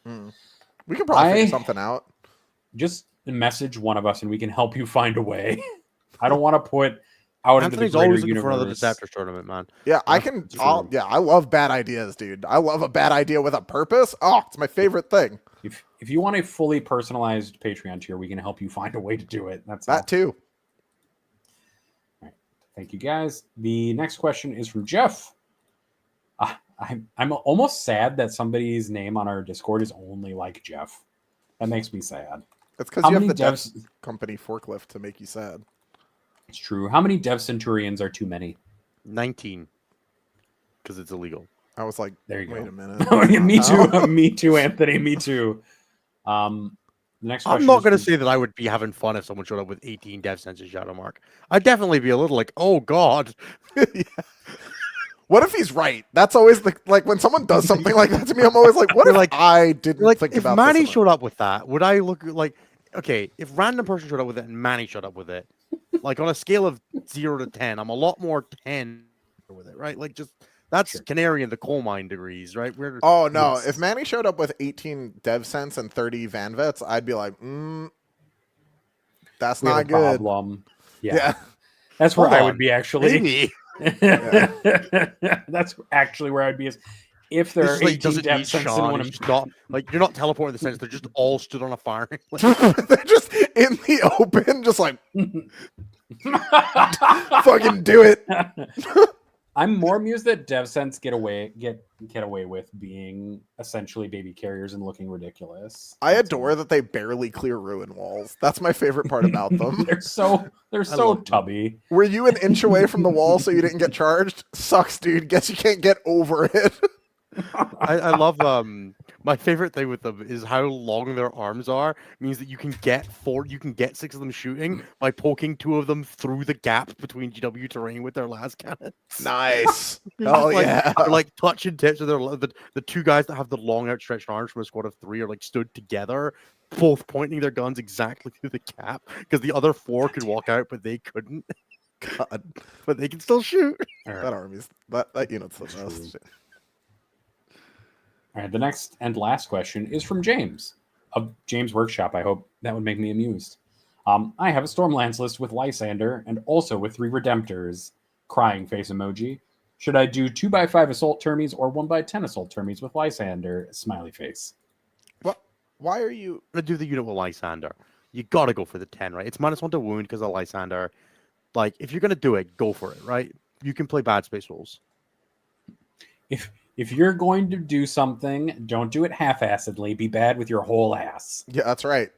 We can probably figure something out. Just message one of us and we can help you find a way. I don't want to put out into the Anthony's greater always looking universe. for another Deceptors tournament, man. Yeah, I That's can. true. I love bad ideas, dude. I love a bad idea with a purpose. Oh, it's my favorite thing. If you want a fully personalized Patreon tier, we can help you find a way to do it. That's all. That too. All right. Thank you, guys. The next question is from Jeff. I'm almost sad that somebody's name on our Discord is only like Jeff. That makes me sad. It's because How you have many the dev devs- company forklift to make you sad. It's true. How many Dev Centurions are too many? 19. Because it's illegal. I was like, There you wait go. a minute. Oh, yeah, me too. Wow. Me too, Anthony. Me too. The next question I'm not is going to from- say that I would be having fun if someone showed up with 18 dev senses shadow mark. I'd definitely be a little like, oh god. Yeah. What if he's right? That's always the like when someone does something like that to me. I'm always like, what You're if like- I didn't Like think if about Manny this? showed up with that, would I look like okay? If random person showed up with it and Manny showed up with it, like on a scale of 0 to 10, I'm a lot more 10 with it, right? Like just that's Sure. canary in the coal mine degrees, right? We're Oh no! Yes. If Manny showed up with 18 dev sense and 30 Van Vets, I'd be like, that's We have not a good. problem. Yeah. Yeah. That's where Hold I on. would be actually. maybe. That's actually where I'd be. Is if there This are is like 18 doesn't Dev need Sense in Sean. one He's of just not like you're not teleporting the sense. They're just all stood on a fire. Like, They're just in the open, just like fucking do it. I'm more amused that DevSense get away with being essentially baby carriers and looking ridiculous. I adore that they barely clear ruin walls. That's my favorite part about them. they're so love them. tubby. Were you an inch away from the wall so you didn't get charged? Sucks, dude. Guess you can't get over it. I love my favorite thing with them is how long their arms are. Means that you can get 6 of them shooting by poking 2 of them through the gap between GW terrain with their last cannon. Nice. They're Oh just, like, yeah. they're like touching tips of the 2 guys that have the long outstretched arms from a squad of 3 are like stood together, both pointing their guns exactly through the gap because the other 4 could walk out but they couldn't. God, But they can still shoot. that army's that unit's the That's best. true. All right, the next and last question is from James of James Workshop. I hope that would make me amused. I have a Stormlance list with Lysander and also with 3 Redemptors. Crying face emoji. Should I do 2x5 Assault Termies or 1x10 Assault Termies with Lysander? Smiley face. What? Why are you? To do the unit with Lysander, you gotta go for the 10, right? It's -1 to wound because of Lysander. Like, if you're gonna do it, go for it, right? You can play bad space rules. If you're going to do something, don't do it half-assedly. Be bad with your whole ass. Yeah, that's right.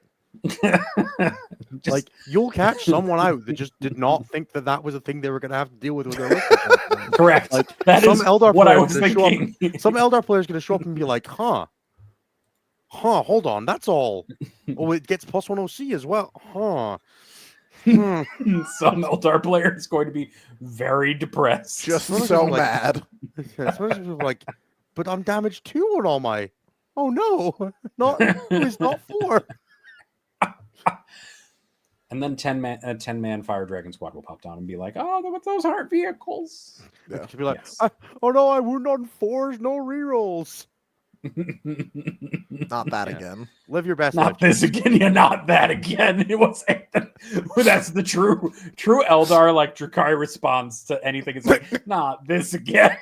Just- Like, you'll catch someone out that just did not think that that was a thing they were gonna have to deal with their list. correct. Like, That some is Eldar what I player was gonna show up- thinking. Some Eldar player's gonna show up and be like, huh, hold on, that's all. Oh, it gets +1 OC as well. Some Eldar player is going to be very depressed. Just Some of so them, like- mad. Some people are like, but I'm damaged 2 on all my. Oh no, it's not 4. And then 10-man Fire Dragon Squad will pop down and be like, "Oh, but those aren't vehicles." Yeah. She'll be like, Yes. oh no, I wound on 4s, no rerolls. Not that Yeah. again. Live your best Not life. this again. Yeah, not that again. It was that's the true Eldar like Drakari response to anything. It's like, not this again.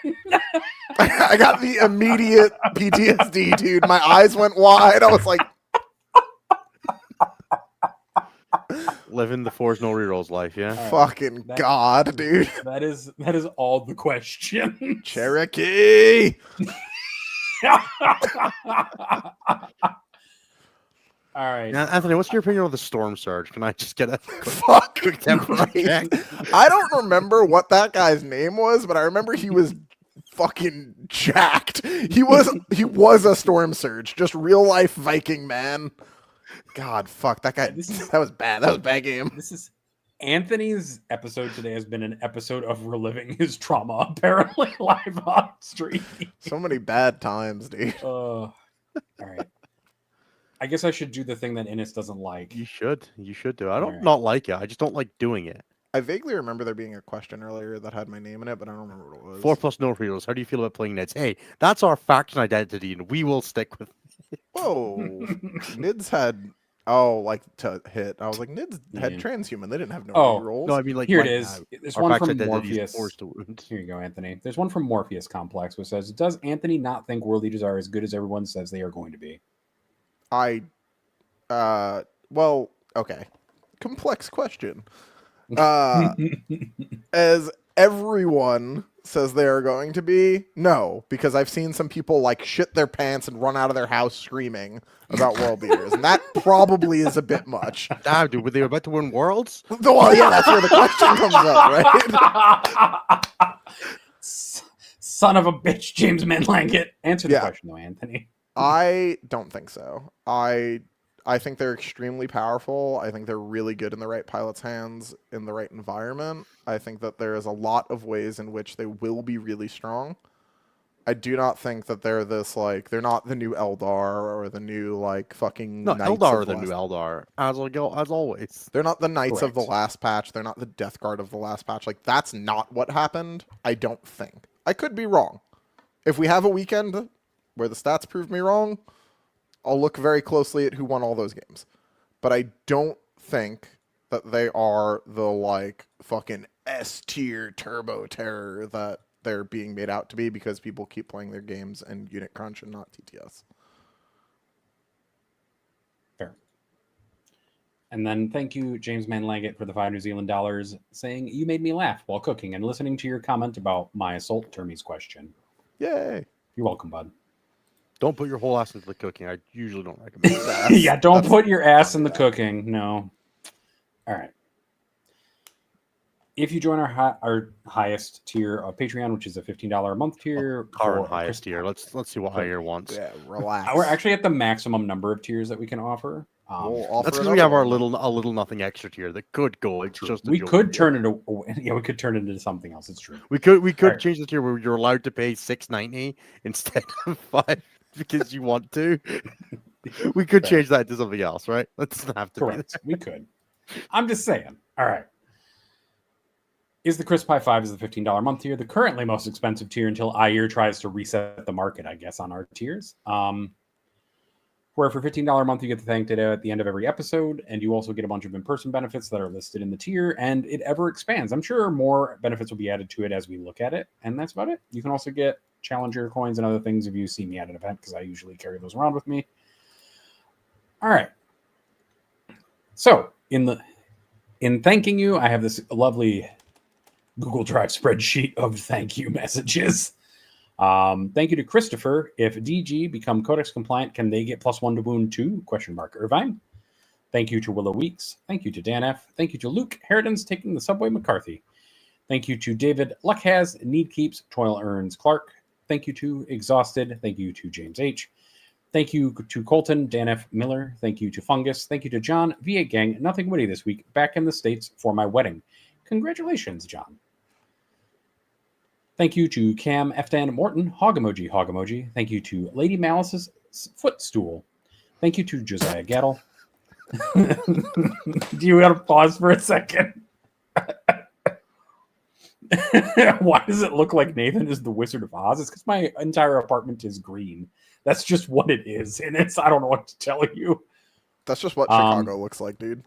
I got the immediate PTSD, dude. My eyes went wide. I was like, Living the 4s, no rerolls life, yeah. right. fucking That- God, dude. that is all the question. Cherokee. All right. Now, Anthony, what's your opinion on the Storm Surge? Can I just get a Fucking quick temperature check? Christ. I don't remember what that guy's name was, but I remember he was fucking jacked. He was a storm surge, just real life Viking man. God, fuck that guy. That was bad. That was a bad game. This is Anthony's episode today has been an episode of reliving his trauma, apparently live on stream. So many bad times, dude. All right. I guess I should do the thing that Innes doesn't like. You should do. I don't Alright. not like it. I just don't like doing it. I vaguely remember there being a question earlier that had my name in it, but I don't remember what it was. 4+ no heroes. How do you feel about playing Nids? Hey, that's our faction identity, and we will stick with. Whoa. Nids had Oh, like to hit. I was like, Nid's head Yeah. transhuman. They didn't have no Oh, rerolls. No, I mean like Here it might is. have. There's Our one facts from identity is Morpheus. forced to wound. Here you go, Anthony. There's one from Morpheus Complex which says, does Anthony not think world leaders are as good as everyone says they are going to be? Well, okay. Complex question. As everyone says they are going to be, no, because I've seen some people like shit their pants and run out of their house screaming about world beaters, and that probably is a bit much. Damn, dude, were they about to win worlds? Well, yeah, that's where the question comes up, right? Son of a bitch, James Manlangit. Answer the Yeah. question though, Anthony. I don't think so. I think they're extremely powerful. I think they're really good in the right pilot's hands, in the right environment. I think that there is a lot of ways in which they will be really strong. I do not think that they're this, like, they're not the new Eldar or the new, like, fucking No, Knights Eldar of are the new Eldar, as always. They're not the Knights of the Correct. last patch. They're not the Death Guard of the last patch. Like, that's not what happened. I don't think. I could be wrong. If we have a weekend where the stats prove me wrong, I'll look very closely at who won all those games. But I don't think that they are the, like, fucking S-tier turbo terror that they're being made out to be because people keep playing their games in Unit Crunch and not TTS. Fair. And then thank you, James Manlangit, for the $5 New Zealand dollars, saying you made me laugh while cooking and listening to your comment about my assault termies question. Yay. You're welcome, bud. Don't put your whole ass into the cooking. I usually don't recommend that. Yeah, don't that's- put your ass in don't the do that. cooking. No. All right. If you join our highest tier of Patreon, which is a $15 a month tier, Current for highest tier. Let's see what higher wants. Yeah, relax. we're actually at the maximum number of tiers that we can offer. We'll offer That's because another we have our one. a little nothing extra tier that could go. It's just a We joke could tier. turn it. Yeah, we could turn it into something else. It's true. We could Alright. change the tier where you're allowed to pay $6.90 instead of $5 because you want to. We could Fair. change that to something else, right? Let's not have to. Be Correct. We could. I'm just saying. All right. Is the Crisp Pie 5 is the $15 a month tier, the currently most expensive tier until IER tries to reset the market, I guess, on our tiers. Where for $15 a month, you get the thank data at the end of every episode, and you also get a bunch of in-person benefits that are listed in the tier, and it ever expands. I'm sure more benefits will be added to it as we look at it, and that's about it. You can also get Challenger coins and other things if you see me at an event, because I usually carry those around with me. All right. So, in thanking you, I have this lovely Google Drive spreadsheet of thank you messages. Thank you to Christopher. If DG become Codex compliant, can they get +1 to wound 2? Irvine. Thank you to Willow Weeks. Thank you to Dan F. Thank you to Luke Harridan's taking the subway McCarthy. Thank you to David Luckhas, Need Keeps, Toil Earns Clark. Thank you to Exhausted. Thank you to James H. Thank you to Colton, Dan F. Miller. Thank you to Fungus. Thank you to John V8 Gang. Nothing witty this week. Back in the States for my wedding. Congratulations, John. Thank you to Cam, Fdan, Morton, Hog Emoji. Thank you to Lady Malice's Footstool. Thank you to Josiah Gattle. Do you want to pause for a second? Why does it look like Nathan is the Wizard of Oz? It's because my entire apartment is green. That's just what it is. And I don't know what to tell you. That's just what Chicago looks like, dude.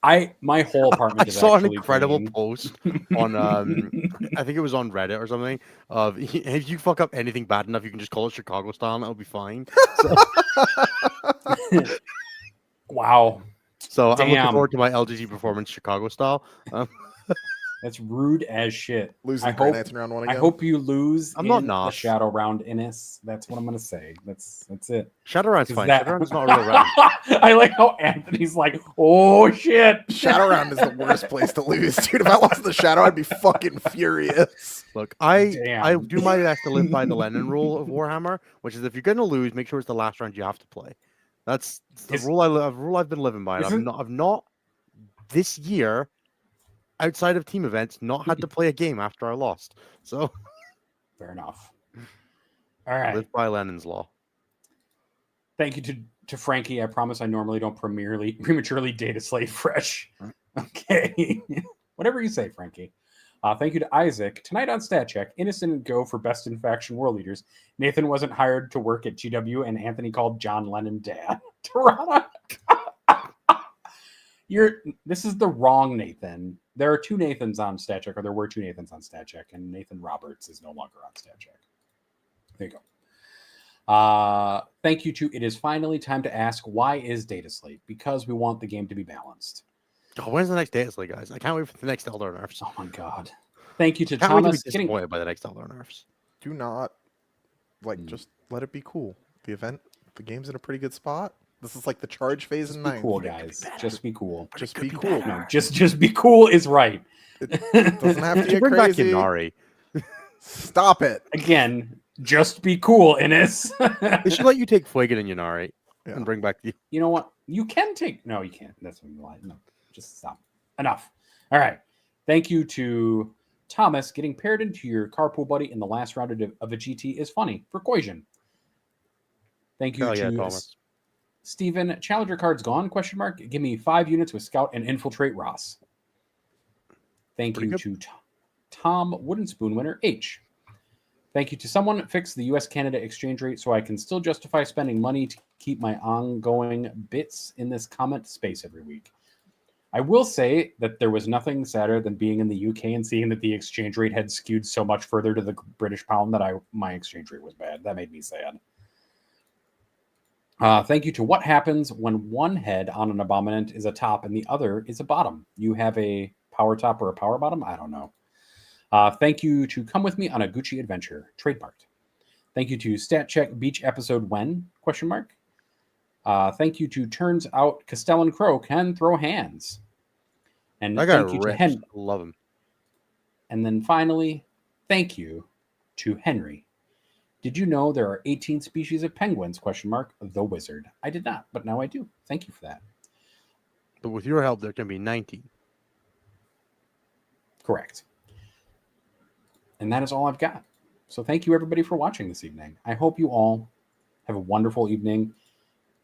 My whole apartment I is saw an actually incredible green. post on I think it was on Reddit or something of if you fuck up anything bad enough, you can just call it Chicago style and it'll be fine. Wow. So I'm looking Damn. forward to my LGG performance Chicago style. That's rude as shit. Losing the Grand Anthony round one again. I hope you lose I'm in not the Nos. Shadow round, Innis. That's what I'm going to say. That's it. Shadowrun's fine. That... Shadowrun's not a real round. I like how Anthony's like, oh shit. Shadow round is the worst place to lose, dude. If I lost the Shadow, I'd be fucking furious. Look, I Damn. do my best to live by the Lennon rule of Warhammer, which is if you're going to lose, make sure it's the last round you have to play. That's the rule I've been living by. And I've not this year, outside of team events, not had to play a game after I lost. So fair enough. All right. Live by Lennon's law. Thank you to Frankie. I promise I normally don't prematurely date a slave fresh. Okay. Whatever you say, Frankie. Thank you to Isaac. Tonight on Stat Check, Innocent and Go for Best in Faction World Leaders. Nathan wasn't hired to work at GW, and Anthony called John Lennon dad. Tirana. This is the wrong Nathan. There are two Nathans on Stat Check, or there were two Nathans on Stat Check, and Nathan Roberts is no longer on Stat Check. There you go. Thank you to It Is Finally Time to Ask, why is Data Slate? Because we want the game to be balanced. Oh, when's the next Data Slate, guys? I can't wait for the next Eldar nerfs. Oh my god. Thank you to Can't wait to be Thomas. disappointed by the next Eldar nerfs. Do not just let it be cool. The game's in a pretty good spot. This is like the charge phase in 9th. Cool, guys. Just be cool. Just be cool. No, just be cool is right. It doesn't have to get Bring back crazy. Yannari. Stop it. Again, just be cool, Innes. They should let you take Fuegan and Yannari and bring back the. You know what? You can take. No, you can't. That's what you lie. No, just stop. Enough. All right. Thank you to Thomas. Getting paired into your carpool buddy in the last round of a GT is funny for Cohesion. Thank you to Thomas. Steven. Challenger card's gone? Question mark. Give me 5 units with Scout and Infiltrate Ross. Thank you to Tom Wooden Spoon winner H. Thank you to someone. Fix the U.S.-Canada exchange rate so I can still justify spending money to keep my ongoing bits in this comment space every week. I will say that there was nothing sadder than being in the UK and seeing that the exchange rate had skewed so much further to the British pound that my exchange rate was bad. That made me sad. Thank you to What Happens When One Head on an Abominant is a top and the other is a bottom. You have a power top or a power bottom? I don't know. Thank you to Come With Me on a Gucci Adventure, trademarked. Thank you to Stat Check Beach Episode When? Question mark. Thank you to Turns Out Castellan Crow Can Throw Hands. And I got thank you to love him. And then finally, thank you to Henry. Did you know there are 18 species of penguins? Question mark. The Wizard. I did not, but now I do. Thank you for that. But with your help, there can be 19. Correct. And that is all I've got. So thank you, everybody, for watching this evening. I hope you all have a wonderful evening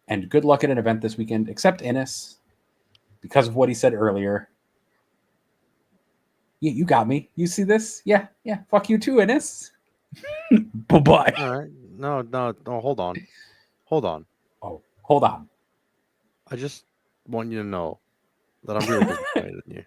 and good luck at an event this weekend, except Innes, because of what he said earlier. Yeah, you got me. You see this? Yeah. Fuck you too, Innes. Bye-bye. All right. No. Hold on. Oh, hold on. I just want you to know that I'm really disappointed in you.